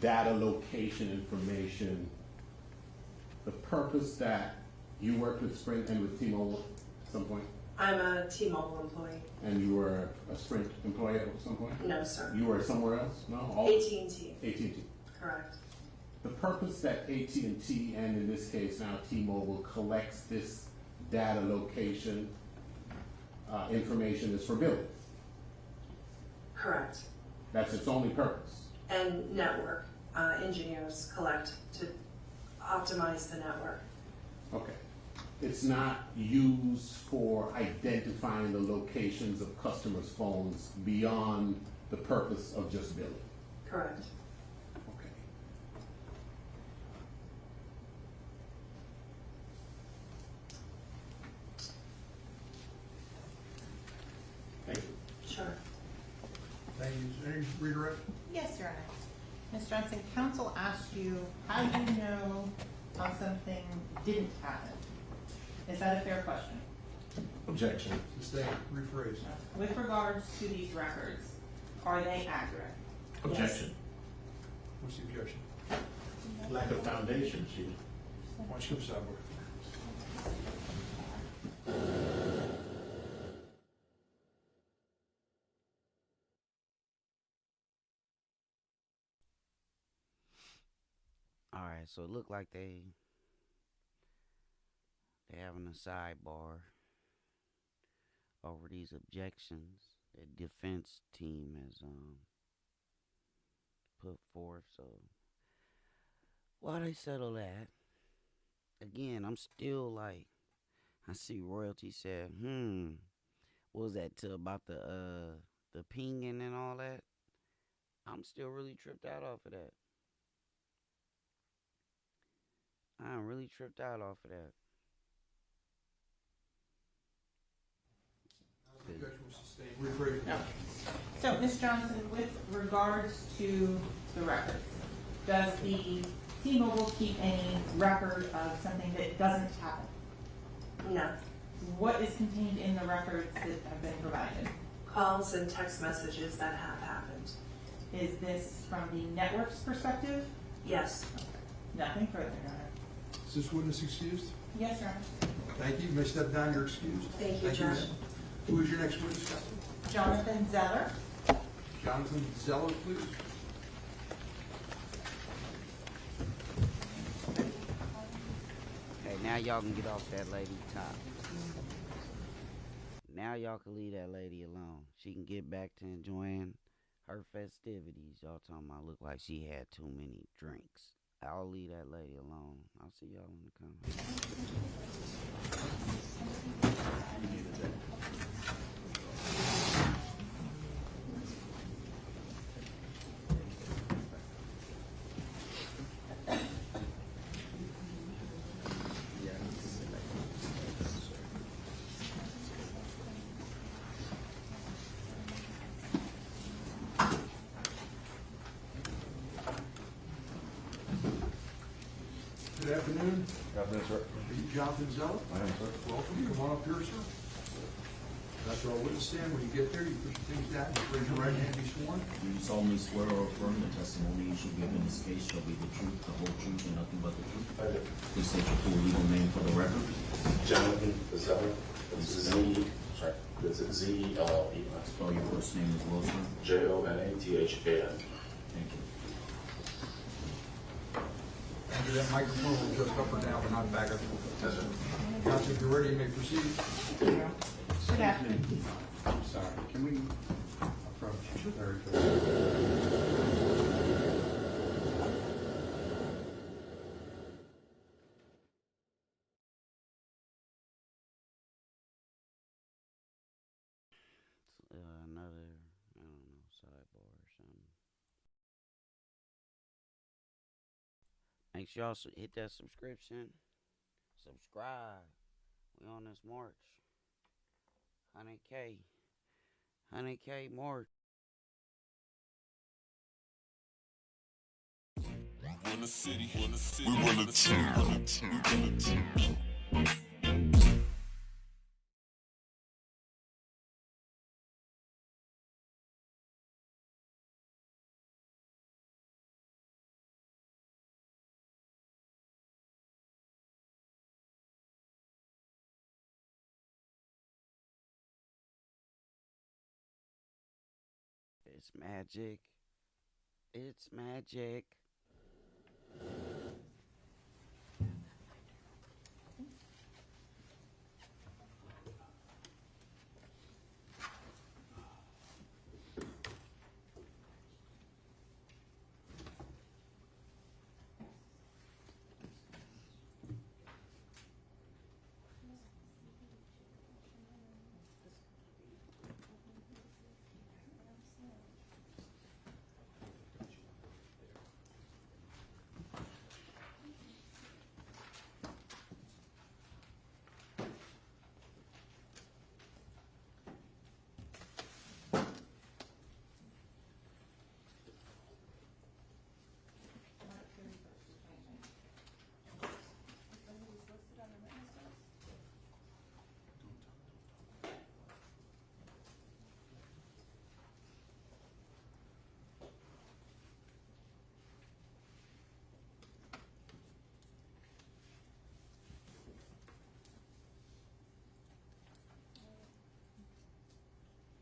data location information, the purpose that you worked with Sprint and with T-Mobile at some point? I'm a T-Mobile employee. And you were a Sprint employee at some point? No, sir. You were somewhere else? No? AT&T. AT&T. Correct. The purpose that AT&T, and in this case now T-Mobile, collects this data location information is for billing. Correct. That's its only purpose. And network engineers collect to optimize the network. Okay. It's not used for identifying the locations of customers' phones beyond the purpose of just billing. Correct. Okay. Thank you. Sure. Thank you. Is there any redirect? Yes, Your Honor. Ms. Johnson, counsel asked you, how do you know how something didn't happen? Is that a fair question? Objection. Sustain, rephrase. With regards to these records, are they accurate? Objection. What's the objection? Lack of foundation, Chief. Why don't you come somewhere? All right, so it looked like they having a sidebar over these objections that defense team has put forth. So while they settle that, again, I'm still like, I see royalty said, what was that to about the pinging and all that? I'm still really tripped out off of that. I'm really tripped out off of that. So, Ms. Johnson, with regards to the records, does the T-Mobile keep any record of something that doesn't happen? No. What is contained in the records that have been provided? Calls and text messages that have happened. Is this from the network's perspective? Yes. Okay. Nothing further, Your Honor. Is this witness excused? Yes, Your Honor. Thank you. You may step down. You're excused. Thank you, Judge. ma'am. Who is your next witness? Jonathan Zeller. Jonathan Zeller, please. Okay, now y'all can get off that lady top. Now y'all can leave that lady alone. She can get back to enjoying her festivities. Y'all talking about look like she had too many drinks. I'll leave that lady alone. I'll see y'all in the comments. Good afternoon. Good afternoon, sir. Are you Jonathan Zeller? I am, sir. Welcome. Come on up here, sir. That's our witness stand. When you get there, you put your things down, you raise your right hand, be sworn. Do you solemnly swear or affirm the testimony you shall give in this case shall be the truth, the whole truth, and nothing but the truth? I do. Please state your full legal name for the record. Jonathan Zeller. It's Z-E-L-L-E. Spell your first name as well, sir. Jonathan. Thank you. Under that microphone, will just up or down, but not back up. Yes, sir. Counsel, if you're ready, you may proceed. Good afternoon. I'm sorry, can we approach very quickly? Another, I don't know, sidebar or something. Make sure y'all hit that subscription. Subscribe. We on this march. 100K. 100K march. We run the city. We run the town. It's magic. It's magic.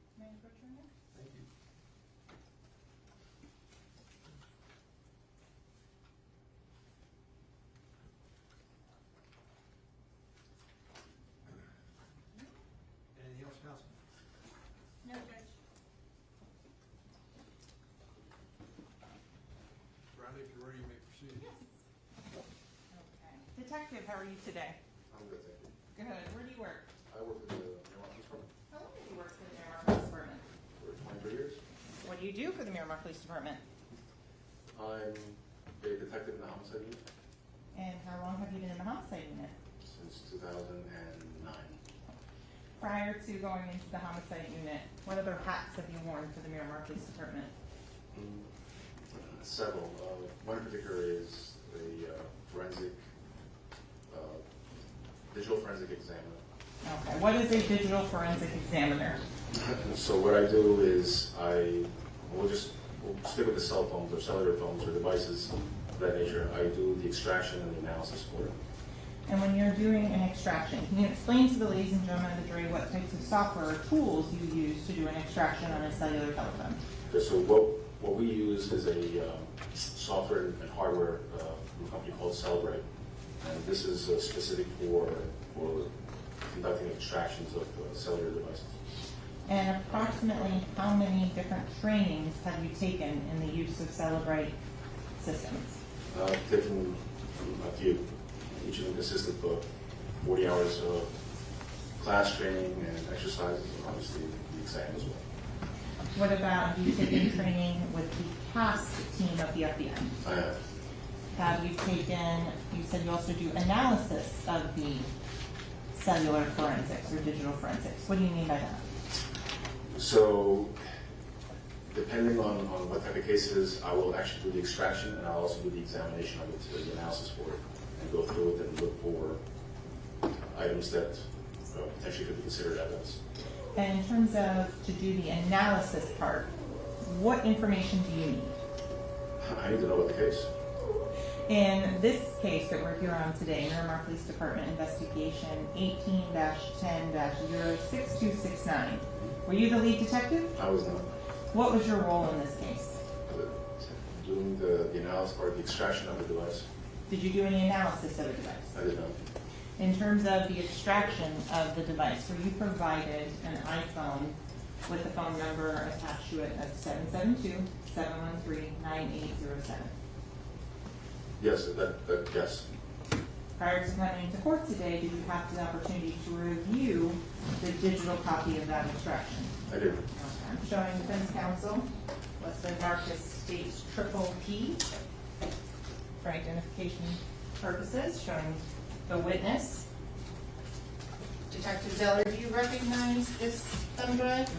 Thank you. Anything else, Counsel? No, Judge. Bradley, if you're ready, you may proceed. Okay. Detective Detective, how are you today? I'm good, thank you. Good. Where do you work? I work for the Miramar Police Department How long have you worked for the Miramar Police Department? for 23 years. What do you do for the Miramar Police Department? I'm a detective in the homicide unit And how long have you been in the homicide unit? since 2009. Prior to going into the homicide unit, what other hats have you worn for the Miramar Police Department? Several. One in particular is a digital forensic examiner. Okay. What is a digital forensic examiner? So what I do is we'll stick with the cell phones or cellular phones or devices of that nature. I do the extraction and the analysis for it. And when you're doing an extraction, can you explain to the ladies and gentlemen of the jury what types of software or tools you use to do an extraction on a cellular telephone? Okay, so what we use is a software and hardware from a company called Celebrate. And this is specific for conducting extractions of cellular devices. And approximately how many different trainings have you taken in the use of Celebrate systems? I've taken a few. Each of them consisted of 40 hours of class training and exercises, and obviously the exam as well. What about, have you taken training with the CAST team of the FBI? I have. Have you taken, you said you also do analysis of the cellular forensics or digital forensics. What do you mean by that? So, depending on what type of case it is, I will actually do the extraction and I'll also do the examination of it, the analysis for it, and go through it and look for items that potentially could be considered evidence. And in terms of to do the analysis part, what information do you need? I need to know what the case. In this case that we're here on today, Miramar Police Department Investigation 18-10-06269, were you the lead detective? I was not. What was your role in this case? Doing the analysis or the extraction of the device. Did you do any analysis of the device? I did not. In terms of the extraction of the device, were you provided an iPhone with the phone number attached to it of 772-713-9807? Yes, yes. Prior to coming into court today, did you have the opportunity to review the digital copy of that extraction? I did. Okay. I'm showing defense counsel what's been marked as state's triple P for identification purposes, showing the witness. Detective Zeller, do you recognize this thumb drive?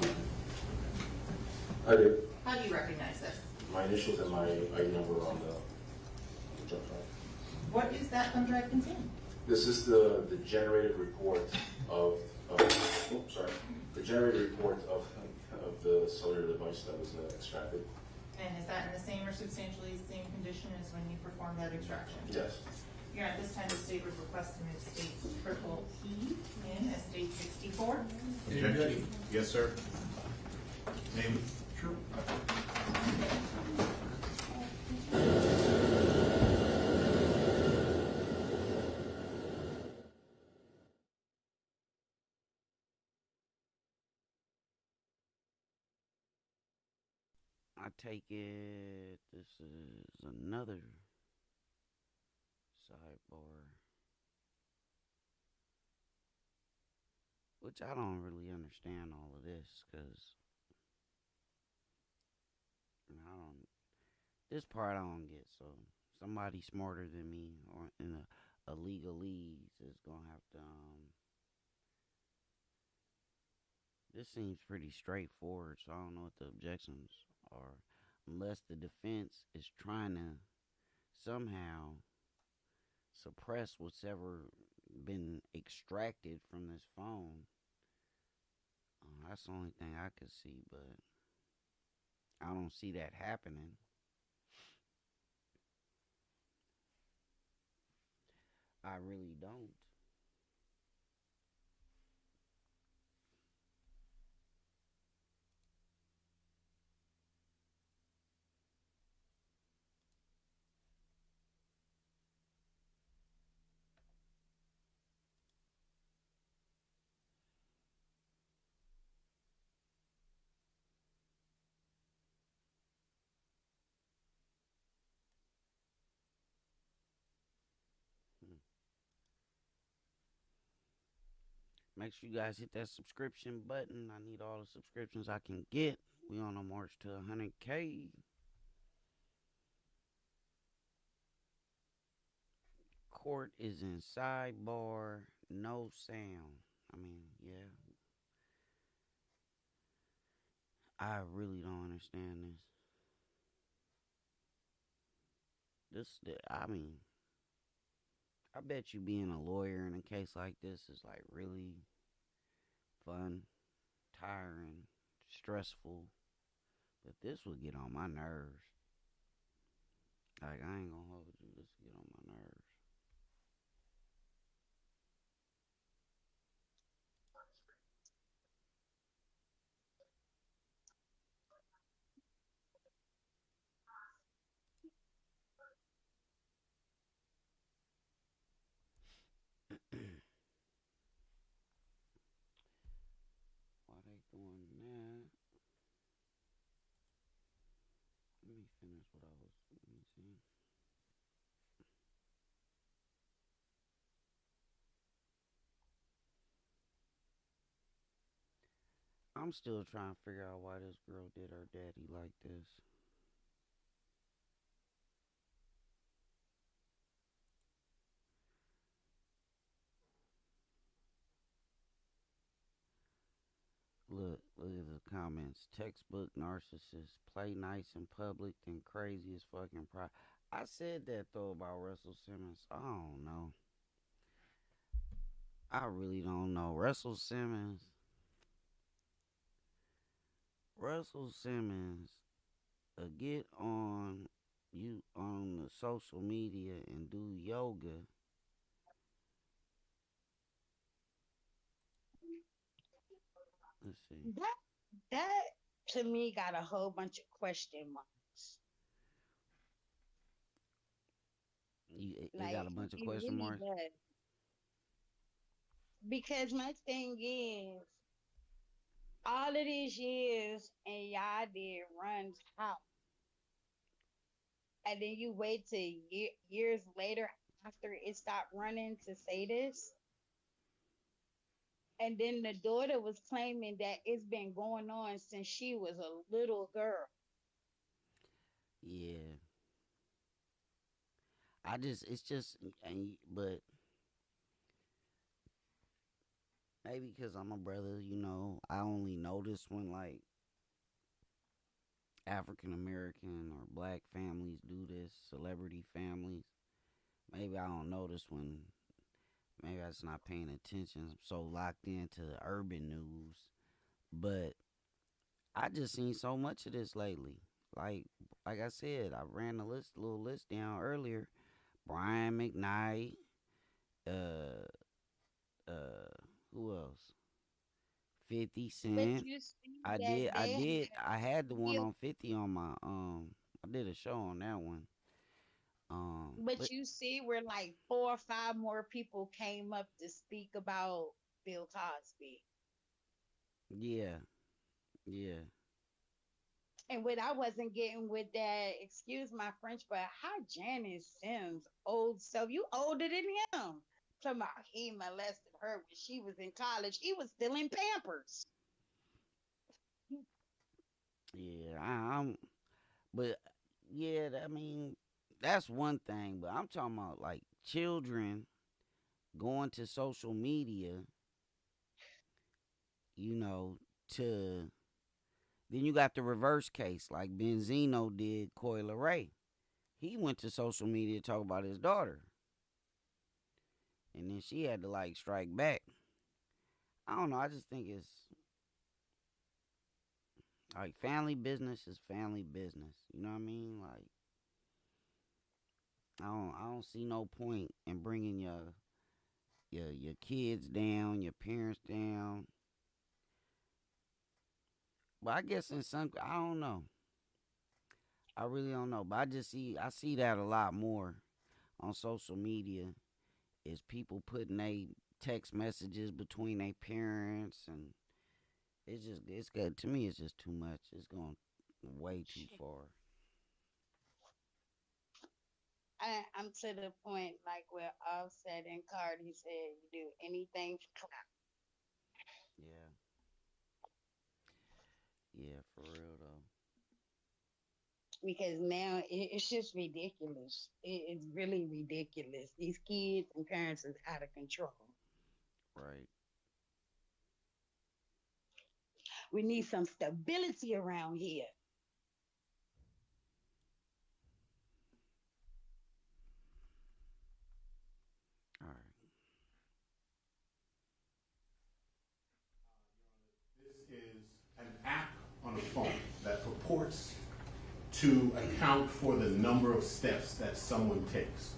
I did. How do you recognize this? My initials and my ID number on the jump drive. What is that thumb drive contain? This is the generated report of the generated report of the cellular device that was extracted. And is that in the same or substantially the same condition as when you performed that extraction? Yes. Here at this time, the state would request to move state's triple P in as state 64. Objection. Yes, sir. Name. Sure. I take it this is another sidebar, which I don't really understand all of this, because this part I don't get. So somebody smarter than me or in a legalese is gonna have to this seems pretty straightforward, so I don't know what the objections are, unless the defense is trying to somehow suppress what's ever been extracted from this phone. That's the only thing I could see, but I don't see that happening. I really don't. Make sure you guys hit that subscription button. I need all the subscriptions I can get. We on a march to 100K. Court is in sidebar. No sound. I mean, yeah. I really don't understand this. I mean, I bet you being a lawyer in a case like this is like really fun, tiring, stressful. But this would get on my nerves. Like, I ain't gonna hold you. This would get on my nerves. Why they doing that? Let me finish what I was. Let me see. I'm still trying to figure out why this girl did her daddy like this. Look at the comments. Textbook narcissist. Play nice in public, then crazy as fucking pride. I said that though about Russell Simmons. I don't know. I really don't know. Russell Simmons get on the social media and do yoga. Let's see. That to me got a whole bunch of question marks. It got a bunch of question marks? Does. Because my thing is, all of these years and y'all did runs out. And then you wait till years later after it stopped running to say this. And then the daughter was claiming that it's been going on since she was a little girl. Yeah. But maybe because I'm a brother, I only notice when like African American or black families do this, celebrity families. Maybe I don't notice when, maybe I just not paying attention. I'm so locked into the urban news. But I just seen so much of this lately. Like I said, I ran a little list down earlier. Brian McKnight, who else? 50 Cent. I had the one on 50 on my I did a show on that one. But you see where like 4 or 5 more people came up to speak about Bill Cosby. Yeah. And what I wasn't getting with that, excuse my French, but how Janice Sims old self, you older than him. Talking about he molested her when she was in college. He was still in Pampers. Yeah, but yeah, I mean, that's one thing, but I'm talking about like children going to social media, to then you got the reverse case like Benzino did Coyle Ray. He went to social media to talk about his daughter. And then she had to like strike back. I don't know, I just think it's like family business is family business. You know what I mean? Like I don't see no point in bringing your kids down, your parents down. But I guess I don't know. I really don't know. But I see that a lot more on social media is people putting their text messages between their parents, and it's good. To me, it's just too much. It's going way too far. I'm to the point like where Offset and Cardi said, you do anything for clout. Yeah. Yeah, for real though. Because now it's just ridiculous. It's really ridiculous. These kids and parents is out of control. Right. We need some stability around here. All right. This is an app on a phone that purports to account for the number of steps that someone takes.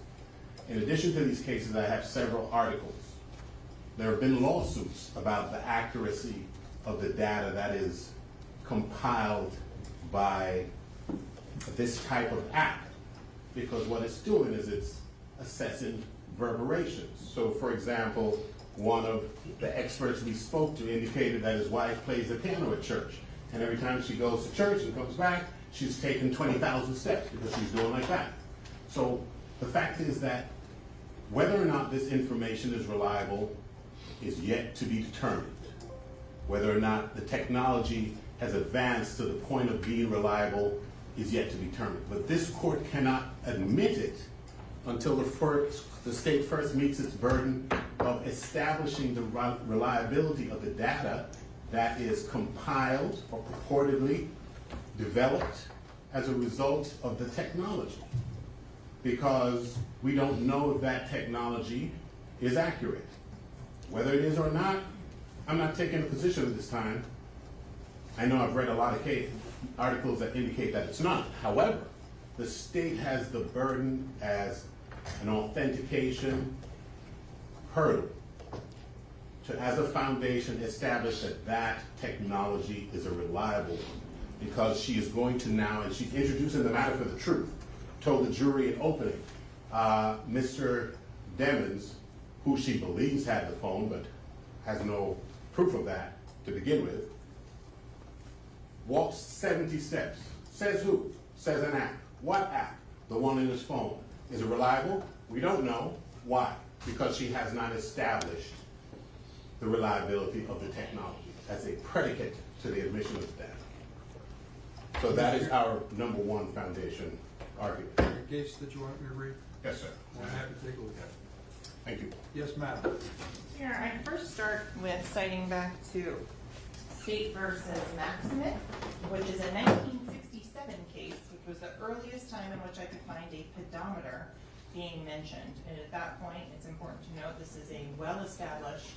In addition to these cases, I have several articles. There have been lawsuits about the accuracy of the data that is compiled by this type of app, because what it's doing is it's assessing reverberations. So, for example, one of the experts we spoke to indicated that his wife plays the piano at church, and every time she goes to church and comes back, she's taken 20,000 steps because she's doing like that. So the fact is that whether or not this information is reliable is yet to be determined. Whether or not the technology has advanced to the point of being reliable is yet to be determined. But this court cannot admit it until the state first meets its burden of establishing the reliability of the data that is compiled or purportedly developed as a result of the technology. Because we don't know if that technology is accurate. Whether it is or not, I'm not taking a position at this time. I know I've read a lot of articles that indicate that it's not. However, the state has the burden as an authentication hurdle to, as a foundation, establish that that technology is a reliable one. Because she is going to now, and she's introducing the matter for the truth, told the jury in opening, Mr. Demons, who she believes had the phone but has no proof of that to begin with, walks 70 steps. Says who? Says an app. What app? The one in his phone. Is it reliable? We don't know. Why? Because she has not established the reliability of the technology as a predicate to the admission of the data. So that is our number one foundation argument. A case that you want me to read? Yes, sir. I'm happy to take a look at it. Thank you. Yes, ma'am. Here, I first start with citing back to State versus Maximit, which is a 1967 case, which was the earliest time in which I could find a pedometer being mentioned. And at that point, it's important to note this is a well-established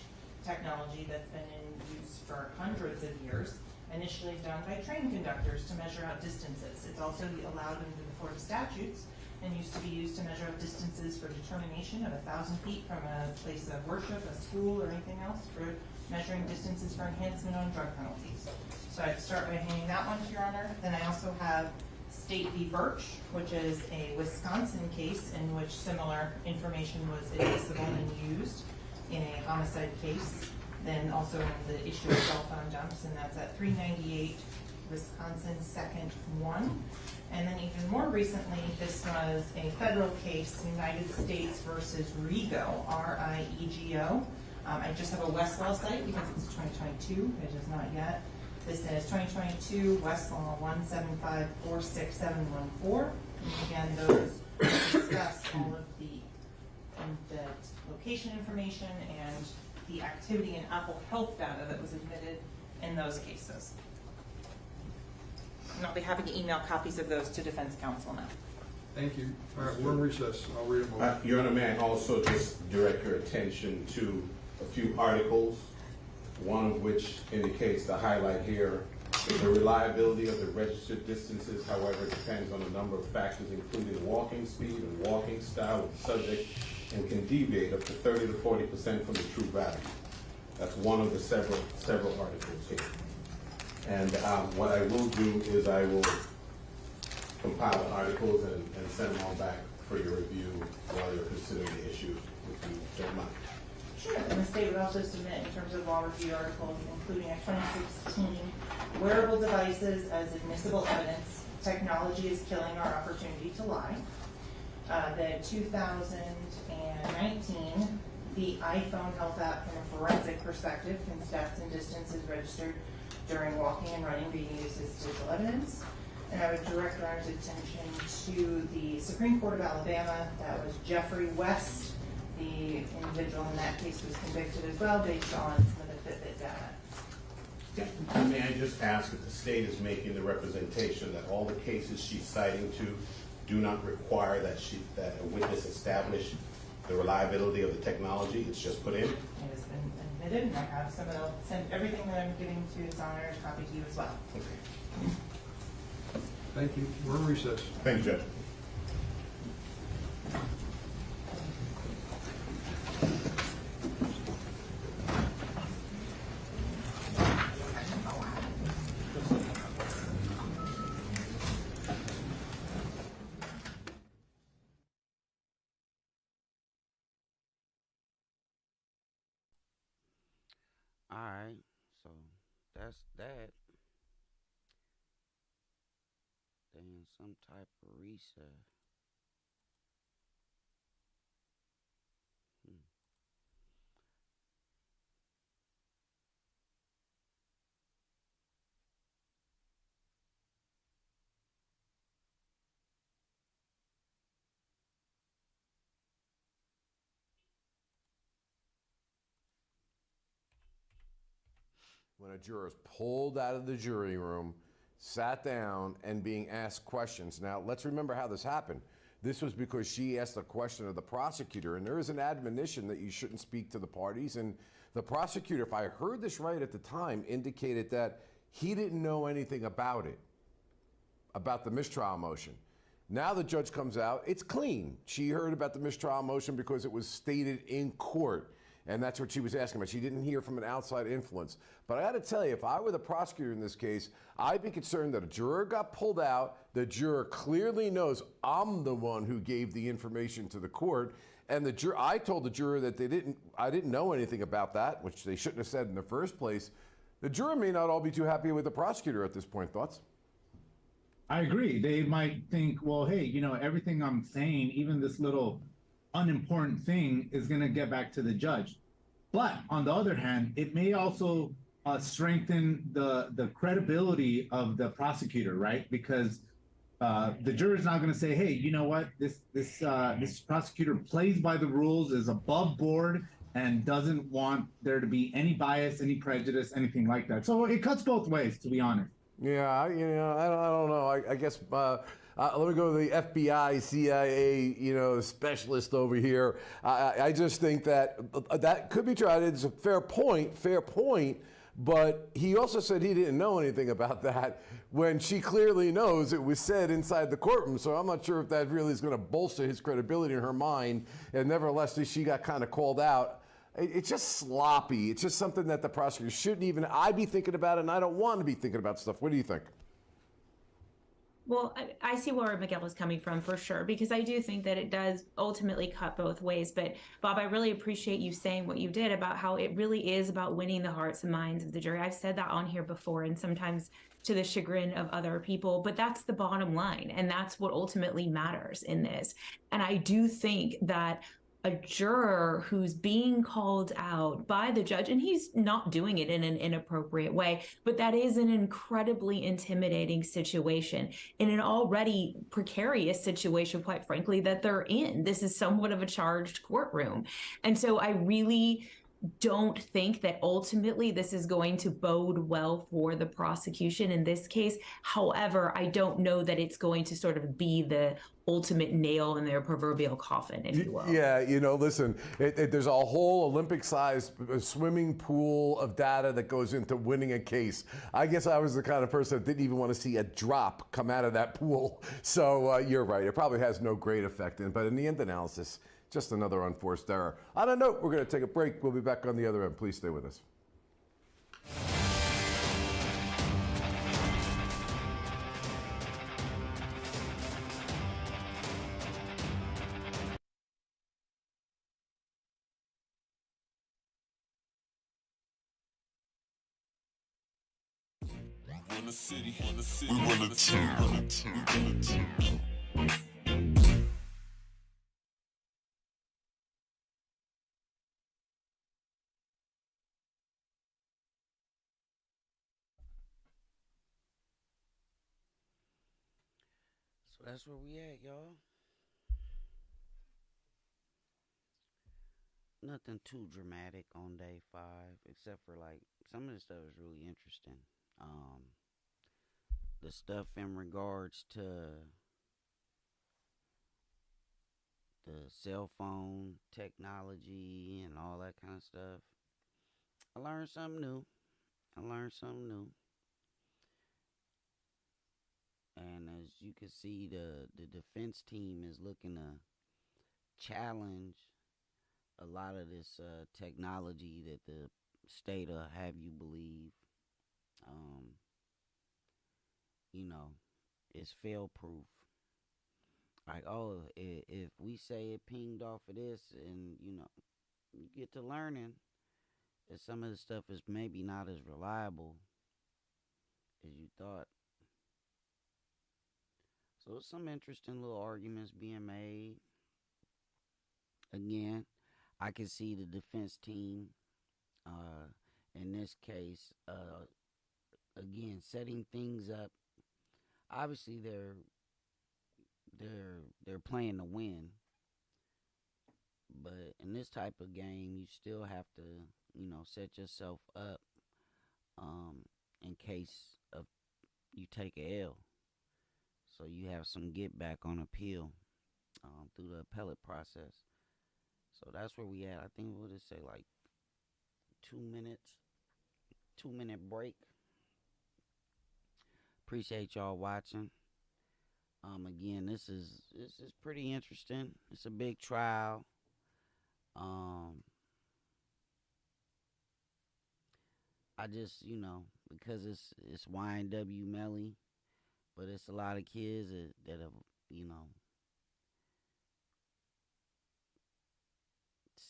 technology that's been in use for hundreds of years, initially done by train conductors to measure out distances. It's also allowed under the Florida statutes and used to be used to measure out distances for determination of 1,000 feet from a place of worship, a school, or anything else, for measuring distances for enhancement on drug penalties. So I'd start by hanging that one to your honor. Then I also have State v. Birch, which is a Wisconsin case in which similar information was admissible and used in a homicide case. Then also the issue of cell phone dumps, and that's at 398 Wisconsin 2nd 1. And then even more recently, this was a federal case, United States versus Rigo, R-I-E-G-O. I just have a Westlaw site because it's 2022, it is not yet. This is 2022 Westlaw 175-46714. And again, those discuss all of the location information and the activity and Apple Health data that was admitted in those cases. And I'll be happy to email copies of those to Defense Counsel now. Thank you. All right, we're in recess. I'll read them over. Your Honor, may I also just direct your attention to a few articles, one of which indicates the highlight here. The reliability of the registered distances, however, depends on a number of factors, including walking speed and walking style of the subject, and can deviate up to 30 to 40% from the true value. That's one of the several articles here. And what I will do is I will compile the articles and send them all back for your review while you're considering the issue, if you don't mind. Sure. And the state would also submit in terms of law review articles, including a 2016 wearable devices as admissible evidence. Technology is killing our opportunity to lie. The 2019 the iPhone health app from a forensic perspective. Can steps and distances registered during walking and running be used as digital evidence? And I would direct your Honor's attention to the Supreme Court of Alabama. That was Jeffrey West. The individual in that case was convicted as well based on some of the Fitbit data. May I just ask if the state is making the representation that all the cases she's citing to do not require that a witness establish the reliability of the technology? It's just put in? It has been admitted, and I have some of the, send everything that I'm giving to His Honor, a copy to you as well. Okay. Thank you. We're in recess. Thank you, Judge. All right, so that's that. Then some type of reset. When a juror is pulled out of the jury room, sat down, and being asked questions. Now, let's remember how this happened. This was because she asked a question of the prosecutor, and there is an admonition that you shouldn't speak to the parties. And the prosecutor, if I heard this right at the time, indicated that he didn't know anything about it, about the mistrial motion. Now the judge comes out, it's clean. She heard about the mistrial motion because it was stated in court. And that's what she was asking about. She didn't hear from an outside influence. But I got to tell you, if I were the prosecutor in this case, I'd be concerned that a juror got pulled out. The juror clearly knows I'm the one who gave the information to the court. And I told the juror that I didn't know anything about that, which they shouldn't have said in the first place. The juror may not all be too happy with the prosecutor at this point. Thoughts? I agree. They might think, well, hey, you know, everything I'm saying, even this little unimportant thing, is going to get back to the judge. But on the other hand, it may also strengthen the credibility of the prosecutor, right? Because the juror is not going to say, hey, you know what, this prosecutor plays by the rules, is above board, and doesn't want there to be any bias, any prejudice, anything like that. So it cuts both ways, to be honest. Yeah, I don't know. I guess let me go to the FBI, CIA, specialist over here. I just think that could be tried. It's a fair point. But he also said he didn't know anything about that when she clearly knows it was said inside the courtroom. So I'm not sure if that really is going to bolster his credibility in her mind. And nevertheless, she got kind of called out. It's just sloppy. It's just something that the prosecutor shouldn't even, I'd be thinking about it, and I don't want to be thinking about stuff. What do you think? Well, I see where Miguel is coming from for sure, because I do think that it does ultimately cut both ways. But Bob, I really appreciate you saying what you did about how it really is about winning the hearts and minds of the jury. I've said that on here before, and sometimes to the chagrin of other people, but that's the bottom line. And that's what ultimately matters in this. And I do think that a juror who's being called out by the judge, and he's not doing it in an inappropriate way, but that is an incredibly intimidating situation in an already precarious situation, quite frankly, that they're in. This is somewhat of a charged courtroom. And so I really don't think that ultimately this is going to bode well for the prosecution in this case. However, I don't know that it's going to sort of be the ultimate nail in their proverbial coffin, if you will. Yeah, listen, there's a whole Olympic-sized swimming pool of data that goes into winning a case. I guess I was the kind of person that didn't even want to see a drop come out of that pool. So you're right, it probably has no great effect, but in the end analysis, just another unforced error. On a note, we're going to take a break. We'll be back on the other end. Please stay with us. We run the town. So that's where we at, y'all. Nothing too dramatic on day 5, except for like some of the stuff is really interesting. The stuff in regards to the cell phone technology and all that kind of stuff. I learned something new. And as you can see, the defense team is looking to challenge a lot of this technology that the state will have you believe, is fail proof. Like, oh, if we say it pinged off of this, and you get to learning that some of the stuff is maybe not as reliable as you thought. So there's some interesting little arguments being made. Again, I can see the defense team, in this case, again, setting things up. Obviously, they're playing to win, but in this type of game, you still have to, set yourself up, in case of you take a L, so you have some get back on appeal, through the appellate process. So that's where we at. I think we'll just say like 2 minutes, 2-minute break. Appreciate y'all watching. Again, this is pretty interesting. It's a big trial. I just, because it's YNW Melly, but it's a lot of kids that have,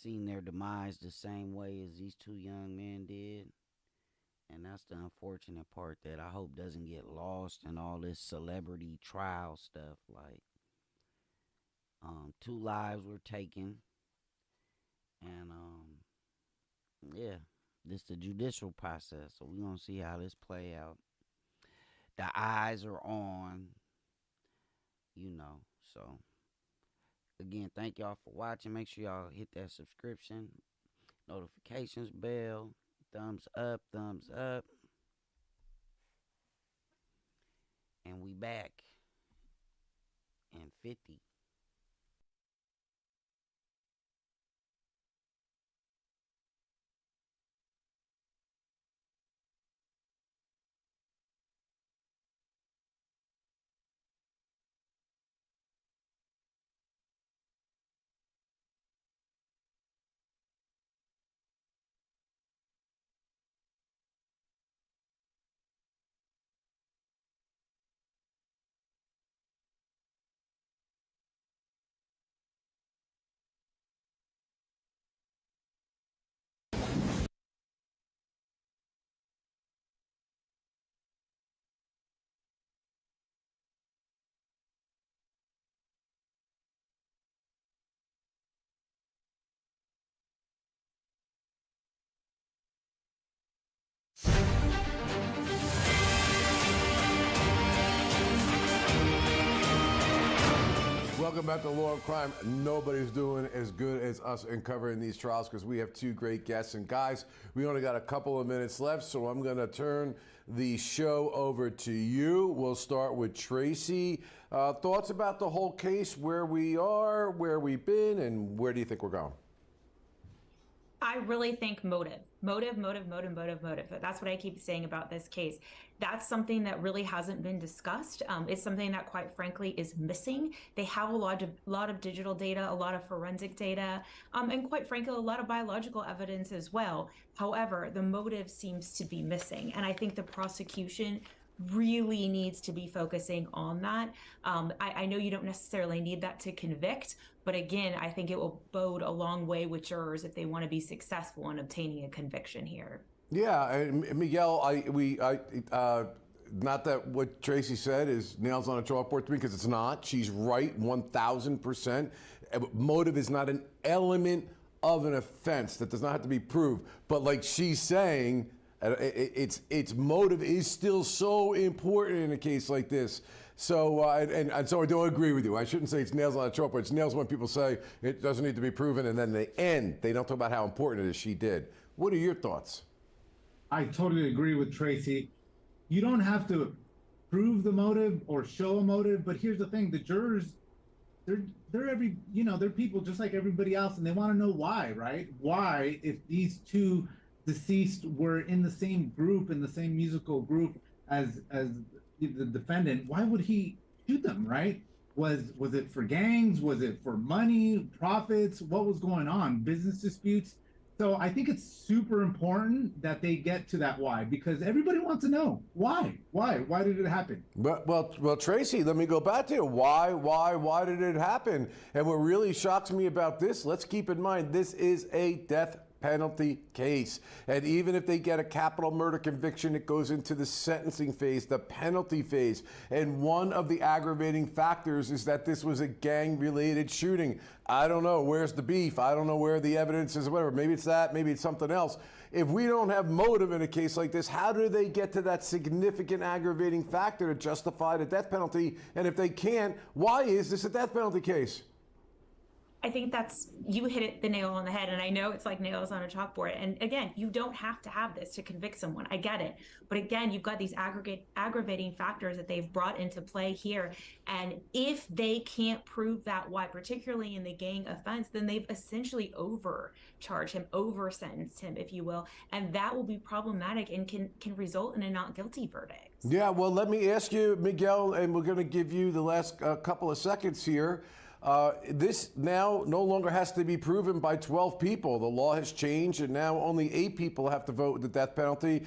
seen their demise the same way as these 2 young men did. And that's the unfortunate part that I hope doesn't get lost in all this celebrity trial stuff. Like, 2 lives were taken. And, yeah, this is the judicial process. So we're going to see how this play out. The eyes are on, so. Again, thank y'all for watching. Make sure y'all hit that subscription, notifications bell, thumbs up. And we back in 50. Welcome back to Law and Crime. Nobody's doing as good as us in covering these trials because we have 2 great guests. And guys, we only got a couple of minutes left, so I'm going to turn the show over to you. We'll start with Tracy. Thoughts about the whole case, where we are, where we've been, and where do you think we're going? I really think motive. That's what I keep saying about this case. That's something that really hasn't been discussed. It's something that, quite frankly, is missing. They have a lot of digital data, a lot of forensic data, and quite frankly, a lot of biological evidence as well. However, the motive seems to be missing. And I think the prosecution really needs to be focusing on that. I know you don't necessarily need that to convict, but again, I think it will bode a long way with jurors if they want to be successful in obtaining a conviction here. Yeah, and Miguel, not that what Tracy said is nails on a chalkboard to me, because it's not. She's right, 1,000%. Motive is not an element of an offense. That does not have to be proved. But like she's saying, its motive is still so important in a case like this. So, and so I don't agree with you. I shouldn't say it's nails on a chalkboard. It's nails when people say it doesn't need to be proven, and then they end. They don't talk about how important it is she did. What are your thoughts? I totally agree with Tracy. You don't have to prove the motive or show a motive, but here's the thing: the jurors, they're people just like everybody else, and they want to know why, right? Why, if these two deceased were in the same group, in the same musical group as the defendant, why would he shoot them, right? Was it for gangs? Was it for money, profits? What was going on? Business disputes? So I think it's super important that they get to that why, because everybody wants to know why did it happen? Well, Tracy, let me go back to you. Why did it happen? And what really shocks me about this, let's keep in mind, this is a death penalty case. And even if they get a capital murder conviction, it goes into the sentencing phase, the penalty phase. And one of the aggravating factors is that this was a gang-related shooting. I don't know, where's the beef? I don't know where the evidence is, whatever. Maybe it's that, maybe it's something else. If we don't have motive in a case like this, how do they get to that significant aggravating factor to justify the death penalty? And if they can't, why is this a death penalty case? I think you hit the nail on the head, and I know it's like nails on a chalkboard. And again, you don't have to have this to convict someone. I get it. But again, you've got these aggravating factors that they've brought into play here. And if they can't prove that why, particularly in the gang offense, then they've essentially overcharged him, over-sentenced him, if you will. And that will be problematic and can result in a not guilty verdict. Yeah, well, let me ask you, Miguel, and we're going to give you the last couple of seconds here. This now no longer has to be proven by 12 people. The law has changed, and now only 8 people have to vote with the death penalty.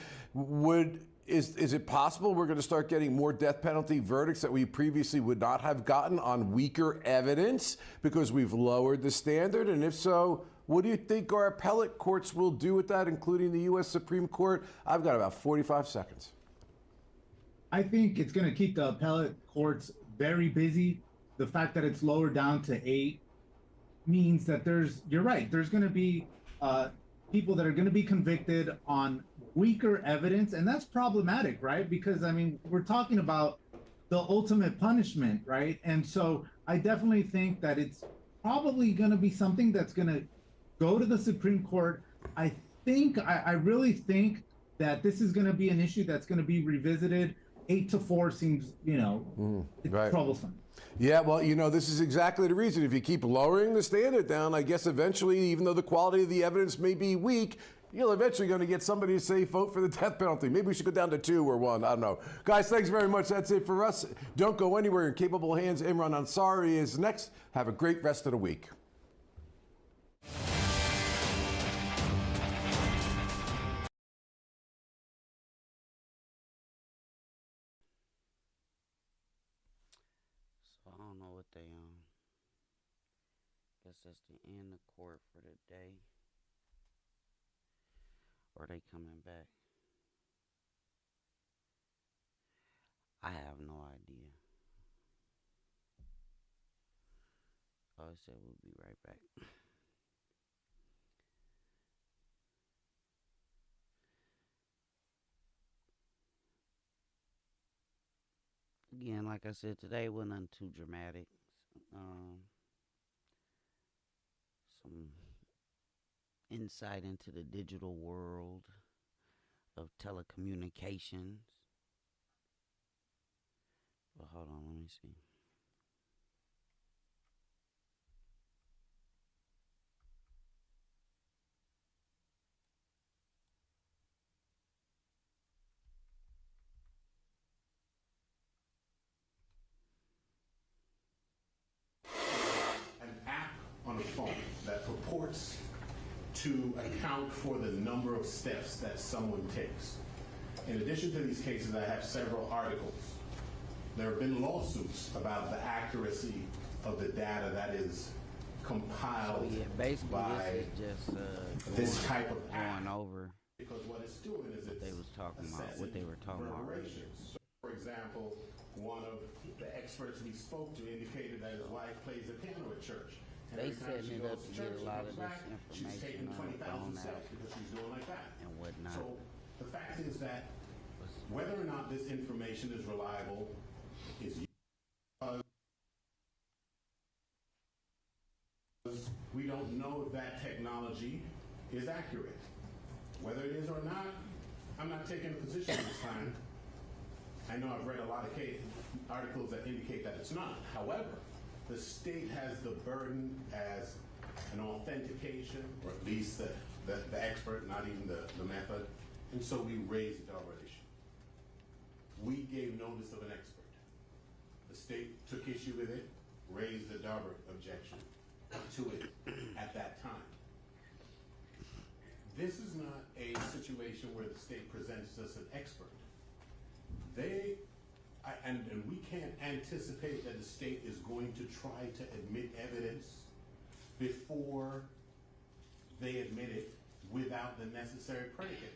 Is it possible we're going to start getting more death penalty verdicts that we previously would not have gotten on weaker evidence because we've lowered the standard? And if so, what do you think our appellate courts will do with that, including the U.S. Supreme Court? I've got about 45 seconds. I think it's going to keep the appellate courts very busy. The fact that it's lowered down to 8 means that you're right, there's going to be people that are going to be convicted on weaker evidence, and that's problematic, right? Because, I mean, we're talking about the ultimate punishment, right? And so I definitely think that it's probably going to be something that's going to go to the Supreme Court. I really think that this is going to be an issue that's going to be revisited. 8-4 seems, it's troublesome. Yeah, well, this is exactly the reason. If you keep lowering the standard down, I guess eventually, even though the quality of the evidence may be weak, you're eventually going to get somebody to say vote for the death penalty. Maybe we should go down to 2 or 1. I don't know. Guys, thanks very much. That's it for us. Don't go anywhere. In capable hands, Imran Ansari is next. Have a great rest of the week. I don't know what they guess that's the end of court for the day. Or they coming back? I have no idea. Oh, it said we'll be right back. Again, like I said, today wasn't nothing too dramatic. Some insight into the digital world of telecommunications. But hold on, let me see. On a phone that purports to account for the number of steps that someone takes. In addition to these cases, I have several articles. There have been lawsuits about the accuracy of the data that is compiled by this type of app. Over because what it's doing is what they were talking about. So, for example, one of the experts we spoke to indicated that his wife plays the piano at church. They setting it up to get a lot of this information on that because she's doing like that and whatnot. So the fact is that whether or not this information is reliable is We don't know if that technology is accurate. Whether it is or not, I'm not taking a position this time. I know I've read a lot of articles that indicate that it's not. However, the state has the burden as an authentication, or at least the expert, not even the method, and so we raised the Daubert issue. We gave notice of an expert. The state took issue with it, raised the Daubert objection to it at that time. This is not a situation where the state presents us an expert. And we can't anticipate that the state is going to try to admit evidence before they admit it without the necessary predicate.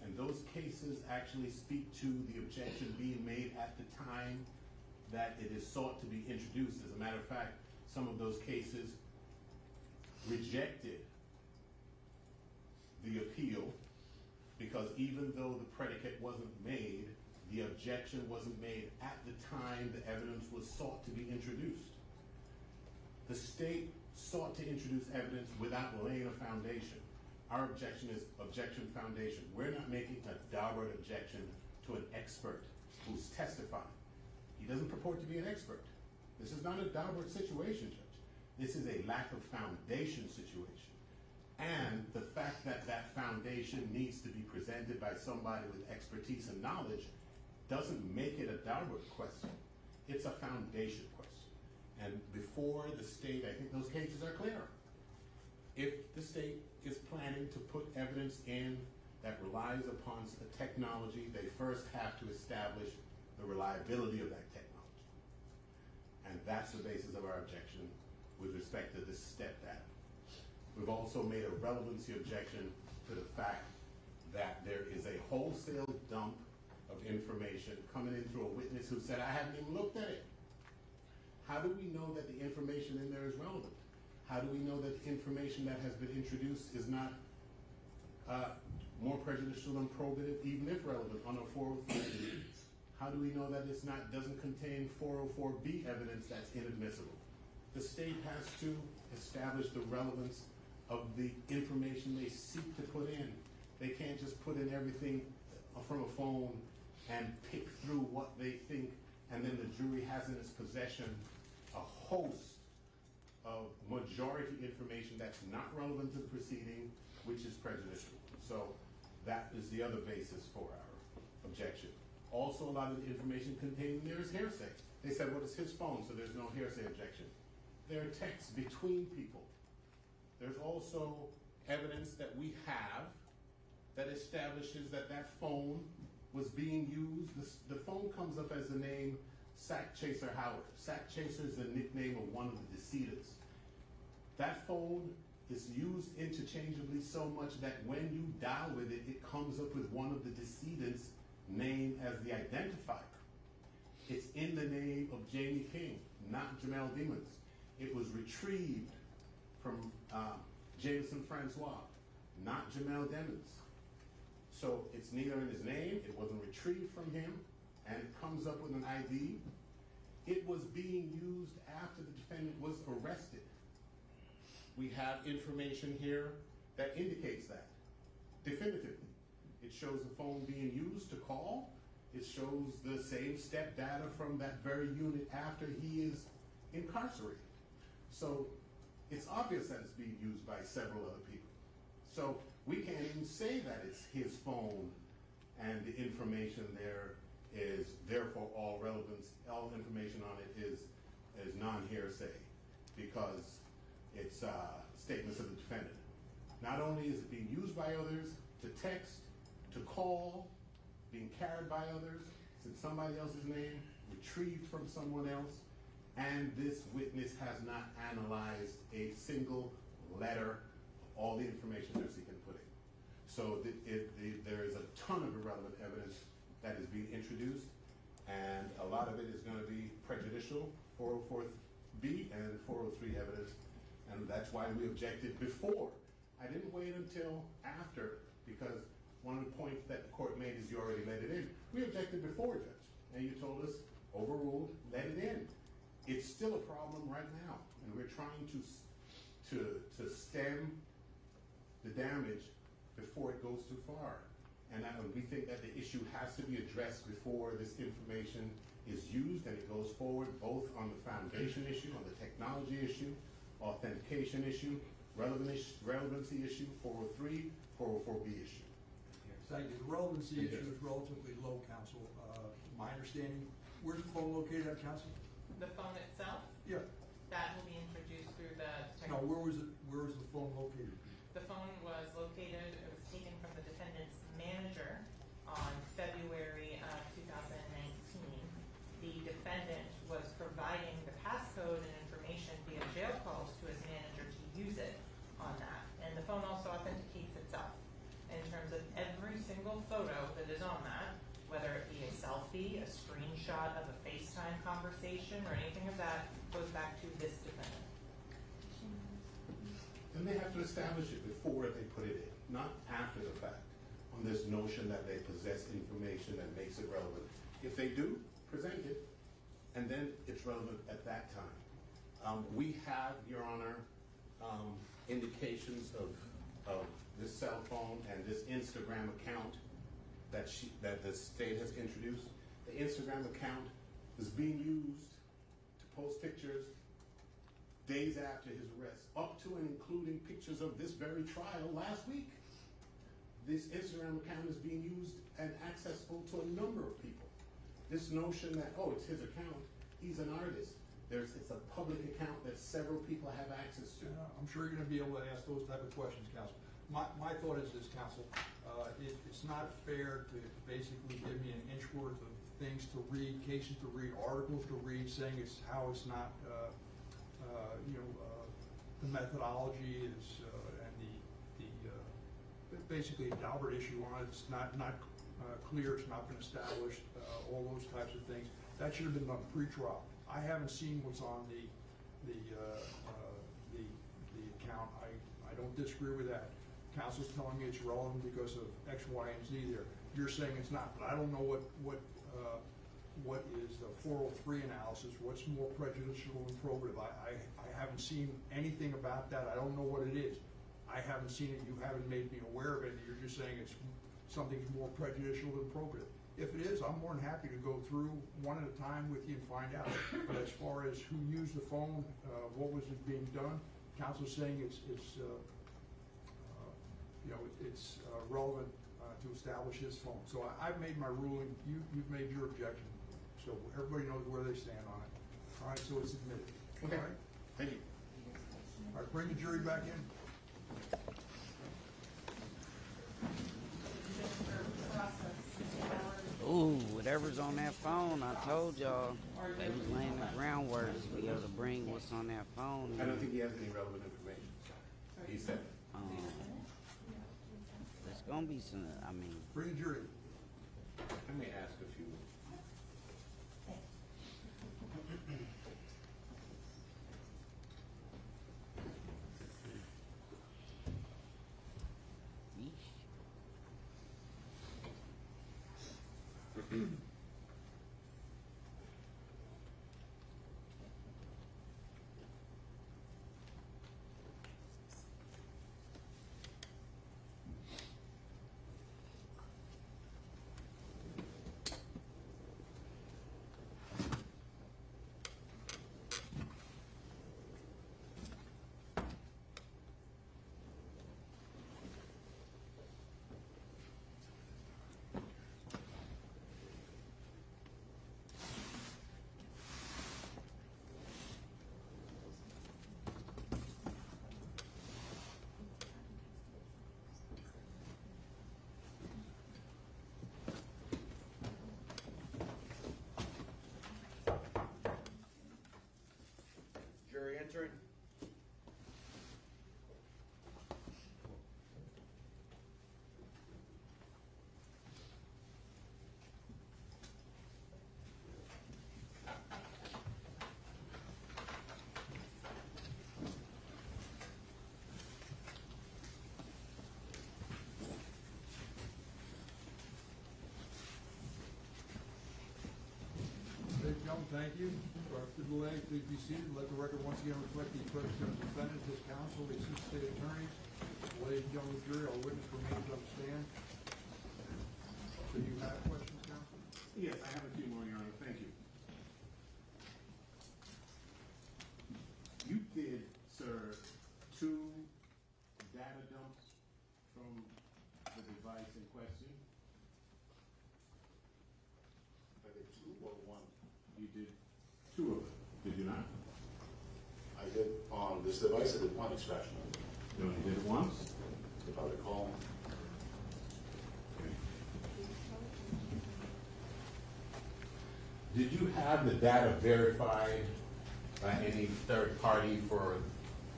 And those cases actually speak to the objection being made at the time that it is sought to be introduced. As a matter of fact, some of those cases rejected the appeal because even though the predicate wasn't made, the objection wasn't made at the time the evidence was sought to be introduced. The state sought to introduce evidence without laying a foundation. Our objection is objection foundation. We're not making a Daubert objection to an expert who's testifying. He doesn't purport to be an expert. This is not a Daubert situation, Judge. This is a lack of foundation situation. And the fact that that foundation needs to be presented by somebody with expertise and knowledge doesn't make it a Daubert question. It's a foundation question. And before the state, I think those cases are clear. If the state is planning to put evidence in that relies upon a technology, they first have to establish the reliability of that technology. And that's the basis of our objection with respect to this step data. We've also made a relevancy objection to the fact that there is a wholesale dump of information coming in through a witness who said, I haven't even looked at it. How do we know that the information in there is relevant? How do we know that the information that has been introduced is not more prejudicial than probative, even if relevant, on a 403B? How do we know that it's not doesn't contain 404B evidence that's inadmissible? The state has to establish the relevance of the information they seek to put in. They can't just put in everything from a phone and pick through what they think, and then the jury has in its possession a host of majority information that's not relevant to the proceeding, which is prejudicial. So that is the other basis for our objection. Also, a lot of the information contained there is hearsay. They said, well, it's his phone, so there's no hearsay objection. There are texts between people. There's also evidence that we have that establishes that that phone was being used. The phone comes up as the name Sack Chaser Howard. Sack Chaser is the nickname of one of the decedents. That phone is used interchangeably so much that when you dial with it, it comes up with one of the decedents' name as the identifier. It's in the name of Jamie King, not Jamell Demons. It was retrieved from Jameson Francois, not Jamell Demons. So it's neither in his name, it wasn't retrieved from him, and it comes up with an ID. It was being used after the defendant was arrested. We have information here that indicates that, definitively. It shows the phone being used to call. It shows the same step data from that very unit after he is incarcerated. So it's obvious that it's being used by several other people. So we can't even say that it's his phone and the information there is therefore all relevance, all information on it is non-hearsay because it's statements of the defendant. Not only is it being used by others to text, to call, being carried by others, it's in somebody else's name, retrieved from someone else, and this witness has not analyzed a single letter of all the information they're seeking to put in. So there is a ton of irrelevant evidence that is being introduced, and a lot of it is going to be prejudicial, 404B and 403 evidence, and that's why we objected before. I didn't wait until after, because one of the points that the court made is you already let it in. We objected before, Judge, and you told us, overruled, let it in. It's still a problem right now, and we're trying to stem the damage before it goes too far. And we think that the issue has to be addressed before this information is used and it goes forward, both on the foundation issue, on the technology issue, authentication issue, relevancy issue, 403, 404B issue. Thank you. The relevancy issue is relatively low, Counsel. My understanding, where's the phone located at, Counsel? The phone itself, Yeah. that will be introduced through the No, where was it? Where was the phone located? The phone was located, it was taken from the defendant's manager on February of 2019. The defendant was providing the passcode and information via jail calls to his manager to use it on that. And the phone also authenticates itself in terms of every single photo that is on that, whether it be a selfie, a screenshot of a FaceTime conversation, or anything of that, goes back to this defendant. And they have to establish it before they put it in, not after the fact, on this notion that they possess information that makes it relevant. If they do, present it, and then it's relevant at that time. We have, Your Honor, indications of this cell phone and this Instagram account that the state has introduced. The Instagram account is being used to post pictures days after his arrest, up to and including pictures of this very trial last week. This Instagram account is being used and accessible to a number of people. This notion that, oh, it's his account, he's an artist. It's a public account that several people have access to. I'm sure you're going to be able to ask those type of questions, Counsel. My thought is this, Counsel. It's not fair to basically give me an inch worth of things to read, cases to read, articles to read, saying it's how it's not, the methodology is and basically the Daubert issue on it. It's not clear. It's not been established. All those types of things that should have been done pre-trial. I haven't seen what's on the account. I don't disagree with that. Counsel's telling me it's relevant because of X, Y, and Z there. You're saying it's not, but I don't know what is the 403 analysis, what's more prejudicial and probative. I haven't seen anything about that. I don't know what it is. I haven't seen it. You haven't made me aware of it. You're just saying something's more prejudicial than probative. If it is, I'm more than happy to go through one at a time with you and find out. But as far as who used the phone, what was it being done, counsel's saying it's relevant to establish his phone. So I've made my ruling. You've made your objection. So everybody knows where they stand on it. All right, so it's admitted. Okay. All right. Thank you. All right, bring the jury back in. Ooh, whatever's on that phone, I told y'all, they was laying the groundwork to be able to bring what's on that phone. I don't think he has any relevant information. He said. There's gonna be some, Bring the jury. I may ask a few. Thank you. After delay, please be seated. Let the record once again reflect the approach of the defendant, his counsel, the assistant state attorneys. Ladies and gentlemen of the jury, all witness remains on the stand. So you have questions, counsel? Yes, I have a few more, Your Honor. Thank you. You did, sir, 2 data dumps from the device in question? I did 2 or 1? You did 2 of them, did you not? I did on this device, I did 1 extraction. You only did it once? If I recall. Did you have the data verified by any third party for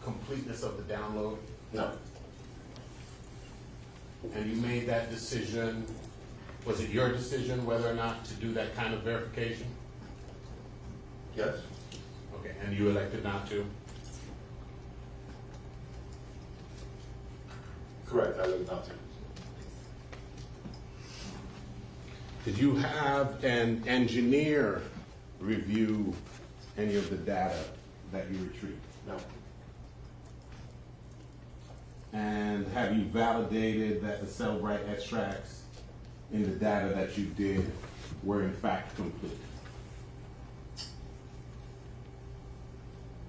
completeness of the download? No. And you made that decision, was it your decision whether or not to do that kind of verification? Yes. Okay, and you elected not to? Correct, I elected not to. Did you have an engineer review any of the data that you retrieved? No. And have you validated that the Cellbrite extracts in the data that you did were in fact complete?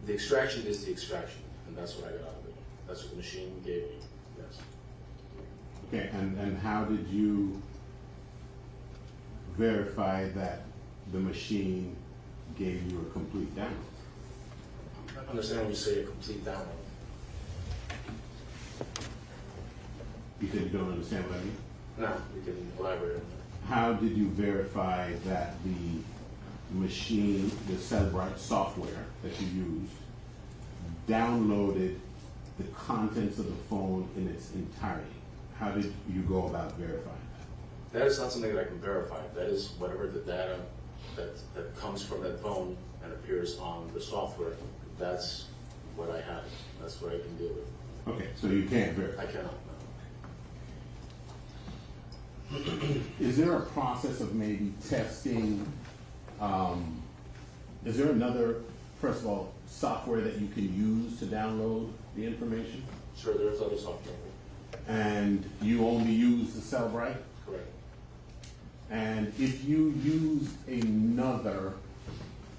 The extraction is the extraction, and that's what I got out of it. That's what the machine gave me, yes. Okay, and how did you verify that the machine gave you a complete download? I understand when you say a complete download. You said you don't understand what I mean? No, we can elaborate on that. How did you verify that the machine, the Cellbrite software that you used, downloaded the contents of the phone in its entirety? How did you go about verifying that? That is not something that I can verify. That is whatever the data that comes from that phone and appears on the software, that's what I have. That's what I can deal with. Okay, so you can't verify? I cannot, no. Is there a process of maybe testing, is there another, first of all, software that you can use to download the information? Sure, there's other software. And you only use the Cellbrite? Correct. And if you used another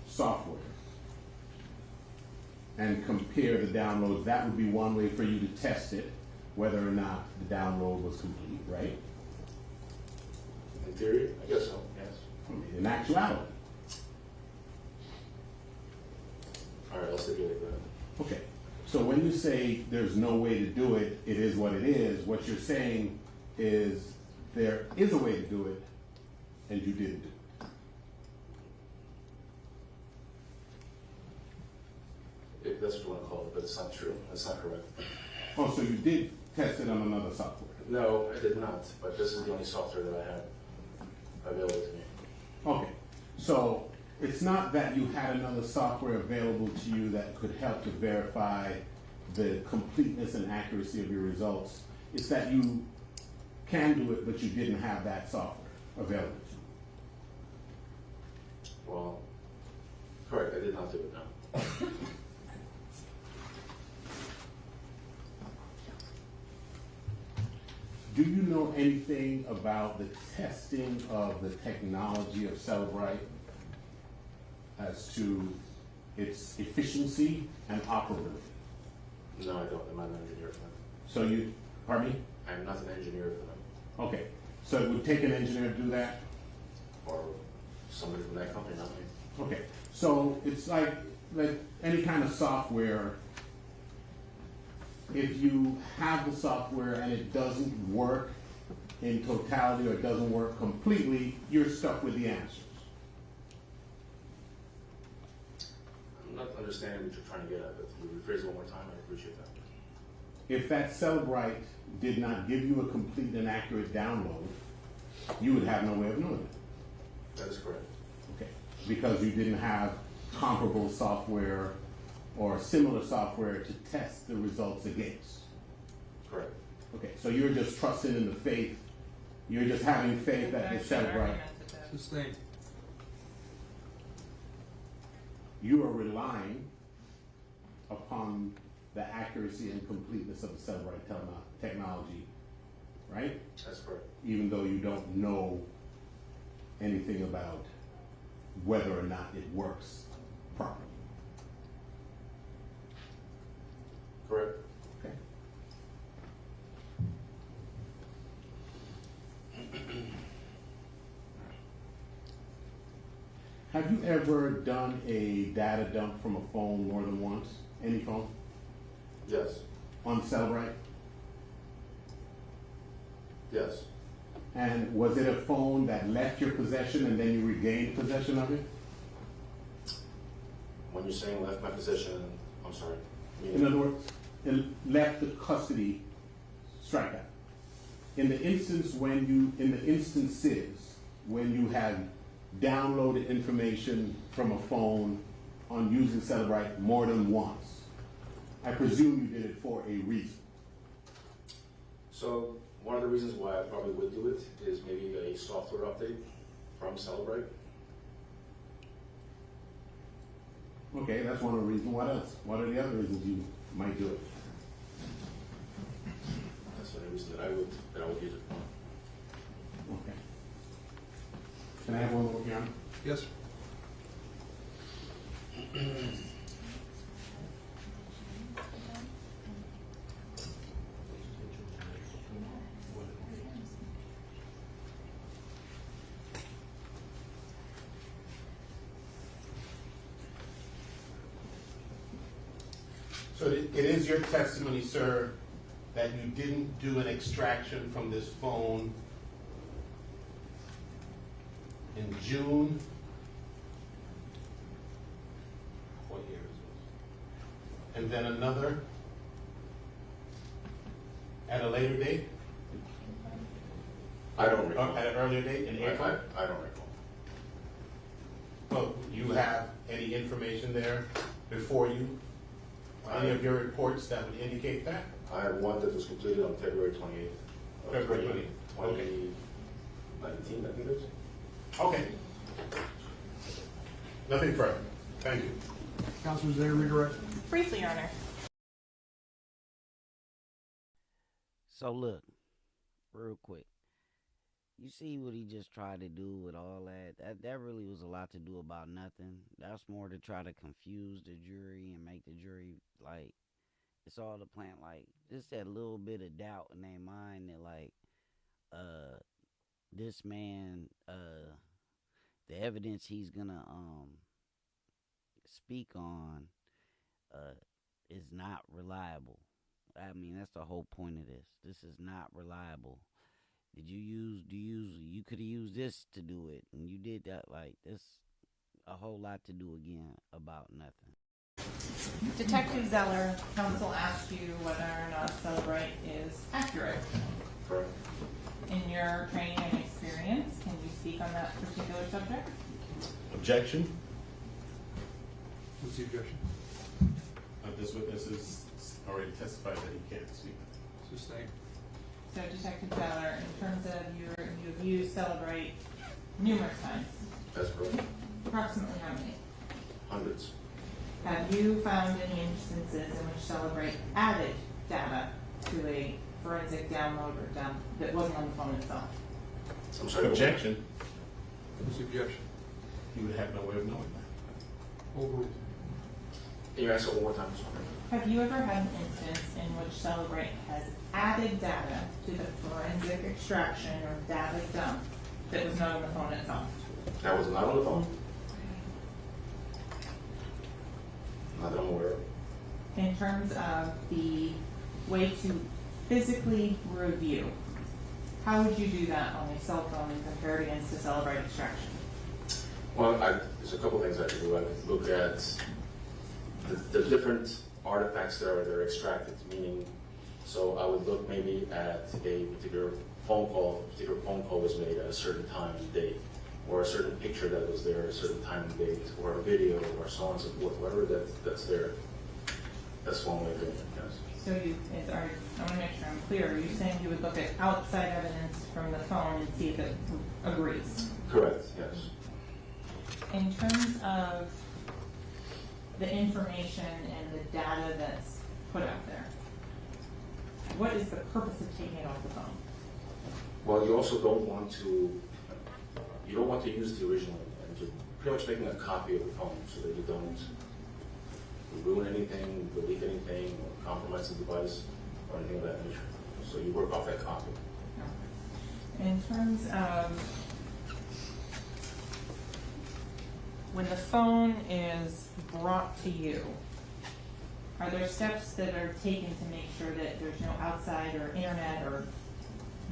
software and compare the downloads, that would be one way for you to test it, whether or not the download was complete, right? In theory, I guess so, yes. In actuality. All right, let's take a look at that. Okay. So when you say there's no way to do it, it is what it is, what you're saying is there is a way to do it, and you didn't do it. If that's what you want to call it, but it's not true. That's not correct. Oh, so you did test it on another software? No, I did not, but this is the only software that I have available to me. Okay. So it's not that you had another software available to you that could help to verify the completeness and accuracy of your results. It's that you can do it, but you didn't have that software available to you. Well, correct, I did not do it, no. Do you know anything about the testing of the technology of Cellbrite as to its efficiency and operability? No, I don't. I'm not an engineer for them. So you, pardon me? I'm not an engineer for them. Okay. So it would take an engineer to do that? Or somebody from that company, not me. Okay. So it's like any kind of software. If you have the software and it doesn't work in totality or it doesn't work completely, you're stuck with the answers. I'm not understanding what you're trying to get at, but if you rephrase it one more time, I appreciate that. If that Cellbrite did not give you a complete and accurate download, you would have no way of knowing it. That is correct. Okay. Because you didn't have comparable software or similar software to test the results against. Correct. Okay, so you're just trusting in the faith, you're just having faith that the Cellbrite. Sustained. you are relying upon the accuracy and completeness of the Celebrite technology, right? That's correct. Even though you don't know anything about whether or not it works properly. Correct. Okay. Have you ever done a data dump from a phone more than once? Any phone? Yes. On Celebrite? Yes. And was it a phone that left your possession and then you regained possession of it? When you're saying left my possession, I'm sorry. In other words, it left the custody strikeout. In the instances when you have downloaded information from a phone on using Celebrite more than once, I presume you did it for a reason. So one of the reasons why I probably would do it is maybe a software update from Celebrite. Okay, that's one of the reasons. What else? What are the other reasons you might do it? That's the only reason that I would use it for. Okay. Can I have one more, Your Honor? Yes. So it is your testimony, sir, that you didn't do an extraction from this phone in June. What year is this? And then another at a later date? I don't recall. Or at an earlier date in April? I don't recall. Well, you have any information there before you? Any of your reports that would indicate that? I have one that was completed on February 28th. February 28th. Okay. 2019, I think it is. Okay. Nothing further. Thank you. Councilor, is there a redirect? Briefly, Your Honor. So look, real quick. You see what he just tried to do with all that? That really was a lot to do about nothing. That's more to try to confuse the jury and make the jury, like, it's all the plan, like, just that little bit of doubt in their mind that, like, this man, the evidence he's gonna speak on is not reliable. I mean, that's the whole point of this. This is not reliable. You could have used this to do it, and you did that. Like, there's a whole lot to do again about nothing. Detective Zeller, counsel asked you whether or not Celebrite is accurate. Correct. In your training and experience, can you speak on that particular subject? Objection? What's the objection? This witness has already testified that he can't speak. Sustained. So, Detective Zeller, in terms of you've used Celebrite numerous times. That's correct. Approximately how many? Hundreds. Have you found any instances in which Celebrite added data to a forensic download or dump that wasn't on the phone itself? I'm sorry. Objection. What's the objection? You would have no way of knowing that. Overruled. Can you ask it one more time? Have you ever had an instance in which Celebrite has added data to the forensic extraction or data dump that was not on the phone itself? That was not on the phone. Not that I'm aware of. In terms of the way to physically review, how would you do that on a cell phone and compare it against a Celebrite extraction? Well, there's a couple things I could do. I could look at the different artifacts that are extracted, meaning, so I would look maybe at a particular phone call. A particular phone call was made at a certain time and date, or a certain picture that was there at a certain time and date, or a video, or so on and so forth, whatever that's there. That's one way of doing it, yes. So I want to make sure I'm clear. Are you saying you would look at outside evidence from the phone and see if it agrees? Correct, yes. In terms of the information and the data that's put out there? What is the purpose of taking it off the phone? Well, you also don't want to use the original and just pretty much making a copy of the phone so that you don't ruin anything, delete anything, or compromise the device, or anything of that nature. So you work off that copy. In terms of when the phone is brought to you, are there steps that are taken to make sure that there's no outside or internet or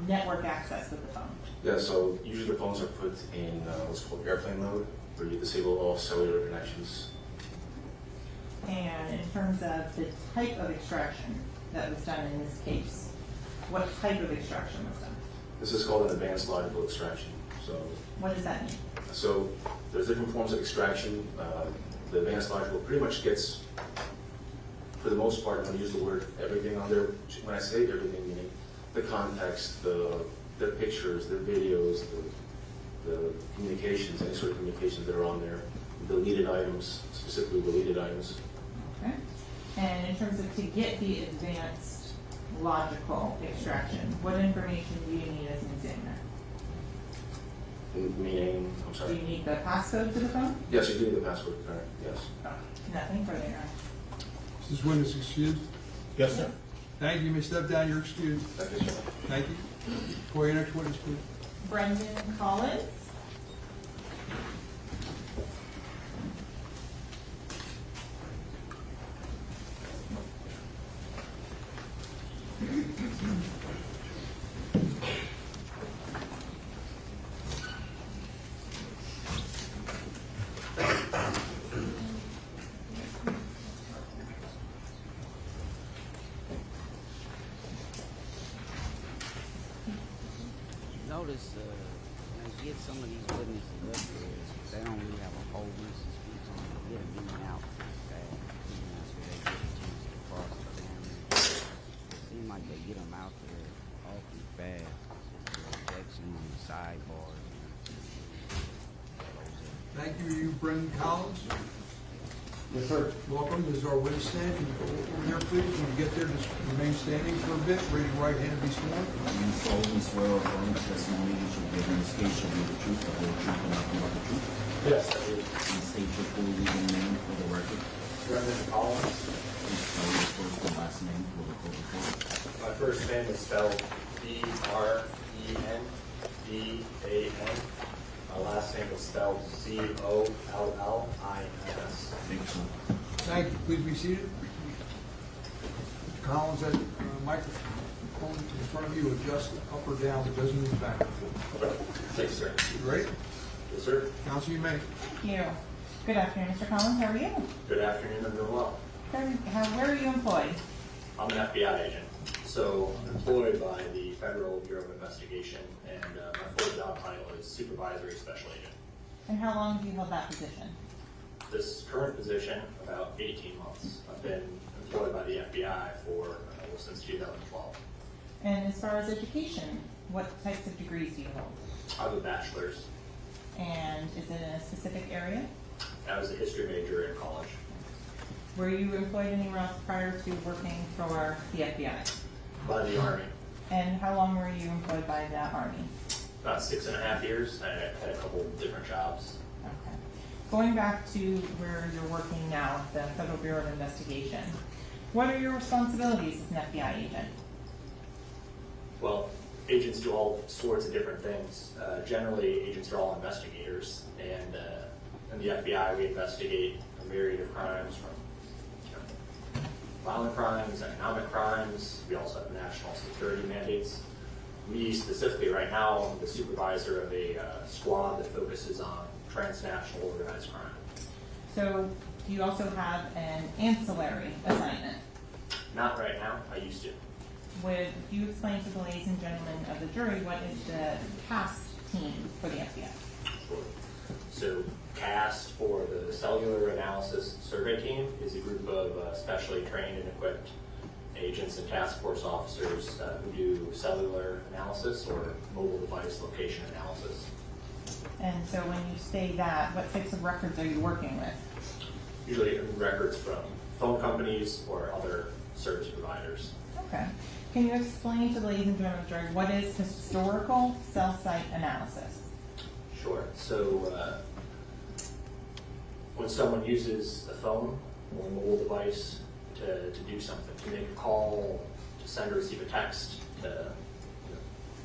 network access with the phone? Yeah, so usually the phones are put in what's called airplane mode, where you disable all cellular connections. And in terms of the type of extraction that was done in this case, what type of extraction was done? This is called an advanced logical extraction. So, what does that mean? So there's different forms of extraction. The advanced logical pretty much gets, for the most part, I'm going to use the word everything on there. When I say everything, meaning the context, their pictures, their videos, the communications, any sort of communications that are on there, deleted items, specifically deleted items. Okay. And in terms of to get the advanced logical extraction, what information do you need as an examiner? Meaning, I'm sorry? Do you need the passcode to the phone? Yes, you do need the password, correct, yes. Oh, nothing further, Your Honor. Is this witness excused? Yes, sir. Thank you. You may step down. You're excused. Thank you, sir. Thank you. For your next witness, please. Brendan Collins. Notice when I get some of these witnesses up there, they don't really have a whole bunch to speak on. They get them in and out pretty fast. You know, so they get a chance to cross examine. It seems like they get them out there awfully fast. Just the objection on the sidebars. Thank you. Are you Brendan Collins? Yes, sir. Welcome. This is our witness stand. Can you go over here, please? When you get there, just remain standing for a bit. Raise your right hand and be sworn. You solemnly swear or affirm the testimony you shall give in this case shall be the truth, the whole truth, and nothing but the truth. Yes, I do. And state your full legal name for the record. Brendan Collins. Please spell your first and last name for the court report. My first name is spelled B-R-E-N-D-A-N. My last name is spelled C-O-L-L-I-N-S. Thank you, sir. Thank you. Please be seated. Mr. Collins, that microphone in front of you adjusts up or down, but doesn't move back and forth. Okay. Thanks, sir. You ready? Yes, sir. Counsel, you may. Thank you. Good afternoon, Mr. Collins. How are you? Good afternoon. I'm doing well. Where are you employed? I'm an FBI agent. So I'm employed by the Federal Bureau of Investigation, and my full job title is Supervisory Special Agent. And how long have you held that position? This current position, about 18 months. I've been employed by the FBI for since 2012. And as far as education, what types of degrees do you hold? I have a bachelor's. And is it in a specific area? I was a history major in college. Were you employed anywhere else prior to working for the FBI? By the Army. And how long were you employed by the Army? About 6.5 years. I had a couple different jobs. Okay. Going back to where you're working now, the Federal Bureau of Investigation, what are your responsibilities as an FBI agent? Well, agents do all sorts of different things. Generally, agents are all investigators, and in the FBI, we investigate a myriad of crimes, from violent crimes, economic crimes. We also have national security mandates. Me specifically right now, I'm the supervisor of a squad that focuses on transnational organized crime. So do you also have an ancillary assignment? Not right now. I used to. Would you explain to the ladies and gentlemen of the jury what is the CAST team for the FBI? Sure. So CAST, for the Cellular Analysis Survey Team, is a group of specially trained and equipped agents and task force officers who do cellular analysis or mobile device location analysis. And so when you say that, what types of records are you working with? usually records from phone companies or other service providers. Okay. Can you explain to the ladies and gentlemen of the jury what is historical cell site analysis? Sure. So when someone uses a phone or a mobile device to do something, to make a call, to send or receive a text, to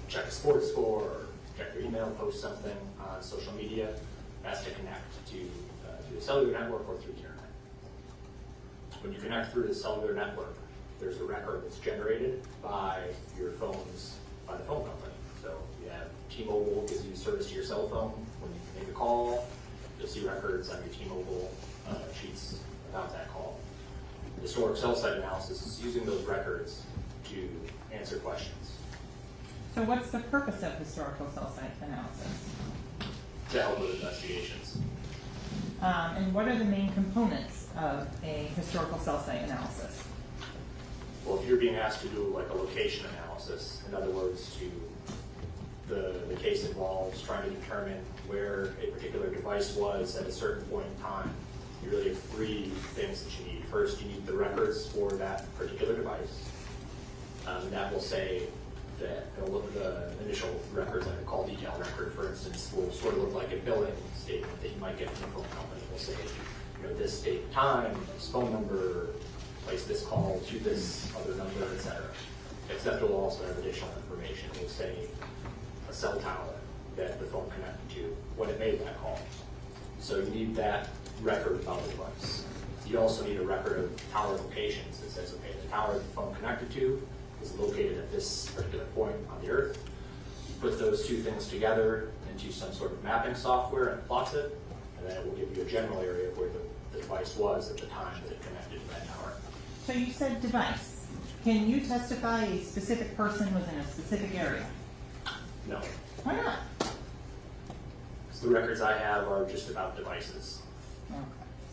check a sports score, or check their email, post something on social media, that's to connect to a cellular network or through the internet. When you connect through the cellular network, there's a record that's generated by your phones, by the phone company. So you have T-Mobile gives you service to your cell phone. When you make a call, you'll see records on your T-Mobile sheets about that call. Historic cell site analysis is using those records to answer questions. So what's the purpose of historical cell site analysis? To help with investigations. And what are the main components of a historical cell site analysis? Well, if you're being asked to do like a location analysis, in other words, the case involves trying to determine where a particular device was at a certain point in time, you really have three things that you need. First, you need the records for that particular device. That will say that it'll look at the initial records, like a call detail record, for instance, will sort of look like a billing statement that you might get from a phone company. It will say, this date, time, this phone number, place this call to this other number, etc. Except it will also have additional information. It will say a cell tower that the phone connected to when it made that call. So you need that record about the device. You also need a record of tower locations that says, okay, the tower the phone connected to is located at this particular point on the earth. You put those two things together into some sort of mapping software and it plots it, and then it will give you a general area of where the device was at the time that it connected to that tower. So you said device. Can you testify a specific person was in a specific area? No. Why not? Because the records I have are just about devices. Okay.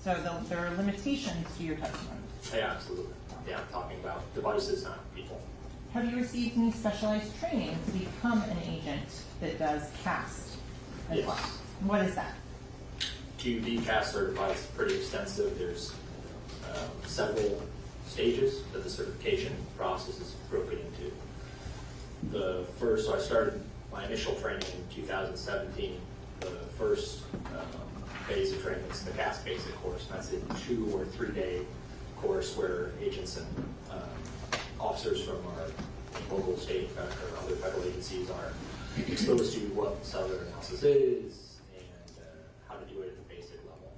So there are limitations to your testimony. Yeah, absolutely. Yeah, I'm talking about devices, not people. Have you received any specialized training to become an agent that does CAST as Yes. well? What is that? To be CAST certified is pretty extensive. There's several stages that the certification process is broken into. So I started my initial training in 2017. The first phase of training is the CAST basic course, and that's a 2 or 3 day course where agents and officers from our local, state, or other federal agencies are exposed to what cellular analysis is and how to do it at the basic level.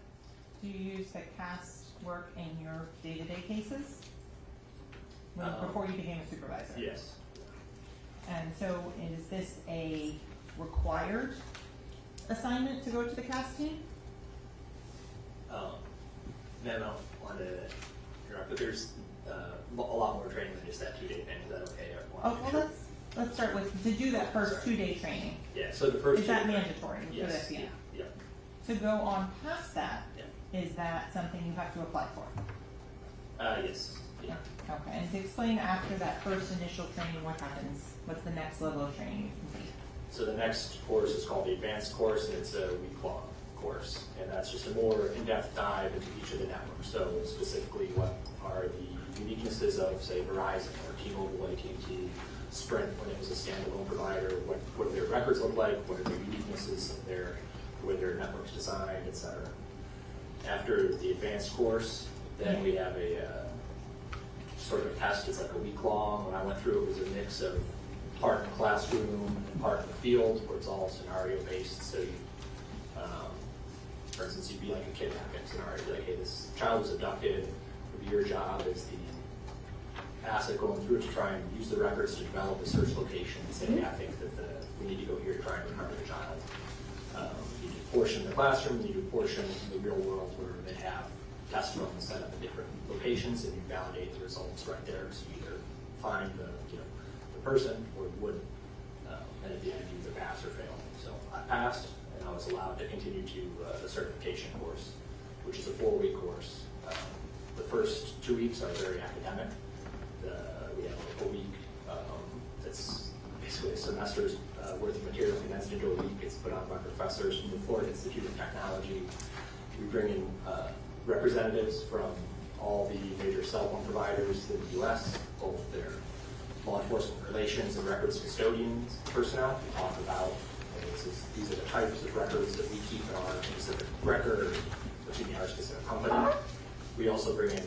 Do you use the CAST work in your day-to-day cases? Before you became a supervisor? Yes. And so is this a required assignment to go to the CAST team? No, I don't want to interrupt, but there's a lot more training than just that 2 day thing. Is that okay? Well, let's start with, to do that first 2 day training. Yeah, so the first is that mandatory? Yes. For the FBI? Yeah. To go on past that, is that something you have to apply for? Yes. Yeah. Okay, and to explain after that first initial training, what happens? What's the next level of training you complete? So the next course is called the advanced course, and it's a week-long course. And that's just a more in-depth dive into each of the networks. So specifically, what are the uniquenesses of, say, Verizon or T-Mobile, AT&T, Sprint when it was a standalone provider? What do their records look like? What are the uniquenesses of the way their network's designed, et cetera? After the advanced course, then we have a sort of a test. It's like a week long. When I went through, it was a mix of part in the classroom and part in the field, where it's all scenario based. So, for instance, you'd be like a kidnapping scenario. You'd be like, hey, this child was abducted. Your job as the asset going through it to try and use the records to develop a search location and say, hey, I think that we need to go here to try and recover the child. You do a portion in the classroom, you do a portion in the real world where they have test runs set up in different locations, and you validate the results right there. So you either find the person or you wouldn't, and at the end you either pass or fail. So I passed, and I was allowed to continue to the certification course, which is a 4-week course. The first 2 weeks are very academic. We have a week that's basically a semester's worth of material condensed into a week. It's put on by professors from the Florida Institute of Technology. We bring in representatives from all the major cell phone providers in the U.S., both their law enforcement relations and records custodians personnel. We talk about these are the types of records that we keep in our specific record, our specific company. We also bring in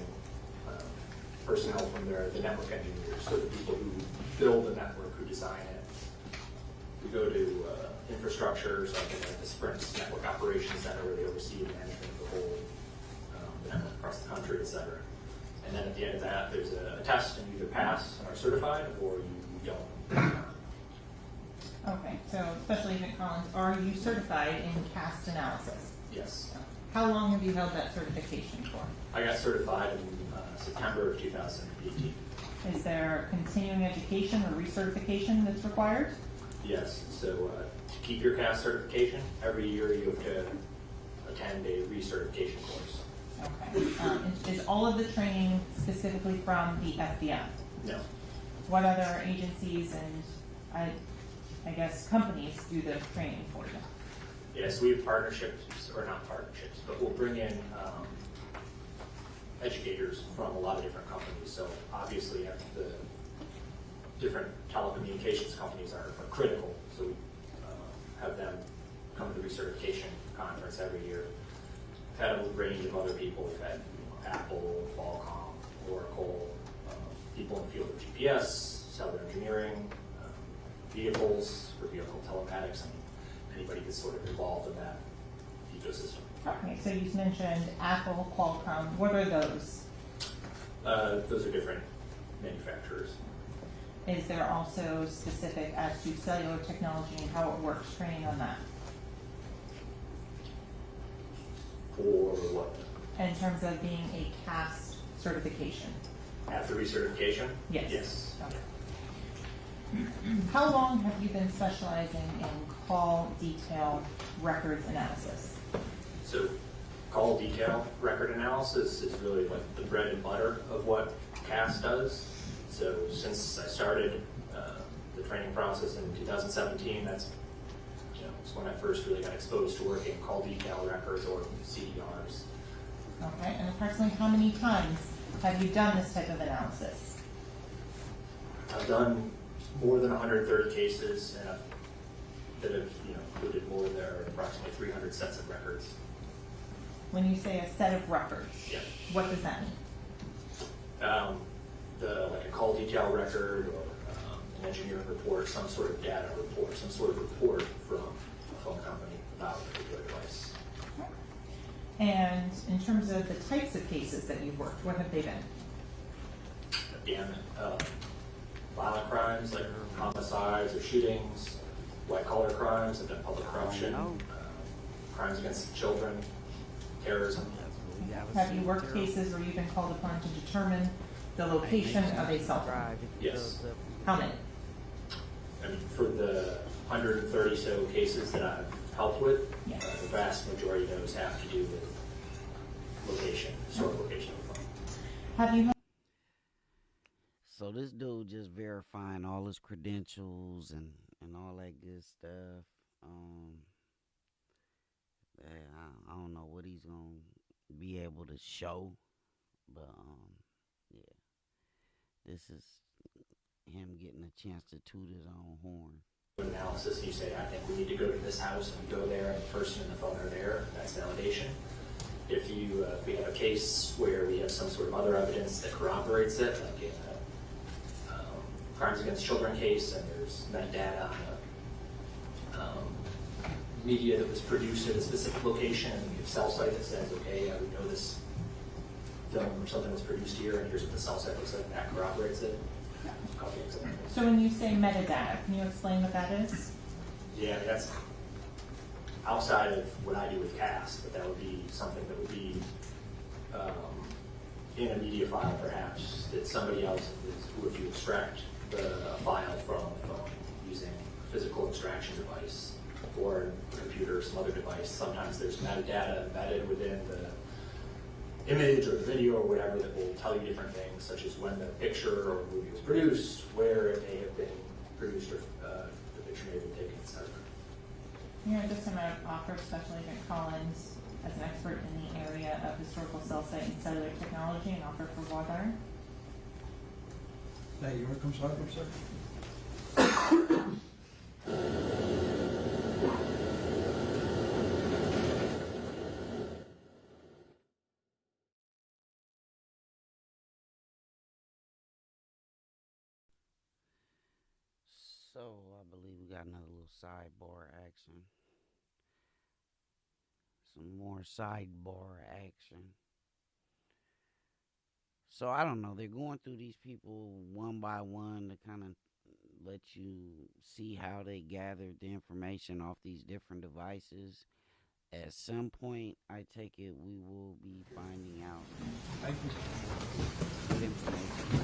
personnel from the network engineers, so the people who build the network, who design it. We go to infrastructure, so I've been at the Sprint Network Operations Center where they oversee the management of the whole the network across the country, et cetera. And then at the end of that, there's a test, and you either pass and are certified, or you don't. Okay, so Special Agent Collins, are you certified in CAST analysis? Yes. How long have you held that certification for? I got certified in September of 2018. Is there continuing education or recertification that's required? Yes. So to keep your CAST certification, every year you have to attend a recertification course. Okay. Is all of the training specifically from the FBF? No. What other agencies and I guess companies do the training for you? Yes, we have partnerships, or not partnerships, but we'll bring in educators from a lot of different companies. So obviously the different telecommunications companies are critical. So we have them come to the recertification conference every year. We've had a range of other people. We've had Apple, Qualcomm, Oracle, people in the field of GPS, cellular engineering, vehicles for vehicle telematics, and anybody that's sort of involved in that ecosystem. Okay, so you mentioned Apple, Qualcomm. What are those? Those are different manufacturers. Is there also specific as to cellular technology and how it works, training on that? For what? In terms of being a CAST certification. After recertification? Yes. Yes. Okay. How long have you been specializing in call detail records analysis? So call detail record analysis is really like the bread and butter of what CAST does. So since I started the training process in 2017, that's when I first really got exposed to working call detail records or CDRs. Okay, and approximately how many times have you done this type of analysis? I've done more than 130 cases that have included more than approximately 300 sets of records. When you say a set of records, yeah. What does that mean? Like a call detail record or an engineering report, some sort of data report, some sort of report from a phone company about a particular device. And in terms of the types of cases that you've worked, what have they been? Gamut. Violent crimes like homicides or shootings, white-collar crimes, and then public corruption, crimes against children, terrorism. Have you worked cases where you've been called upon to determine the location of a cell phone? Yes. How many? I mean, for the 130 so cases that I've helped with, the vast majority of those have to do with location, historic location of the phone. Have you? So this dude just verifying all his credentials and all that good stuff. I don't know what he's gonna be able to show, but yeah, this is him getting a chance to toot his own horn. Analysis, you say, I think we need to go to this house, and we go there, and the person and the phone are there. That's validation. If we have a case where we have some sort of other evidence that corroborates it, like in a crimes against children case, and there's metadata on media that was produced at a specific location, and we have a cell site that says, okay, we know this film or something was produced here, and here's what the cell site looks like, that corroborates it. So when you say metadata, can you explain what that is? Yeah, that's outside of what I do with CAST, but that would be something that would be in a media file, perhaps, that somebody else who, if you extract the file from a phone using a physical extraction device or a computer or some other device, sometimes there's metadata embedded within the image or the video or whatever that will tell you different things, such as when the picture or movie was produced, where it may have been produced, or the picture may have been taken, etc. Here at this time, I offer Special Agent Collins as an expert in the area of historical cell site and cellular technology and offer for water. Hey, you want to come side for a second? So I believe we got another little sidebar action. Some more sidebar action. So I don't know. They're going through these people one by one to kind of let you see how they gathered the information off these different devices. At some point, I take it we will be finding out good information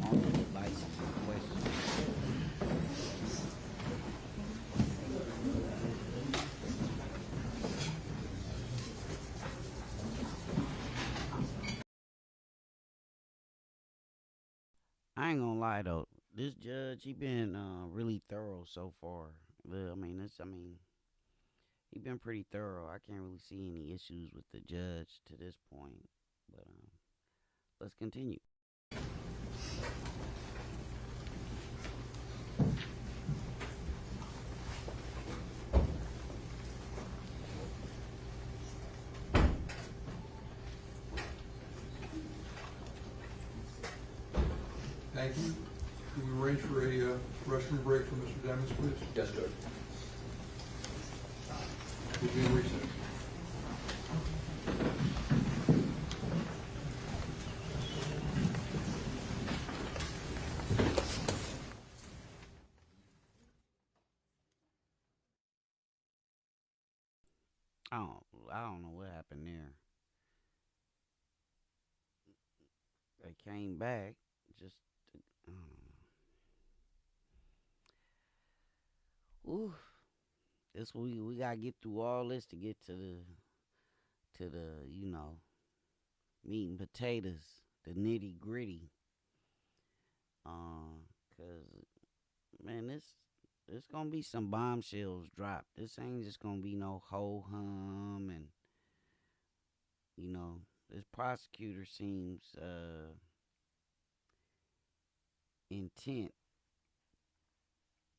on the devices in question. I ain't gonna lie though, this judge, he been really thorough so far. He been pretty thorough. I can't really see any issues with the judge to this point. But let's continue. Thank you. Can we arrange for a restroom break for Mr. Demons, please? Yes, Judge. We'll be in recess. I don't know what happened there. They came back just to, I don't know. Ooh. This we gotta get through all this to get to the meat and potatoes, the nitty gritty. 'Cause man, there's gonna be some bombshells dropped. This ain't just gonna be no ho hum, and this prosecutor seems intent.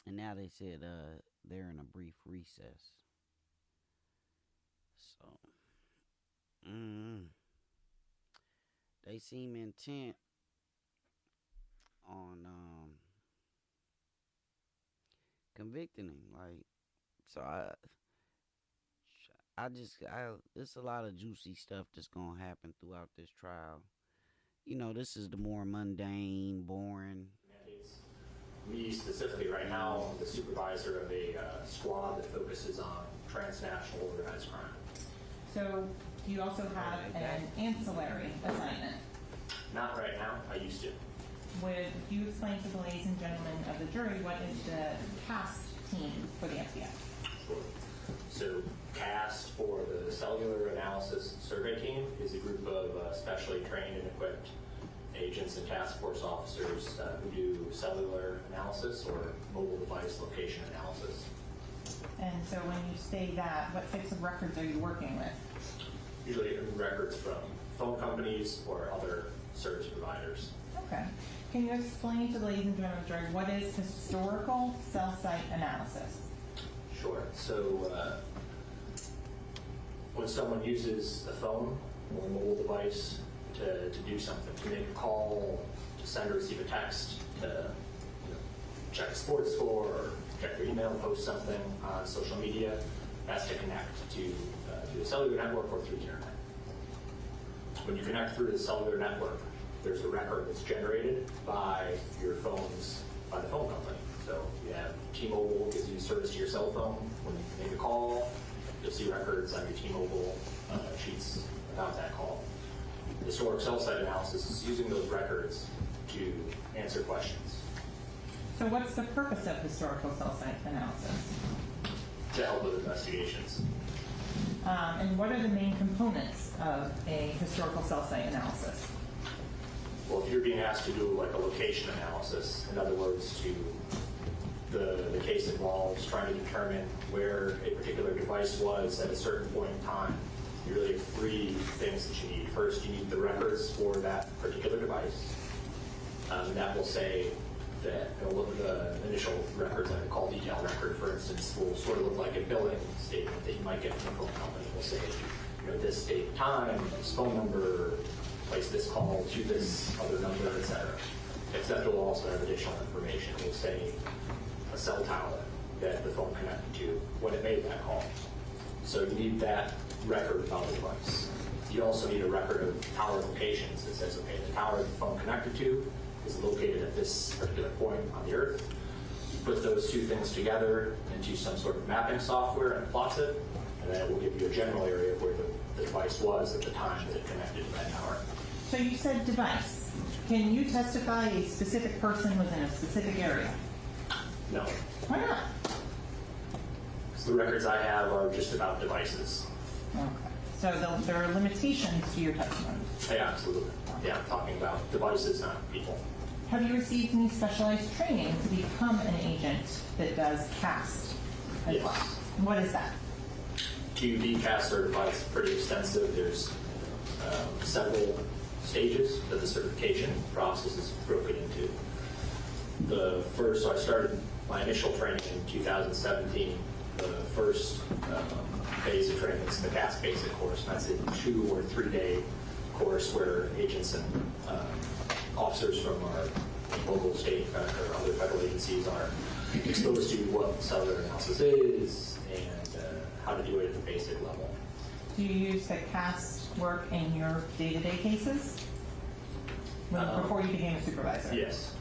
And now they said they're in a brief recess. So they seem intent on convicting him. There's a lot of juicy stuff that's gonna happen throughout this trial. This is the more mundane, boring. Me specifically right now, I'm the supervisor of a squad that focuses on transnational organized crime. So do you also have an ancillary assignment? Not right now, I used to. Would you explain to the ladies and gentlemen of the jury what is the CAST team for the FBI? Sure. So CAST, for the Cellular Analysis Survey Team, is a group of specially trained and equipped agents and task force officers who do cellular analysis or mobile device location analysis. And so when you say that, what types of records are you working with? Usually records from phone companies or other service providers. Okay. Can you explain to the ladies and gentlemen of the jury what is historical cell site analysis? Sure. So when someone uses a phone or a mobile device to do something, to make a call, to send or receive a text, to check a sports score, or check their email, post something on social media, that's to connect to the cellular network or through the internet. When you connect through the cellular network, there's a record that's generated by the phone company. So if you have T-Mobile gives you service to your cell phone, when you make a call, you'll see records on your T-Mobile sheets about that call. Historic cell site analysis is using those records to answer questions. So what's the purpose of historical cell site analysis? To help with investigations. And what are the main components of a historical cell site analysis? Well, if you're being asked to do like a location analysis, in other words, the the case involves trying to determine where a particular device was at a certain point in time. You really have three things that you need. First, you need the records for that particular device. That will say that it'll look at the initial records, like a call detail record, for instance, will sort of look like a billing statement that you might get from a phone company. It will say, this date, time, this phone number, place this call to this other number, etc. Except it will also have additional information. It will say a cell tower that the phone connected to when it made that call. So you need that record about the device. You also need a record of tower locations that says, okay, the tower the phone connected to is located at this particular point on the earth. You put those two things together into some sort of mapping software and it plots it, and then it will give you a general area of where the device was at the time that it connected to that tower. So you said device. Can you testify a specific person was in a specific area? No. Why not? Because the records I have are just about devices. Okay. So there are limitations to your testimony. Yeah, absolutely. Yeah, I'm talking about devices, not people. Have you received any specialized training to become an agent that does CAST as well? What is that? To be CAST certified is pretty extensive. There's several stages that the certification process is broken into. The first, so I started my initial training in 2017. The first phase of training is the CAST basic course. That's a 2 or 3 day course where agents and officers from our local, state, or other federal agencies are exposed to what cellular analysis is and how to do it at the basic level. Do you use the CAST work in your day-to-day cases? Before you became a supervisor? Yes.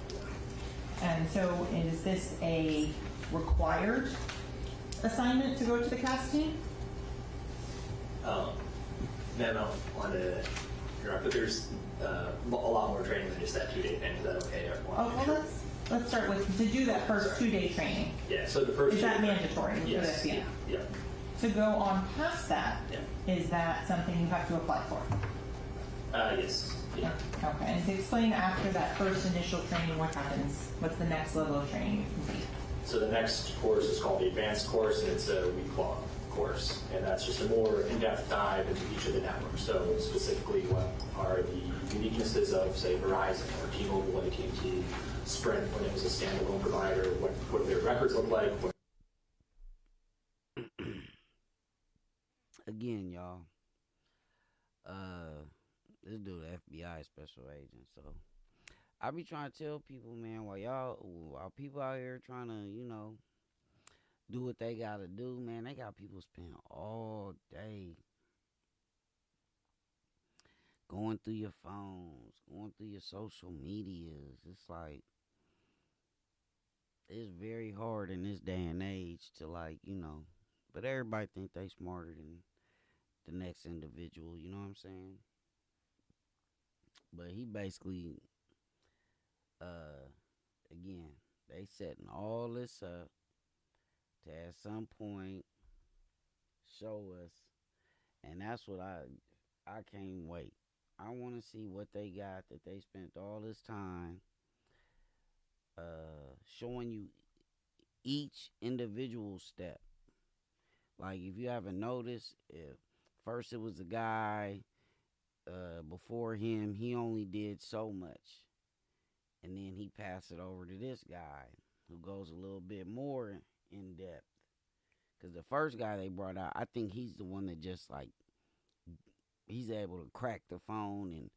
And so is this a required assignment to go to the CAST team? No, on the but there's a lot more training than just that 2-day thing. Is that okay? Let's start with to do that first 2-day training. Yeah. So the first. Is that mandatory? Yes. Yeah. To go on past that, is that something you have to apply for? Yes. Yeah. Okay. And to explain after that first initial training, what happens? What's the next level of training you complete? So the next course is called the advanced course, and it's a week-long course, and that's just a more in-depth dive into each of the networks. So specifically, what are the uniquenesses of, say, Verizon or T-Mobile, AT&T, Sprint when it was a standalone provider? What do their records look like? Again, y'all, this dude FBI special agent, so I be trying to tell people, man, while people out here trying to, do what they gotta do, man, they got people spend all day going through your phones, going through your social medias. It's like, it's very hard in this day and age to but everybody think they smarter than the next individual, you know what I'm saying? But he basically, again, they setting all this up to at some point show us, and that's what I can't wait. I want to see what they got that they spent all this time showing you each individual step. Like, if you haven't noticed, if first it was a guy, before him, he only did so much, and then he passed it over to this guy who goes a little bit more in depth. Because the first guy they brought out, I think he's the one that just he's able to crack the phone and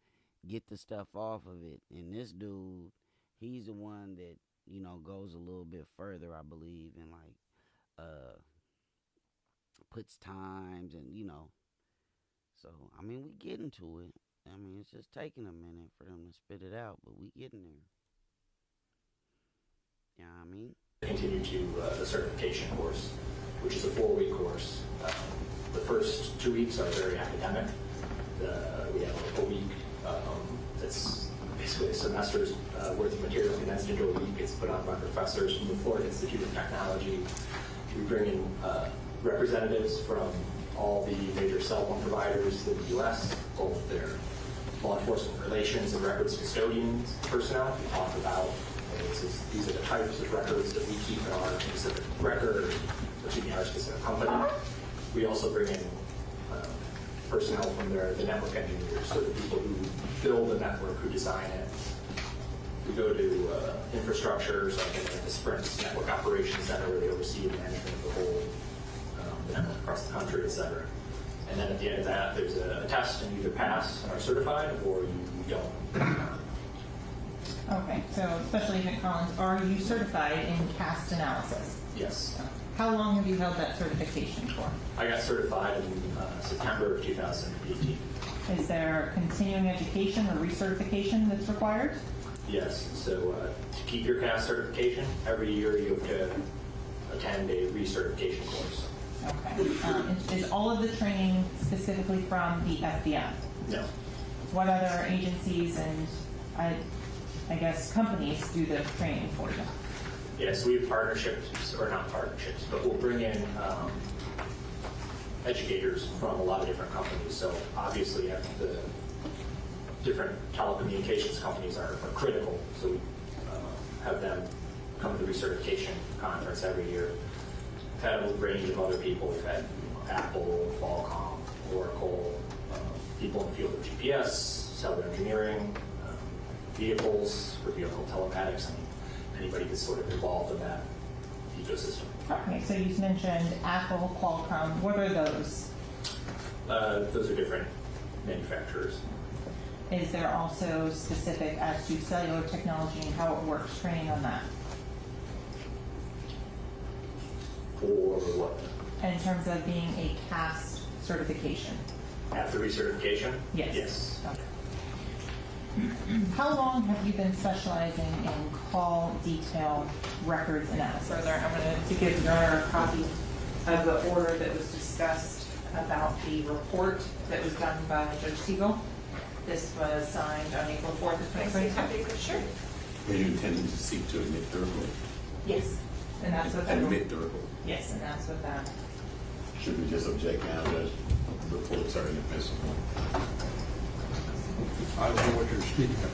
get the stuff off of it. And this dude, he's the one that, goes a little bit further, I believe, and puts times and, So, we getting to it. It's just taking a minute for them to spit it out, but we getting there. You know what I mean? Continue to the certification course, which is a 4-week course. The first 2 weeks are very academic. We have a week that's basically a semester's worth of material condensed into a week. It's put on by professors from the Florida Institute of Technology. We bring in representatives from all the major cell phone providers in the U.S., both their law enforcement relations and records custodians personnel, to talk about These are the types of records that we keep in our specific record, our specific company. We also bring in personnel from the network engineers, so the people who build the network, who design it. We go to infrastructure, so I've been at the Sprint's Network Operations Center where they oversee the management of the whole network across the country, et cetera. And then at the end of that, there's a test, and you either pass and are certified, or you don't. Okay, so Special Agent Collins, are you certified in CAST analysis? Yes. How long have you held that certification for? I got certified in September of 2018. Is there continuing education or recertification that's required? Yes. So to keep your CAST certification, every year you have to attend a recertification course. Okay. Is all of the training specifically from the FBF? No. What other agencies and I guess companies do the training for you? Yes, we have partnerships, or not partnerships, but we'll bring in educators from a lot of different companies. So obviously the different telecommunications companies are critical. So we have them come to the recertification conference every year. We've had a range of other people. We've had Apple, Qualcomm, Oracle, people in the field of GPS, cellular engineering, vehicles for vehicle telematics. I mean, anybody that's sort of involved in that ecosystem. Okay, so you mentioned Apple, Qualcomm. What are those? Those are different manufacturers. Is there also specific as to cellular technology and how it works, training on that? For what? In terms of being a CAST certification. After recertification? Yes. Yes. Okay. How long have you been specializing in call detail records analysis? Further, I'm going to give Your Honor a copy of the order that was discussed about the report that was done by Judge Siegel. This was signed on April 4th of 2022. Sure. Are you intending to seek to admit the report? Yes, and that's what that. Admit the report? Yes, and that's what that. Should we just object now that the reports are inadmissible? I don't know what you're speaking of.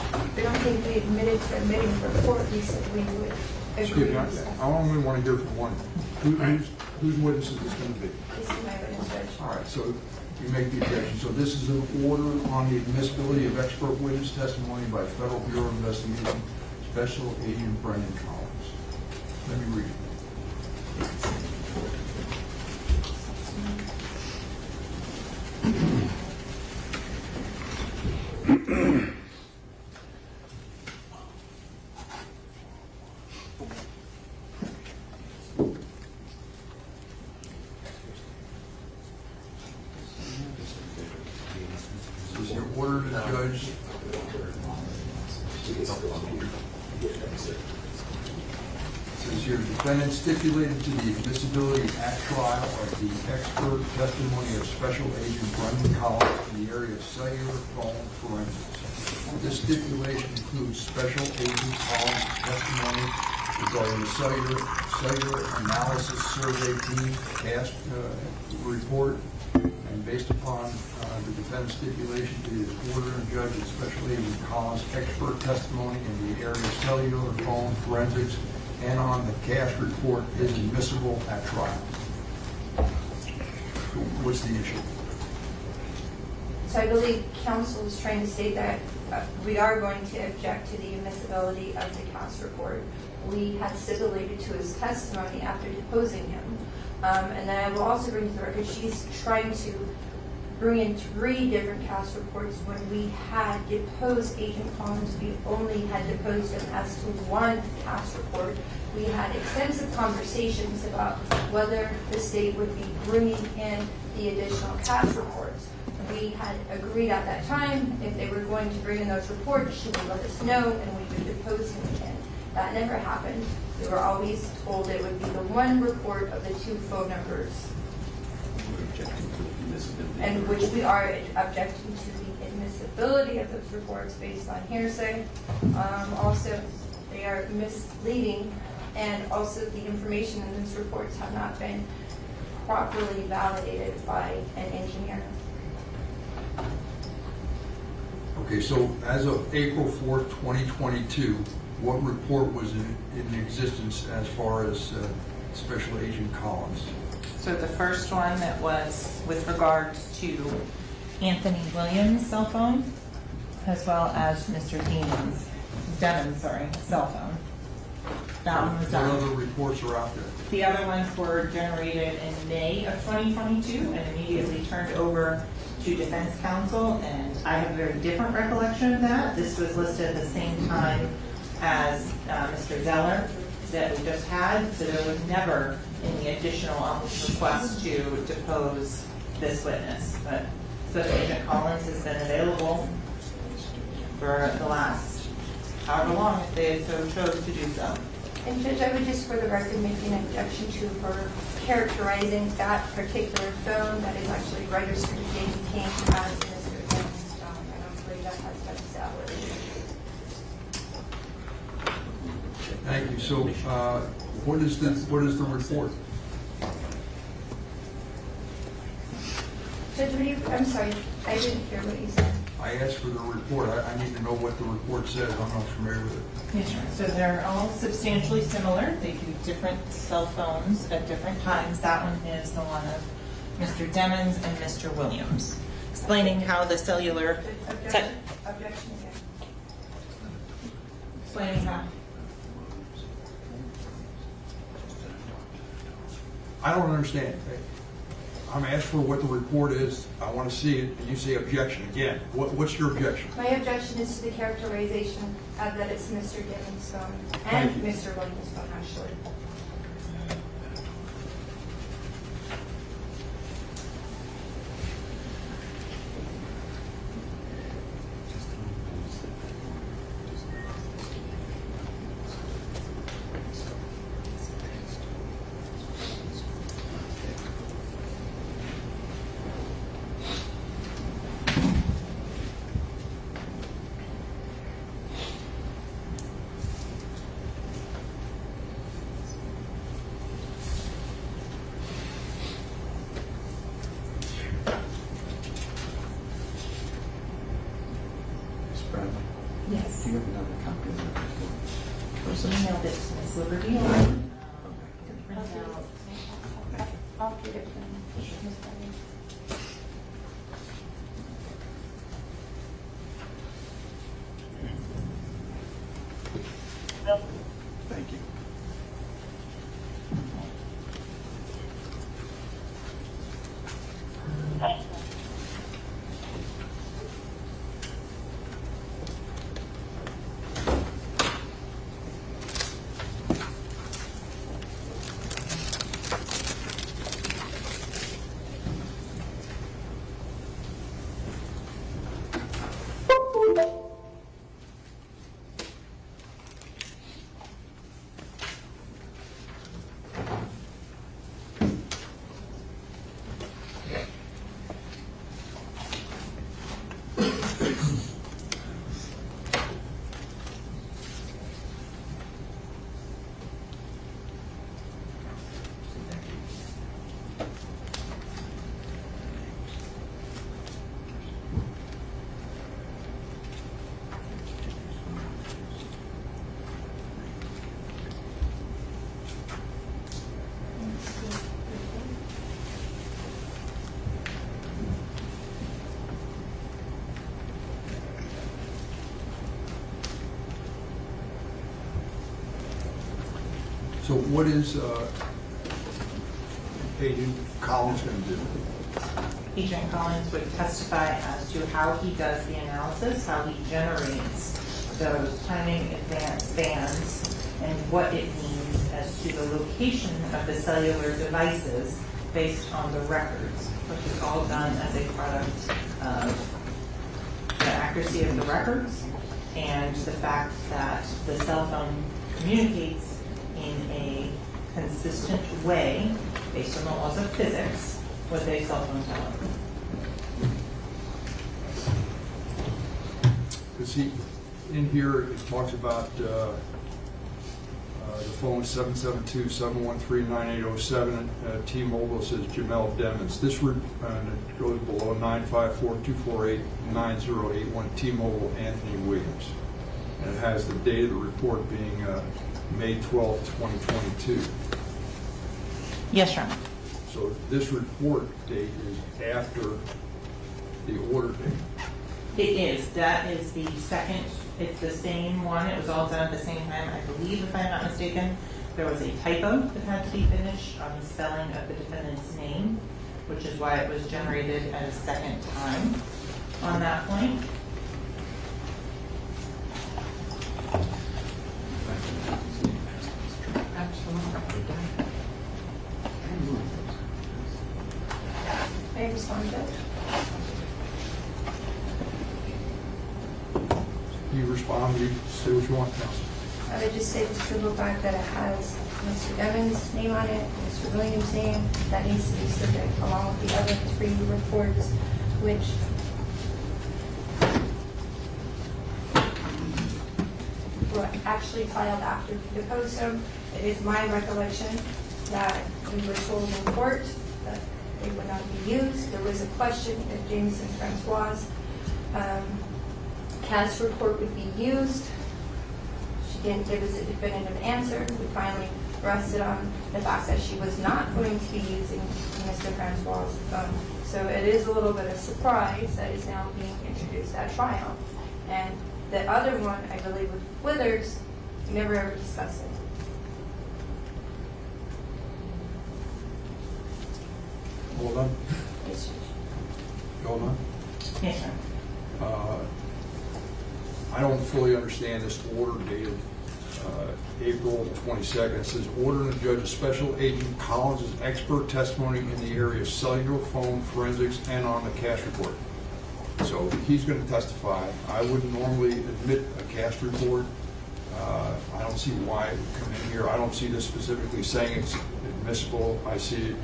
I don't think we admitted to admitting the report, we said we would agree. Excuse me, I only want to hear from one. Whose witness is this going to be? This is my witness, Judge. All right, so you make the objection. So this is an order on the admissibility of expert witness testimony by Federal Bureau of Investigation Special Agent Brendan Collins. Let me read it. This is your order to judge. Says here, defendant stipulated to the admissibility at trial of the expert testimony of Special Agent Brendan Collins in the area of cellular phone forensics. This stipulation includes Special Agent Collins' testimony regarding the cellular analysis survey team CAST report, and based upon the defendant's stipulation to his order and judge of Special Agent Collins' expert testimony in the area of cellular phone forensics and on the CAST report is admissible at trial. What's the issue? So I believe counsel is trying to state that we are going to object to the admissibility of the CAST report. We had stipulated to his testimony after deposing him. And then I will also bring to the record, she's trying to bring in 3 different CAST reports. When we had deposed Agent Collins, we only had deposed him as to one CAST report. We had extensive conversations about whether the state would be bringing in the additional CAST reports. We had agreed at that time, if they were going to bring in those reports, she would let us know and we would depose him again. That never happened. We were always told it would be the one report of the 2 phone numbers, and which we are objecting to the admissibility of those reports based on hearsay. Also, they are misleading, and also the information in those reports have not been properly validated by an engineer. Okay, so as of April 4th, 2022, what report was in existence as far as Special Agent Collins? So the first one that was with regards to Anthony Williams' cell phone, as well as Mr. Demon's cell phone. That one was done. What other reports are out there? The other ones were generated in May of 2022 and immediately turned over to Defense Counsel, and I have a very different recollection of that. This was listed at the same time as Mr. Zeller that we just had, so there was never any additional request to depose this witness. But Special Agent Collins has been available for the last however long if they so chose to do so. And Judge, I would just for the record make an objection to her characterizing that particular phone that is actually registered to David King as Mr. Demon's phone. I don't believe that has been established. Thank you. So, what is the report? Judge, I'm sorry, I didn't hear what you said. I asked for the report. I need to know what the report says. I'm not familiar with it. Yes, sir. So they're all substantially similar. They do different cell phones at different times. That one is the one of Mr. Demons and Mr. Williams, explaining how the cellular. Objection again. Explaining how. I don't understand. I'm asked for what the report is. I want to see it, and you say objection again. What's your objection? My objection is to the characterization of that it's Mr. Demon's phone and Mr. Williams' phone, actually. Yes. Do you have another copy of that report? First emailed it to Ms. Liberty. I'll get it from Ms. Brennan. Thank you. So what is Agent Collins going to do? Agent Collins would testify as to how he does the analysis, how he generates those timing advance bands, and what it means as to the location of the cellular devices based on the records, which is all done as a product of the accuracy of the records and the fact that the cell phone communicates in a consistent way based on the laws of physics with a cell phone tower. Because in here, it talks about The phone 772-713-9807. T-Mobile says Jamell Demons. This and it goes below 954-248-9081. T-Mobile Anthony Williams. And it has the date of the report being May 12th, 2022. Yes, Your Honor. So this report date is after the order date. It is. That is the second. It's the same one. It was all done at the same time. I believe, if I'm not mistaken, there was a typo that had to be finished on the spelling of the defendant's name, which is why it was generated at a second time on that point. May I respond, Judge? You respond, you say what you want, counsel. I would just say just the fact that it has Mr. Evans' name on it, Mr. Williams' name, that needs to be stricken along with the other 3 reports, which were actually filed after we deposed them. It is my recollection that we were told in court that they would not be used. There was a question if Jameson Francois' CAS report would be used. She didn't give us a definitive answer. We finally rested on the fact that she was not going to be using Mr. Francois' phone. So it is a little bit of surprise that is now being introduced at trial. And the other one, I believe, with Withers, we never ever discussed it. Hold on. Yes, Hold on. Yes, sir. I don't fully understand this order dated April 22nd. It says, order to judge a special agent Collins' expert testimony in the area of cellular phone forensics and on the CAS report. So he's going to testify. I wouldn't normally admit a CAS report. I don't see why it would come in here. I don't see this specifically saying it's admissible. I see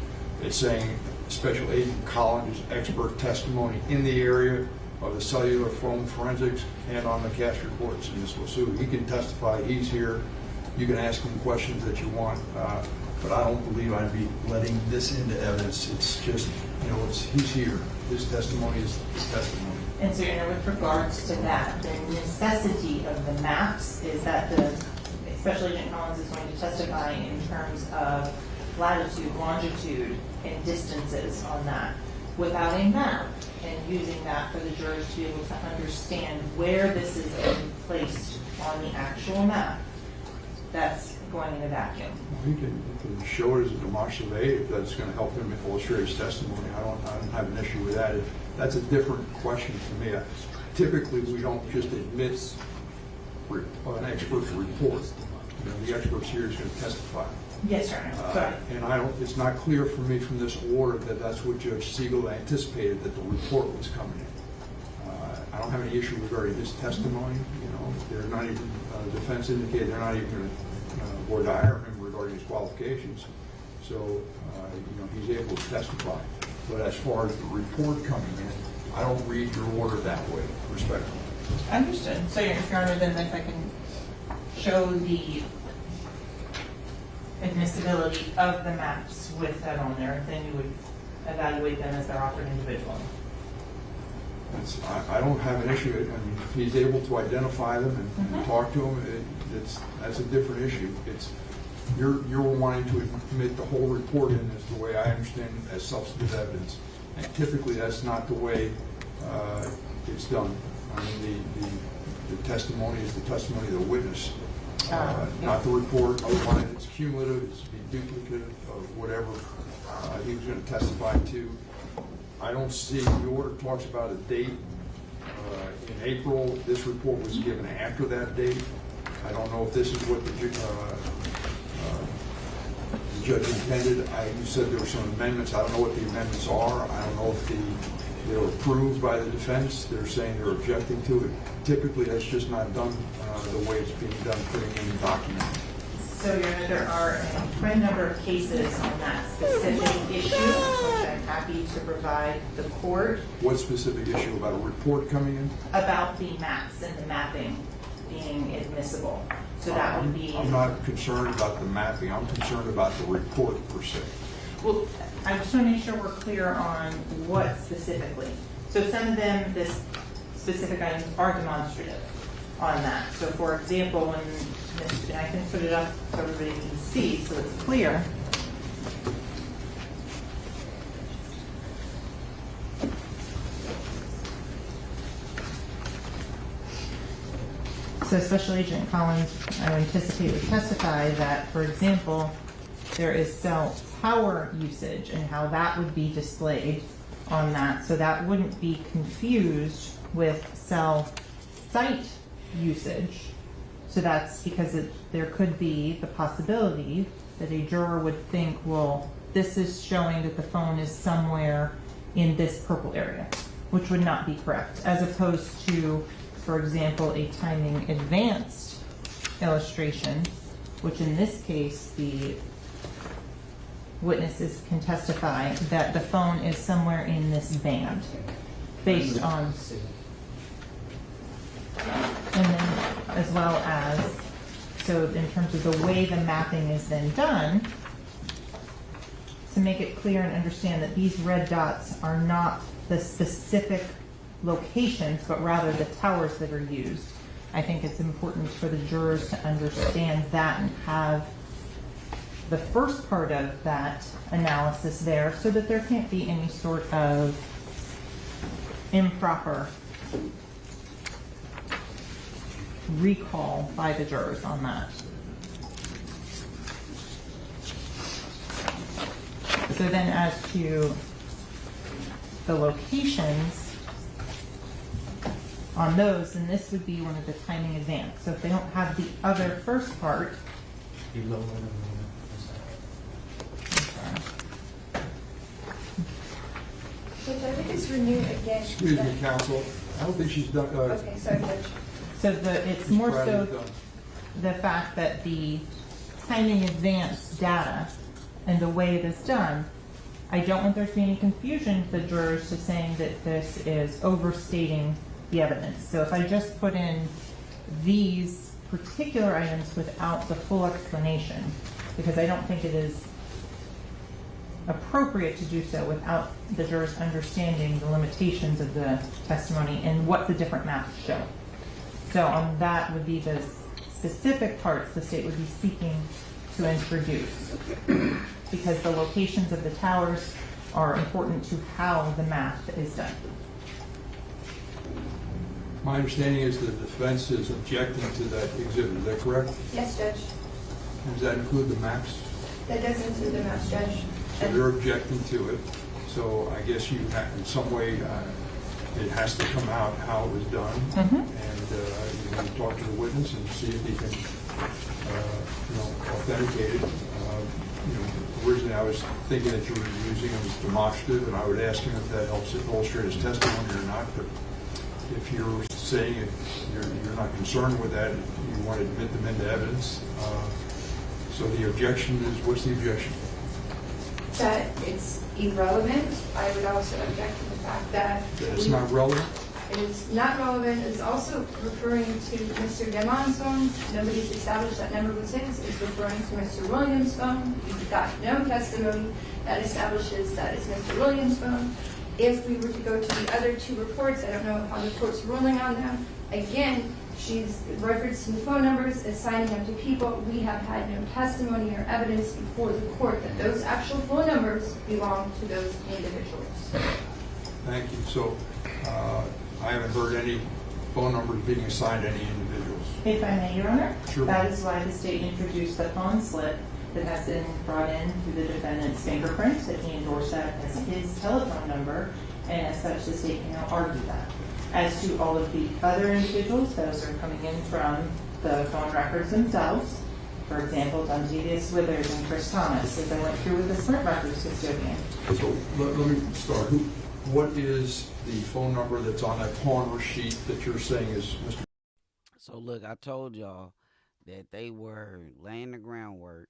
it's saying special agent Collins' expert testimony in the area of the cellular phone forensics and on the CAS reports in this lawsuit. He can testify. He's here. You can ask him questions that you want, but I don't believe I'd be letting this into evidence. It's just, he's here. His testimony is his testimony. And so, with regards to that, the necessity of the maps is that the Special Agent Collins is going to testify in terms of latitude, longitude, and distances on that. Without a map, and using that for the jurors to be able to understand where this is being placed on the actual map, that's going in a vacuum. You can show it as a demonstrative aid if that's going to help him illustrate his testimony. I don't have an issue with that. That's a different question for me. Typically, we don't just admit an expert's report. The expert's here is going to testify. Yes, sir. And it's not clear for me from this order that that's what Judge Siegel anticipated, that the report was coming in. I don't have any issue regarding his testimony. They're not even, defense indicated they're not even going to board to hire him regarding his qualifications. So, he's able to testify. But as far as the report coming in, I don't read your order that way, respectfully. Understood. So, Your Honor, then if I can show the admissibility of the maps with that on there, then you would evaluate them as they're offered individually. I don't have an issue. I mean, if he's able to identify them and talk to them, that's a different issue. You're wanting to admit the whole report in as the way I understand it, as substantive evidence. And typically, that's not the way it's done. I mean, the testimony is the testimony of the witness, not the report. Otherwise, it's cumulative, it's duplicative of whatever he was going to testify to. I don't see, the order talks about a date in April. This report was given after that date. I don't know if this is what the judge intended. You said there were some amendments. I don't know what the amendments are. I don't know if they were approved by the defense. They're saying they're objecting to it. Typically, that's just not done the way it's being done, putting in the document. So, Your Honor, there are quite a number of cases on that specific issue, which I'm happy to provide the court. What specific issue? About a report coming in? About the maps and the mapping being admissible. So that would be. I'm not concerned about the mapping, I'm concerned about the report per se. Well, I just want to make sure we're clear on what specifically. So some of them, this specific items are demonstrative on that. So for example, when, and I can put it up so everybody can see so it's clear. So Special Agent Collins, I would anticipate, would testify that, for example, there is cell tower usage and how that would be displayed on that. So that wouldn't be confused with cell site usage. So that's because there could be the possibility that a juror would think, well, this is showing that the phone is somewhere in this purple area, which would not be correct, as opposed to, for example, a timing advanced illustration, which in this case, the witnesses can testify that the phone is somewhere in this band based on, and then as well as, so in terms of the way the mapping is then done, to make it clear and understand that these red dots are not the specific locations, but rather the towers that are used. I think it's important for the jurors to understand that and have the first part of that analysis there so that there can't be any sort of improper recall by the jurors on that. So then as to the locations on those, then this would be one of the timing advance. So if they don't have the other first part, Which I think is renewed again. Excuse me, counsel, I don't think she's done, Okay, sorry, Judge. so it's more so the fact that the timing advance data and the way it is done, I don't want there to be any confusion to the jurors to saying that this is overstating the evidence. So if I just put in these particular items without the full explanation, because I don't think it is appropriate to do so without the jurors understanding the limitations of the testimony and what the different maps show. So on that would be the specific parts the state would be seeking to introduce, because the locations of the towers are important to how the math is done. My understanding is the defense is objecting to that exhibit, is that correct? Yes, Judge. Does that include the maps? That does include the maps, Judge. So they're objecting to it, so I guess you have, in some way, it has to come out how it was done. And you want to talk to the witness and see if he can, authenticate it. Originally I was thinking that you were using him as demonstrative, and I would ask him if that helps illustrate his testimony or not, but if you're saying it, you're not concerned with that, you want to admit them into evidence. So the objection is, what's the objection? That it's irrelevant. I would also object to the fact that It's not relevant? it is not relevant. It's also referring to Mr. Demond's phone. Nobody's established that number was his. It's referring to Mr. Williams' phone. You've got no testimony that establishes that it's Mr. Williams' phone. If we were to go to the other two reports, I don't know how the court's ruling on them. Again, she's referencing phone numbers, assigning them to people. We have had no testimony or evidence before the court that those actual phone numbers belong to those individuals. Thank you. So I haven't heard any phone numbers being assigned to any individuals. If I may, Your Honor? Sure. That is why the state introduced the phone slip that has been brought in through the defendant's fingerprint, that he endorsed that as his telephone number, and as such, the state can now argue that. As to all of the other individuals, those are coming in from the phone records themselves. For example, Dundevius Withers and Chris Thomas, as I went through with the Sprint records custodian. So let me start. What is the phone number that's on that corner sheet that you're saying is Mr. So look, I told y'all that they were laying the groundwork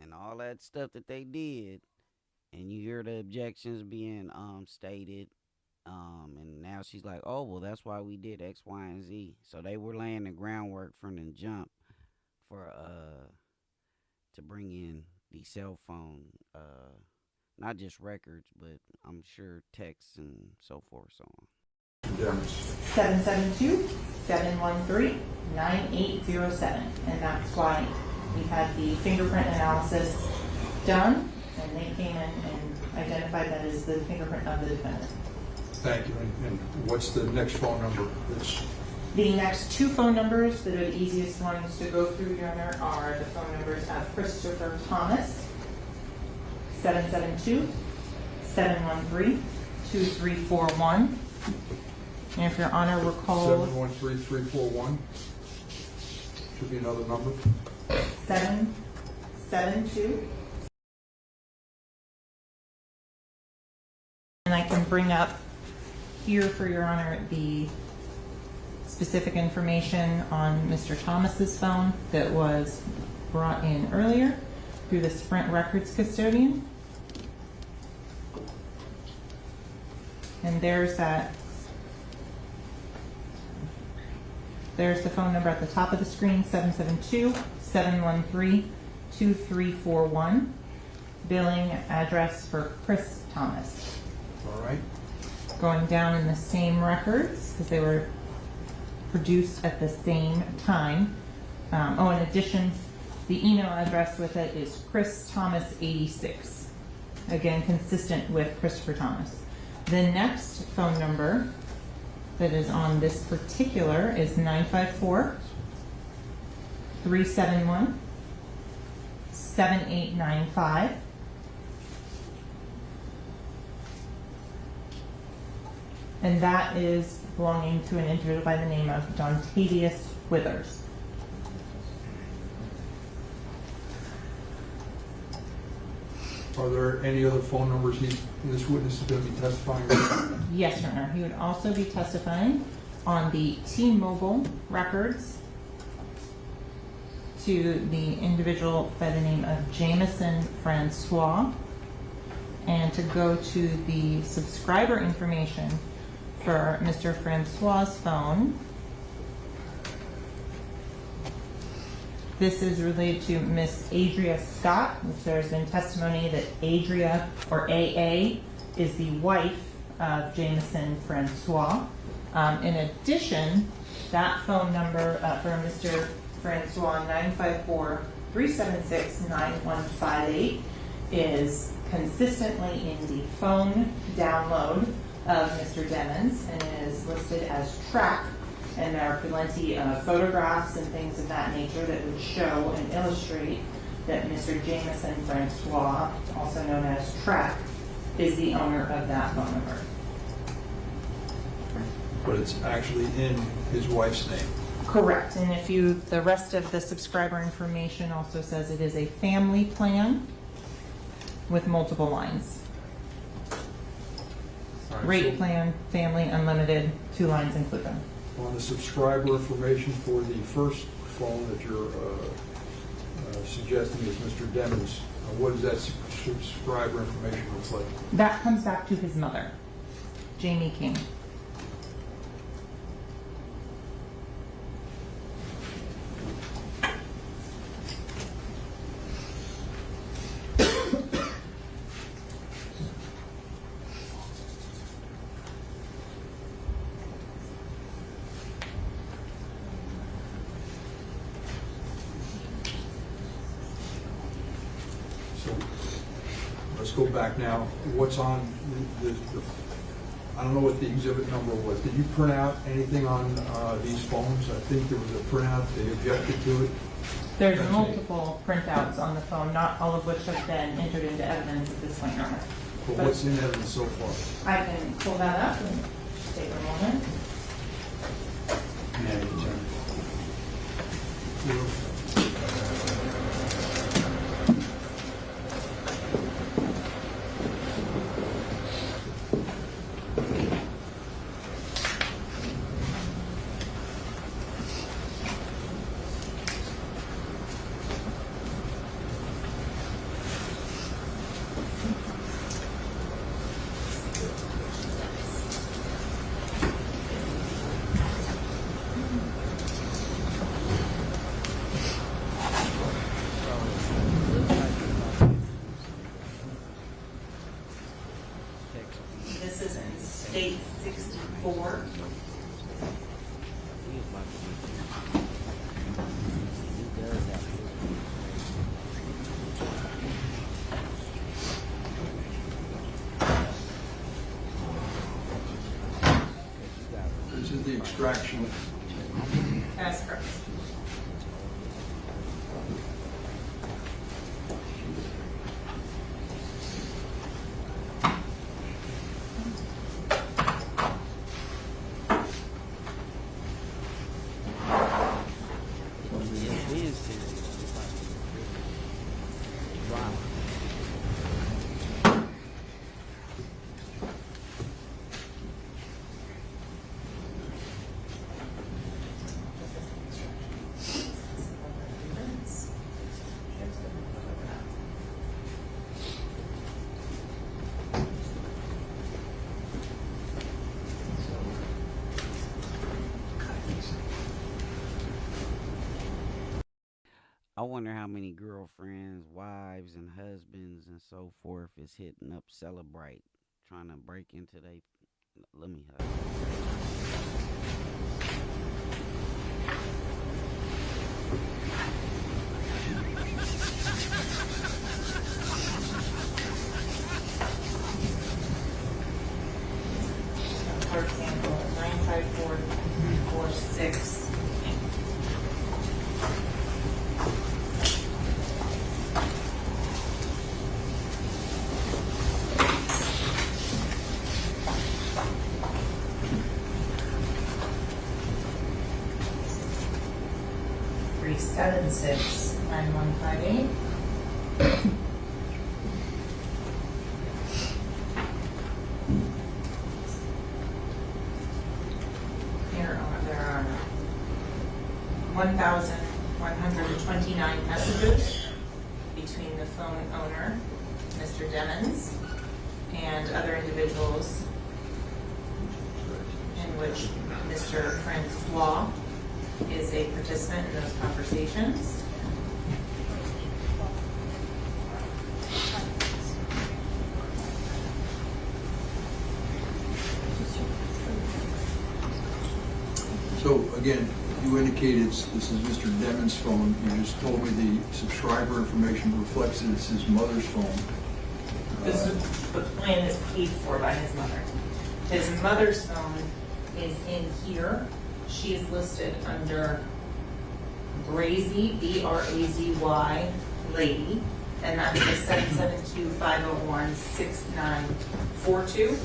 and all that stuff that they did, and you hear the objections being stated And now she's like, oh, well, that's why we did X, Y, and Z. So they were laying the groundwork from the jump for to bring in the cell phone, not just records, but I'm sure texts and so forth, so on. 772-713-9807, and that's why we had the fingerprint analysis done, and they came in and identified that as the fingerprint of the defendant. Thank you. And what's the next phone number? The next two phone numbers that are the easiest ones to go through, Your Honor, are the phone numbers of Christopher Thomas, 772-713-2341. And if Your Honor recalls... 713-341. Should be another number. 772. And I can bring up here for Your Honor the specific information on Mr. Thomas's phone that was brought in earlier through the Sprint Records custodian. And there's the phone number at the top of the screen, 772-713-2341. Billing address for Chris Thomas. All right. Going down in the same records, because they were produced at the same time. In addition, the email address with it is Chris Thomas 86. Again, consistent with Christopher Thomas. The next phone number that is on this particular is 954-371-7895. And that is belonging to an individual by the name of Dontavius Withers. Are there any other phone numbers this witness is going to be testifying with? Yes, Your Honor. He would also be testifying on the T-Mobile records to the individual by the name of Jameson Francois, and to go to the subscriber information for Mr. Francois's phone. This is related to Miss Adria Scott, which there's been testimony that Adria, or AA, is the wife of Jameson Francois. In addition, that phone number for Mr. Francois, 954-376-9158, is consistently in the phone download of Mr. Demons and is listed as track. And there are plenty of photographs and things of that nature that would show and illustrate that Mr. Jameson Francois, also known as Track, is the owner of that phone number. But it's actually in his wife's name. Correct. And if the rest of the subscriber information also says it is a family plan with multiple lines. Right, Rate plan, family, unlimited, 2 lines included. On the subscriber information for the first phone that you're suggesting is Mr. Demons, what does that subscriber information look like? That comes back to his mother, Jamie King. Let's go back now. What's on I don't know what the exhibit number was. Did you print out anything on these phones? I think there was a printout. They objected to it. There's multiple printouts on the phone, not all of which have been entered into evidence at this point, Your Honor. But what's in evidence so far? I can pull that up and take a moment. extraction. That's correct. I wonder how many girlfriends, wives, and husbands and so forth is hitting up Celebrate, trying to break into they. Let me hug. For example, 954-346. Three 7-6-9-1-5-8. There are 1,129 messages between the phone owner, Mr. Demons, and other individuals in which Mr. Francois is a participant in those conversations. So again, you indicated this is Mr. Demon's phone. You just told me the subscriber information reflects that it's his mother's phone. The plan is paid for by his mother. His mother's phone is in here. She is listed under Brazy, B-R-A-Z-Y, lady, and that's the 772-501-6942,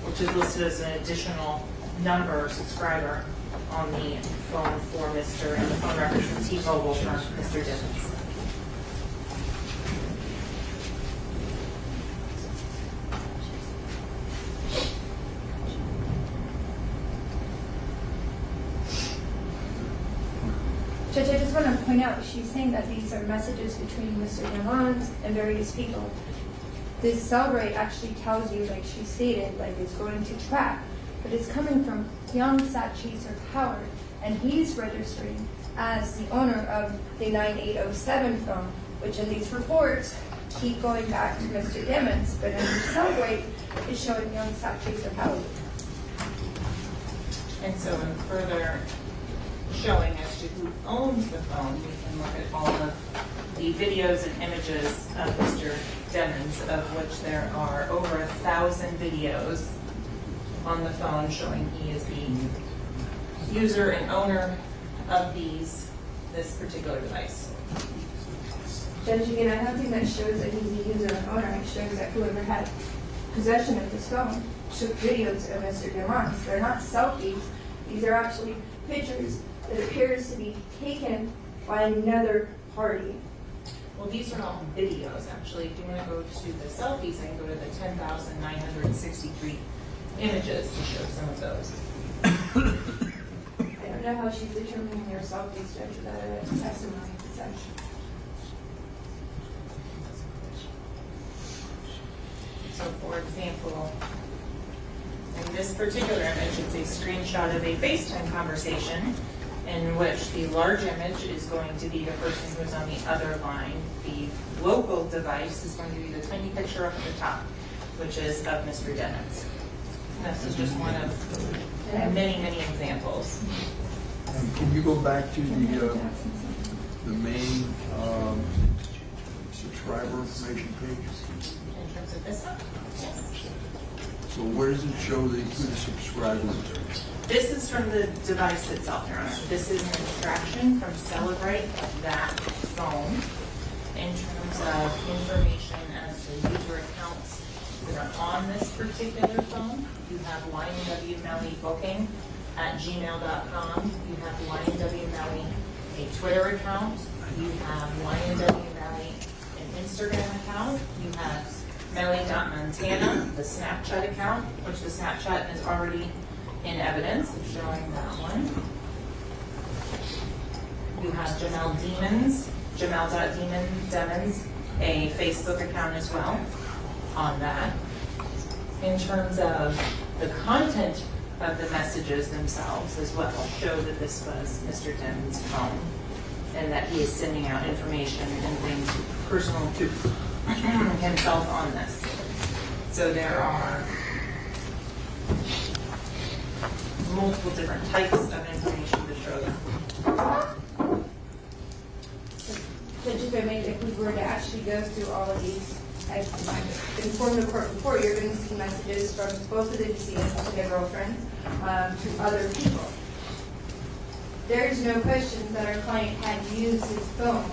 which is listed as an additional number subscriber on the phone for Mr. and the phone records from T-Mobile for Mr. Dimmons. Judge, I just want to point out, she's saying that these are messages between Mr. Demons and various people. This cell rate actually tells you, like she stated, like it's going to track, but it's coming from young Sat Chaser Howard, and he's registering as the owner of the 9807 phone, which in these reports keep going back to Mr. Demons, but in the cell rate is showing young Sat Chaser Howard. And so in further showing as to who owns the phone, we can look at all of the videos and images of Mr. Demons, of which there are over 1,000 videos on the phone showing he is the user and owner of this particular device. Judge, again, I don't think that shows that he's a user and owner. It shows that whoever had possession of this phone took videos of Mr. Demons. They're not selfies. These are actually pictures that appears to be taken by another party. Well, these are all videos, actually. If you want to go to the selfies, I can go to the 10,963 images to show some of those. I don't know how she's determining their selfies, Judge, without a testimony section. So, for example, in this particular image, it's a screenshot of a FaceTime conversation in which the large image is going to be the person who's on the other line. The local device is going to be the tiny picture up at the top, which is of Mr. Demons. This is just one of many, many examples. Can you go back to the main subscriber information page? In terms of this one? Yes. So where does it show who the subscribers are? This is from the device itself, Your Honor. This is an extraction from Celebrate of that phone in terms of information as to user accounts that are on this particular phone. You have YNW Melly booking at gmail.com. You have YNW Melly a Twitter account. You have YNW Melly an Instagram account. You have Melly.Montana, the Snapchat account, which the Snapchat is already in evidence of showing that one. You have Jamell Demons, Jamell.Demons, a Facebook account as well on that. In terms of the content of the messages themselves as well, show that this was Mr. Demons' phone and that he is sending out information and things personal to himself on this. So there are multiple different types of information to show them. So just if we were to actually go through all of these, I've informed the court before, you're going to see messages from both of the decedents to their girlfriends to other people. There's no question that our client had used his phone,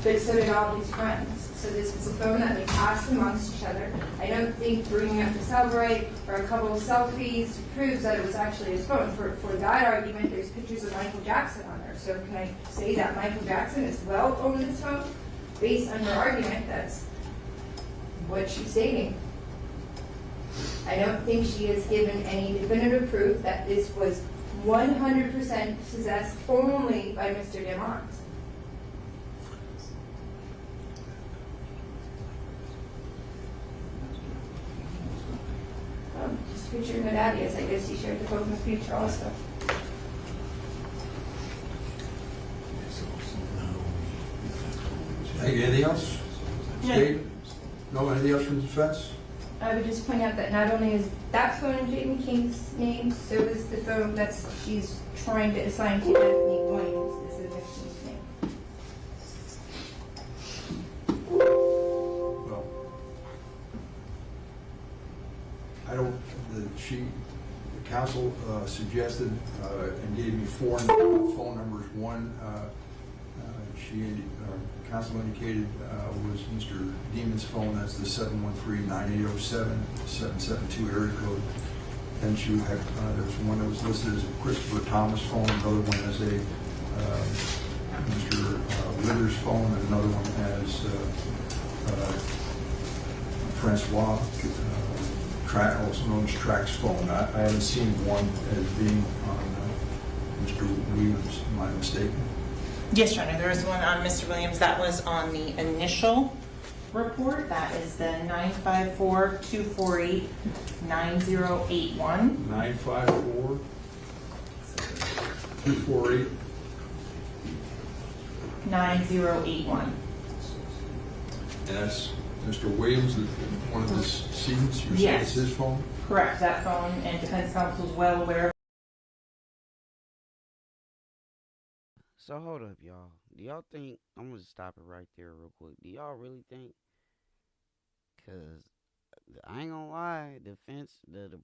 but so did all his friends. So this is a phone that they passed amongst each other. I don't think bringing up the Celebrate or a couple of selfies proves that it was actually his phone. For that argument, there's pictures of Michael Jackson on there. So can I say that Michael Jackson as well owned this phone? Based on her argument, that's what she's stating. I don't think she has given any definitive proof that this was 100% possessed only by Mr. Demons. Just picturing what that is. I guess he shared the phone in the future also. Anything else? No. State? No, anything else from the defense? I would just point out that not only is that phone in Jamie King's name, so is the phone that she's trying to assign to Anthony Williams is the victim's name. Well, I don't, the counsel suggested and gave me four phone numbers. One, counsel indicated was Mr. Demon's phone. That's the 713-9807-772 area code. Then she had there was one that was listed as a Christopher Thomas phone, another one as a Mr. Withers phone, and another one as Francois, also known as Track's phone. I haven't seen one as being on Mr. Williams. Am I mistaken? Yes, Your Honor, there is one on Mr. Williams. That was on the initial report. That is the 954-248-9081. 954-248. 9081. And that's Mr. Williams, one of the decedents? You're saying it's his phone? Correct, that phone, and defense counsel is well aware of. So hold up, y'all. Do y'all think, I'm going to stop it right there real quick. Do y'all really think, because I ain't going to lie, the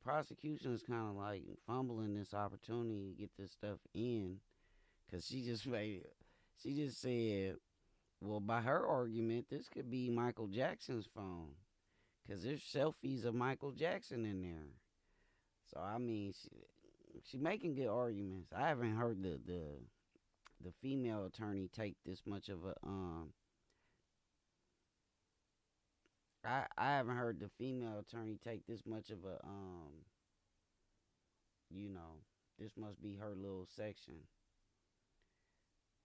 prosecution is kind of like fumbling this opportunity to get this stuff in, because she just said, well, by her argument, this could be Michael Jackson's phone, because there's selfies of Michael Jackson in there. So, I mean, she making good arguments. I haven't heard the female attorney take this much of a I haven't heard the female attorney take this much of a this must be her little section.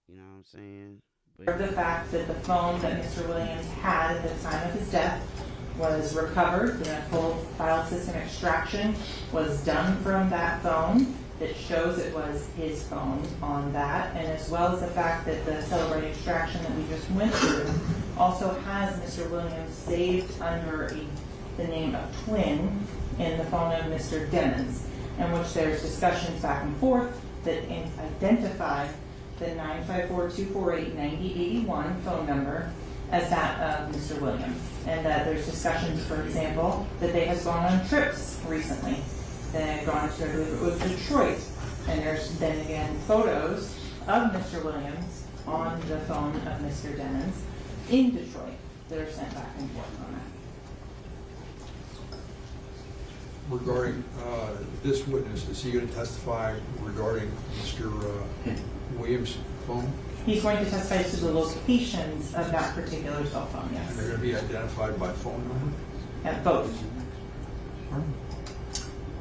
You know what I'm saying? But The fact that the phone that Mr. Williams had at the time of his death was recovered, and a full file system extraction was done from that phone that shows it was his phone on that, and as well as the fact that the Celebrate extraction that we just went through also has Mr. Williams saved under the name of Twin in the phone of Mr. Demons, in which there's discussions back and forth that identify the 954-248-9081 phone number as that of Mr. Williams, and that there's discussions, for example, that they have gone on trips recently. They've gone to, I believe it was Detroit, and there's then again photos of Mr. Williams on the phone of Mr. Demmons in Detroit that are sent back and forth on that. Regarding this witness, is he going to testify regarding Mr. Williams' phone? He's going to testify to the locations of that particular cell phone, yes. And they're going to be identified by phone number? At both.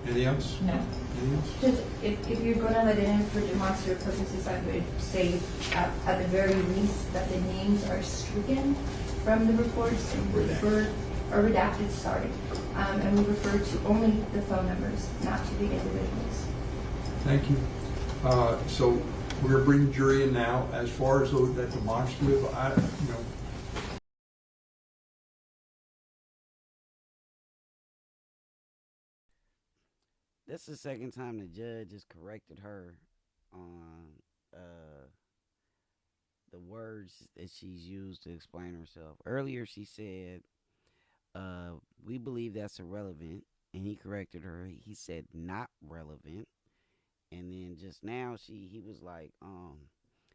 Anything else? No. Anything else? Just, if you're going to let it in for demonstrative purposes, I would say at the very least that the names are stricken from the reports and redacted, sorry. And we refer to only the phone numbers, not to the individuals. Thank you. So we're going to bring the jury in now. As far as that demonstrative, That's the second time the judge has corrected her on the words that she's used to explain herself. Earlier she said, we believe that's irrelevant, and he corrected her. He said not relevant. And then just now he was like,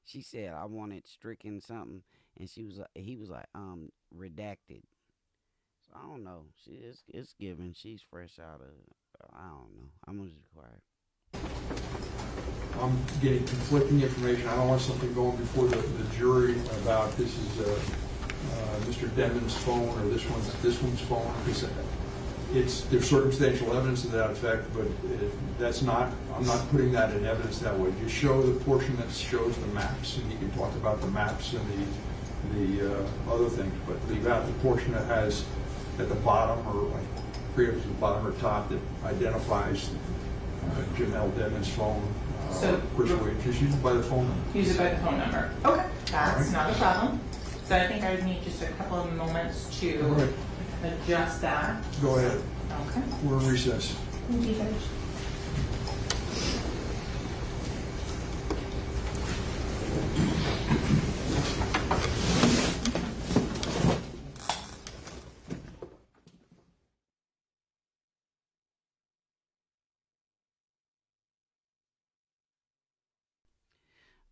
she said I wanted stricken something, and he was like, redacted. So I don't know. It's given. She's fresh out of, I don't know. I'm gonna just quiet. I'm getting conflicting information. I don't want something going before the jury about this is Mr. Demmons' phone or this one's phone, because there's circumstantial evidence to that effect, but I'm not putting that in evidence that way. Just show the portion that shows the maps, and you can talk about the maps and the other things, but leave out the portion that has at the bottom, or I forget if it's the bottom or top, that identifies Jamell Demmons' phone. Just use it by the phone number. Use it by the phone number. Okay, that's not a problem. So I think I would need just a couple of moments to adjust that. Go ahead. Okay. We're in recess. Thank you, Judge.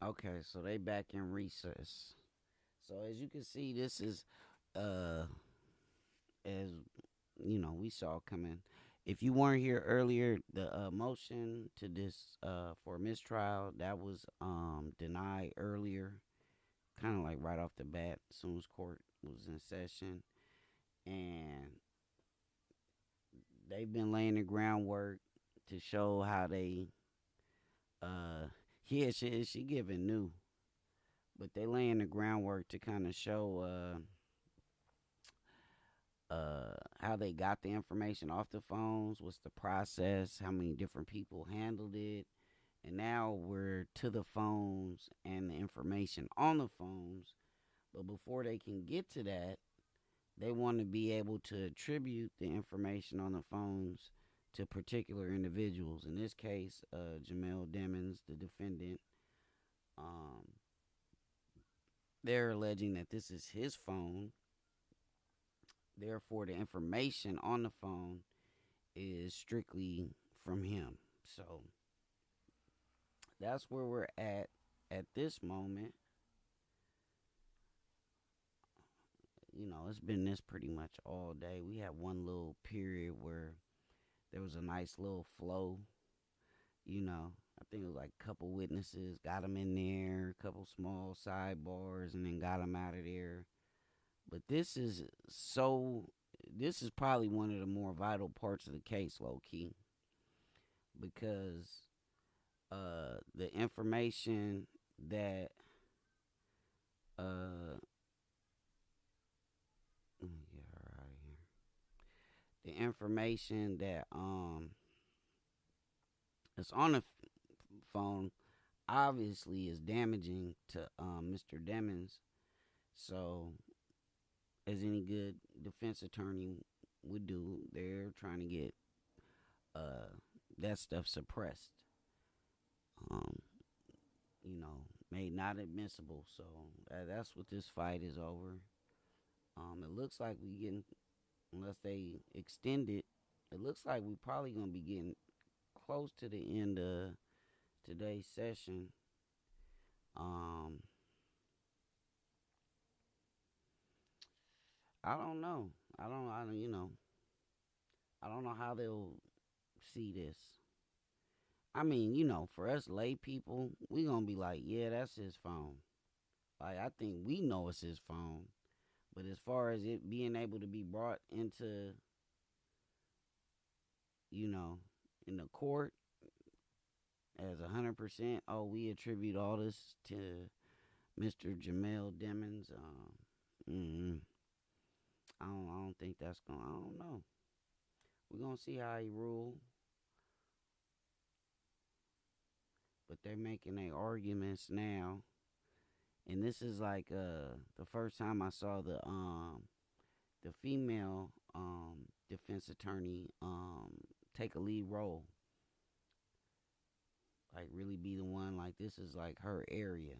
Okay, so they back in recess. So as you can see, this is as you know, we saw coming. If you weren't here earlier, the motion to this for mistrial, that was denied earlier, kind of like right off the bat, as soon as court was in session. And they've been laying the groundwork to show how they she giving new, but they laying the groundwork to kind of show how they got the information off the phones, what's the process, how many different people handled it, and now we're to the phones and the information on the phones. But before they can get to that, they want to be able to attribute the information on the phones to particular individuals. In this case, Jamell Demmons, the defendant, they're alleging that this is his phone. Therefore, the information on the phone is strictly from him. So that's where we're at this moment. You know, it's been this pretty much all day. We had one little period where there was a nice little flow. You know, I think it was like a couple witnesses, got them in there, a couple small sidebars, and then got them out of there. But this is probably one of the more vital parts of the case, low key, because the information that let me get her out of here. The information that is on the phone obviously is damaging to Mr. Demmons. So, as any good defense attorney would do, they're trying to get that stuff suppressed. You know, made not admissible. So that's what this fight is over. It looks like we getting, unless they extend it, it looks like we probably gonna be getting close to the end of today's session. I don't know. I don't know how they'll see this. I mean, for us lay people, we gonna be like, yeah, that's his phone. Like, I think we know it's his phone. But as far as it being able to be brought into, in the court as 100%, oh, we attribute all this to Mr. Jamell Demons. I don't think that's I don't know. We're gonna see how he rule. But they're making their arguments now. And this is like the first time I saw the female defense attorney take a lead role. Like, really be the one, like, this is like her area.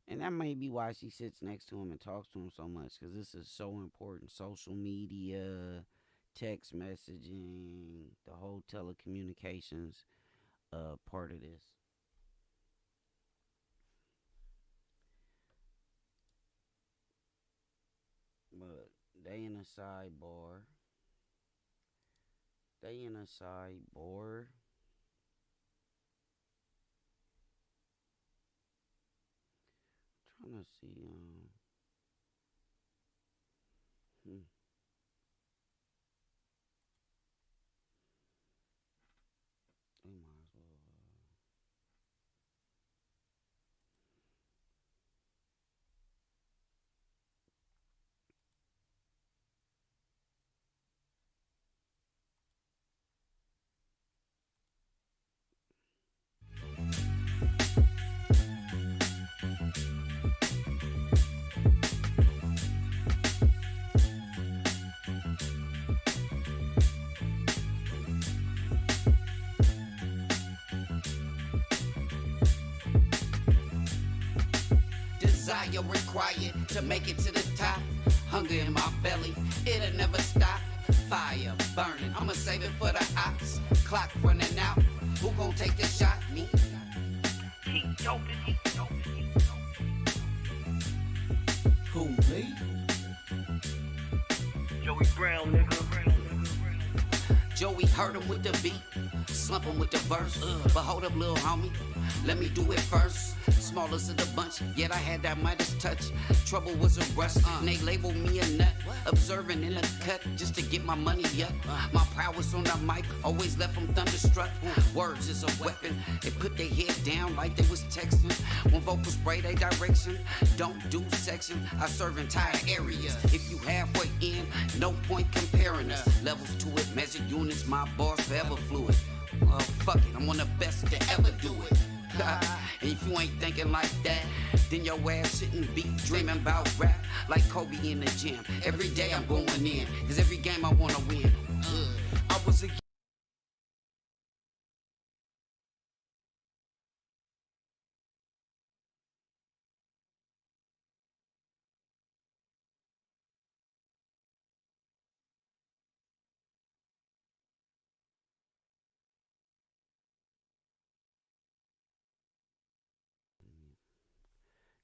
And that may be why she sits next to him and talks to him so much, because this is so important. Social media, text messaging, the whole telecommunications part of this. But they in a sidebar. Trying to see. They might as well. Desire required to make it to the top. Hunger in my belly, it'll never stop. Fire burning, I'ma save it for the ops. Clock running out, who gon' take the shot? Me. Who, me? Joey Brown, nigga. Joey hurt him with the beat, slump him with the verse. But hold up, little homie, let me do it first. Smallest of the bunch, yet I had that Midas touch. Trouble was a rush, and they labeled me a nut. Observing in the cut, just to get my money up. My prowess on the mic, always left them thunderstruck. Words is a weapon, they put their head down like they was texting. When vocals spray their direction, don't do section. I serve entire areas. If you halfway in, no point comparing us. Levels to it, measured units, my bars forever fluid. Well, fuck it, I'm one of the best to ever do it. And if you ain't thinking like that, then your ass shouldn't be dreaming about rap like Kobe in the gym. Every day I'm going in, cause every game I wanna win. I was a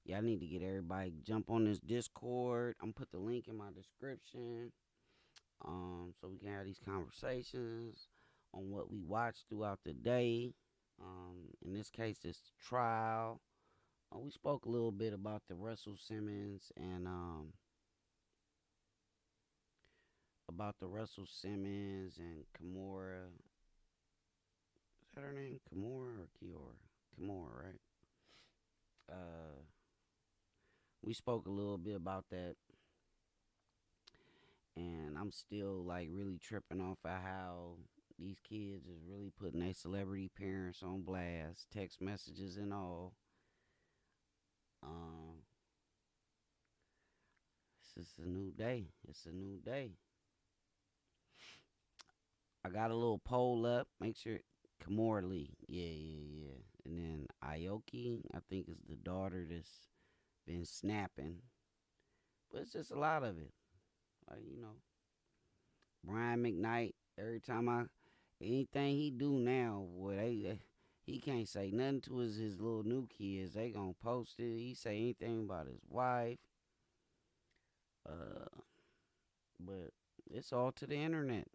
Yeah, I need to get everybody jump on this Discord. I'm put the link in my description, so we can have these conversations on what we watched throughout the day. In this case, it's the trial. We spoke a little bit about the Russell Simmons and Kimora. Is that her name? Kimora or Kiora? Kimora, right? We spoke a little bit about that, and I'm still like really tripping off of how these kids is really putting their celebrity parents on blast, text messages and all. This is a new day. It's a new day. I got a little poll up. Make sure Kimora Lee. Yeah. And then Aoki, I think, is the daughter that's been snapping. But it's just a lot of it. Like, Brian McKnight, every time anything he do now, boy, he can't say nothing to his little new kids. They gonna post it. He say anything about his wife. But it's all to the internet.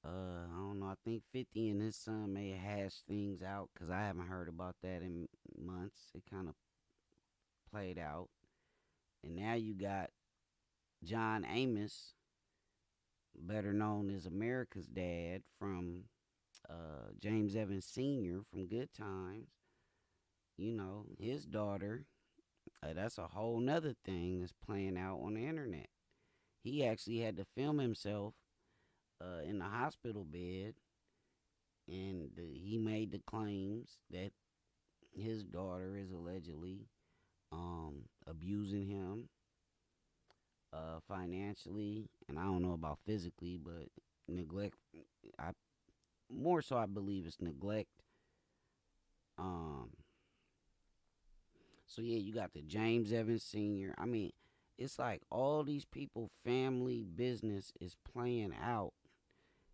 I don't know. I think 50 and his son may hash things out because I haven't heard about that in months. It kind of played out. And now you got John Amos, better known as America's Dad from James Evans Sr. from Good Times. His daughter, that's a whole nother thing that's playing out on the internet. He actually had to film himself in the hospital bed, and he made the claims that his daughter is allegedly abusing him financially, and I don't know about physically, but neglect. I believe it's neglect. So yeah, you got the James Evans Sr. I mean, it's like all these people, family business is playing out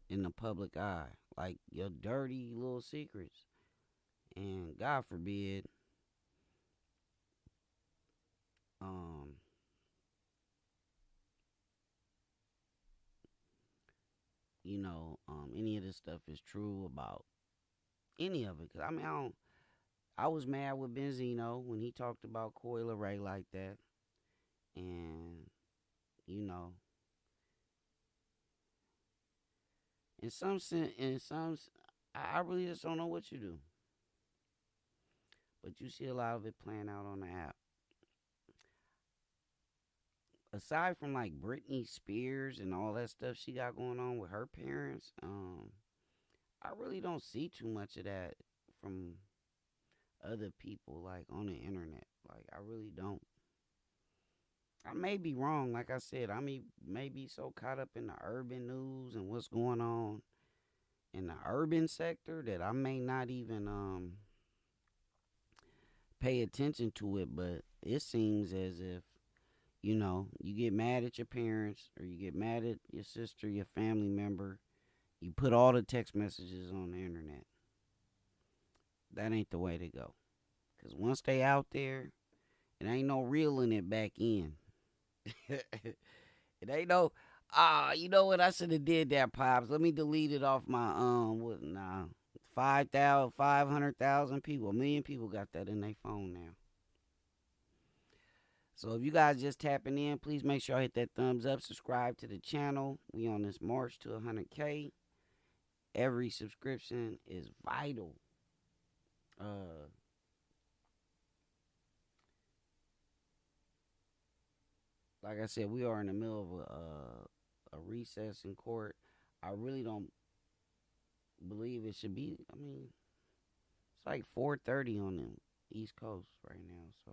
in the public eye, like your dirty little secrets. And God forbid, any of this stuff is true about any of it. Cause I mean, I was mad with Benzino when he talked about Coi Leray like that, and in some sense, I really just don't know what you do. But you see a lot of it playing out on the app. Aside from like Britney Spears and all that stuff she got going on with her parents, I really don't see too much of that from other people like on the internet. Like I really don't. I may be wrong, like I said, I may be so caught up in the urban news and what's going on in the urban sector that I may not even pay attention to it, but it seems as if you get mad at your parents or you get mad at your sister, your family member, you put all the text messages on the internet. That ain't the way to go. Because once they out there, it ain't no reeling it back in. It ain't no, you know what, I should have did that, Pops. Let me delete it off my, 500,000 people, 1 million people got that in their phone now. So if you guys just tapping in, please make sure I hit that thumbs up, subscribe to the channel. We on this march to 100K. Every subscription is vital. Like I said, we are in the middle of a recess in court. I really don't believe it should be. I mean, it's like 4:30 on the East Coast right now, so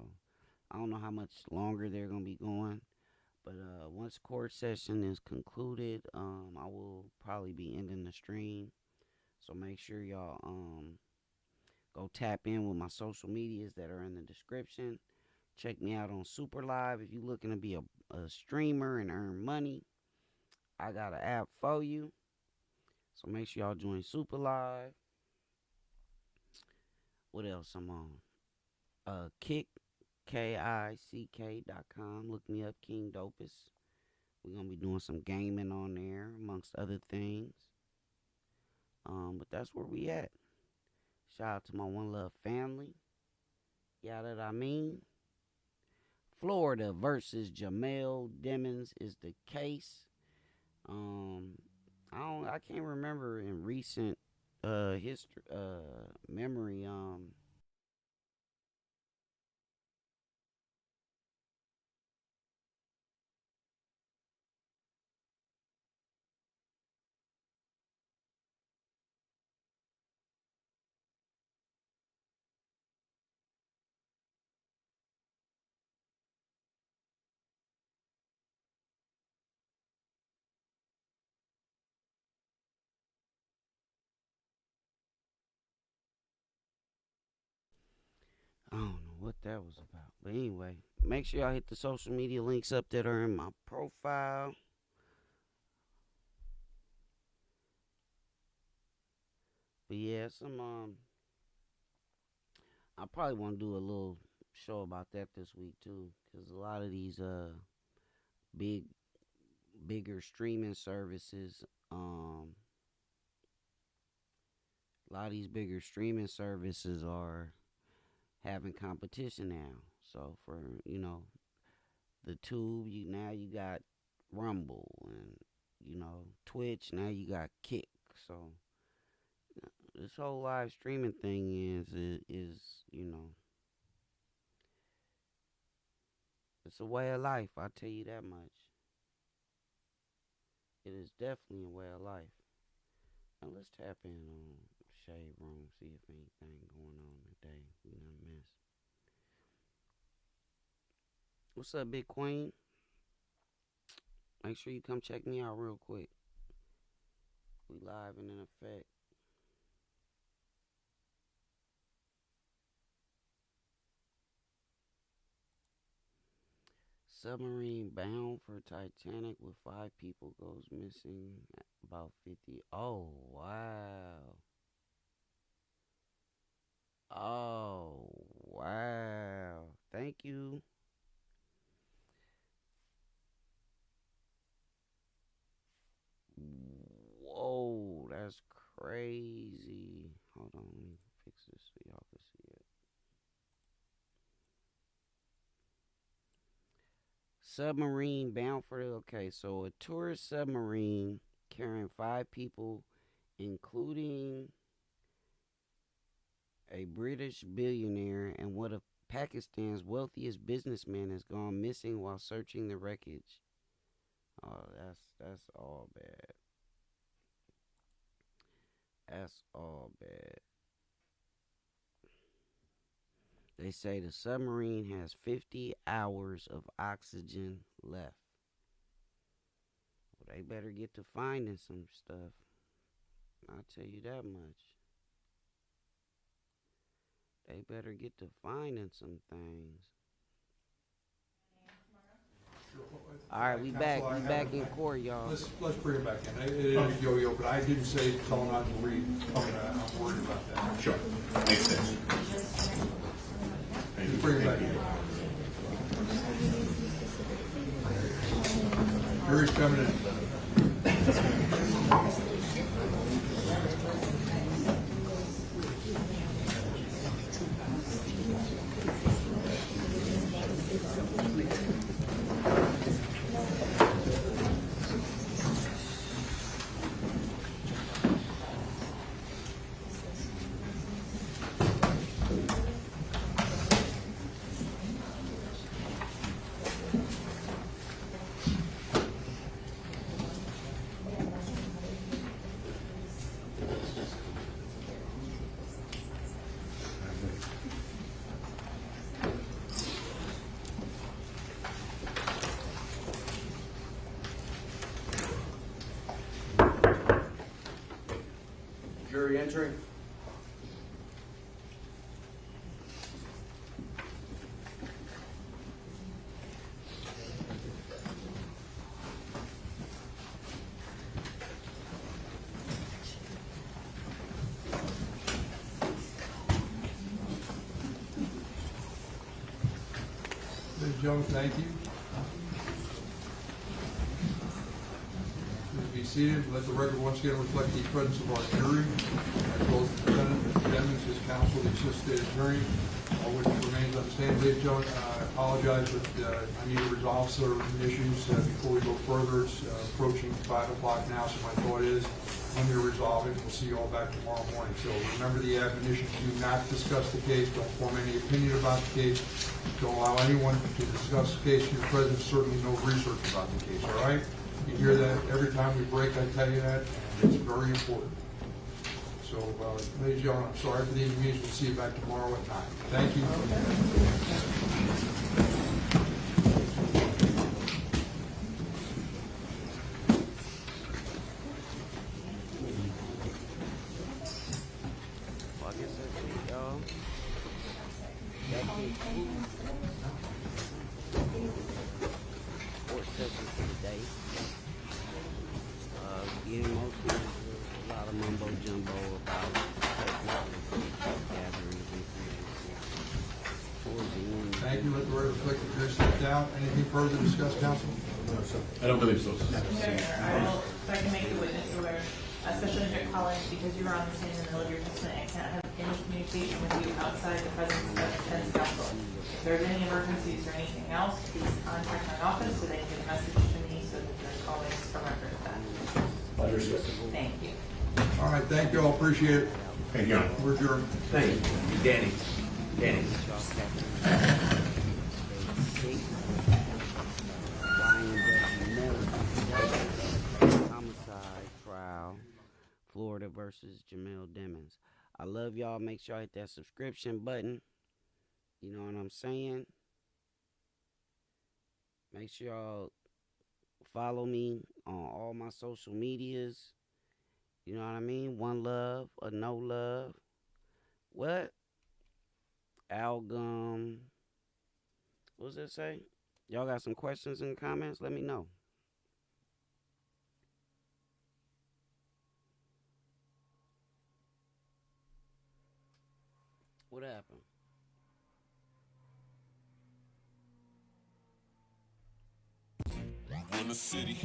I don't know how much longer they're gonna be going. But once court session is concluded, I will probably be ending the stream. So make sure y'all go tap in with my social medias that are in the description. Check me out on Super Live if you're looking to be a streamer and earn money. I got an app for you. So make sure y'all join Super Live. What else I'm on? KICK.com. Look me up, King Dopus. We're going to be doing some gaming on there, amongst other things. But that's where we at. Shout out to my One Love family. Yeah, that I mean. Florida versus Jamell Demons is the case. I can't remember in recent history memory I don't know what that was about. But anyway, make sure y'all hit the social media links up that are in my profile. But yeah, I probably want to do a little show about that this week too, because a lot of these bigger streaming services, are having competition now. So for the Tube, you got Rumble, and Twitch. Now you got Kick. So this whole live streaming thing is it's a way of life. I'll tell you that much. It is definitely a way of life. Now let's tap in on Shade Room, see if anything going on today we done missed. What's up, Big Queen? Make sure you come check me out real quick. We live and in effect. Submarine bound for Titanic with 5 people goes missing. About 50. Oh, wow. Oh, wow. Thank you. Whoa, that's crazy. Hold on, let me fix this so y'all can see it. Submarine bound for okay, so a tourist submarine carrying 5 people, including a British billionaire and one of Pakistan's wealthiest businessmen, has gone missing while searching the wreckage. Oh, that's all bad. That's all bad. They say the submarine has 50 hours of oxygen left. Well, they better get to finding some stuff. I'll tell you that much. They better get to finding some things. All right, we back. We back in court, y'all. Let's bring it back in. It is yo-yo, but I didn't say tell not to read. I'm worried about that. Sure, makes sense. Just bring it back in. Jury's coming in. Jury entering. Ladies and gentlemen, thank you. Please be seated. Let the record once again reflect the presence of our jury, as well as the defendant, Mr. Demings, his counsel, the assistant attorney. All witness remains on the stand. Ladies and gentlemen, I apologize, but I need to resolve certain issues before we go further. It's approaching 5 o'clock now, so my thought is let me resolve it. We'll see you all back tomorrow morning. So remember the admonition: do not discuss the case. Don't form any opinion about the case. Don't allow anyone to discuss the case in your presence. Certainly no research about the case. All right? You hear that every time we break. I tell you that, and it's very important. So, ladies and gentlemen, I'm sorry for the inconvenience. We'll see you back tomorrow at 9. Thank you. Fuck is this, y'all? That Court session for the day. Again, mostly a lot of mumbo jumbo about gatherings information. Towards the end. Thank you. Let the record reflect that you're stepped down. Anything further to discuss, counsel? No, sir. I don't believe so. I will, if I can make the witness aware, especially Mr. Collins, because you were on the stand in the middle of your testimony, I can't have any communication with you outside the presence of defense counsel. If there's any emergencies or anything else, please contact my office so they can get a message to me so that there's always a record of that. Understood. Thank you. All right, thank you all. Appreciate it. Thank you. We're adjourned. Thank you. Danny. Danny. YNW Melly homicide trial, Florida versus Jamell Demons. I love y'all. Make sure I hit that subscription button. You know what I'm saying? Make sure y'all follow me on all my social medias. You know what I mean? One love or no love. What? Algum. What does that say? Y'all got some questions in the comments? Let me know. What happened? In the city.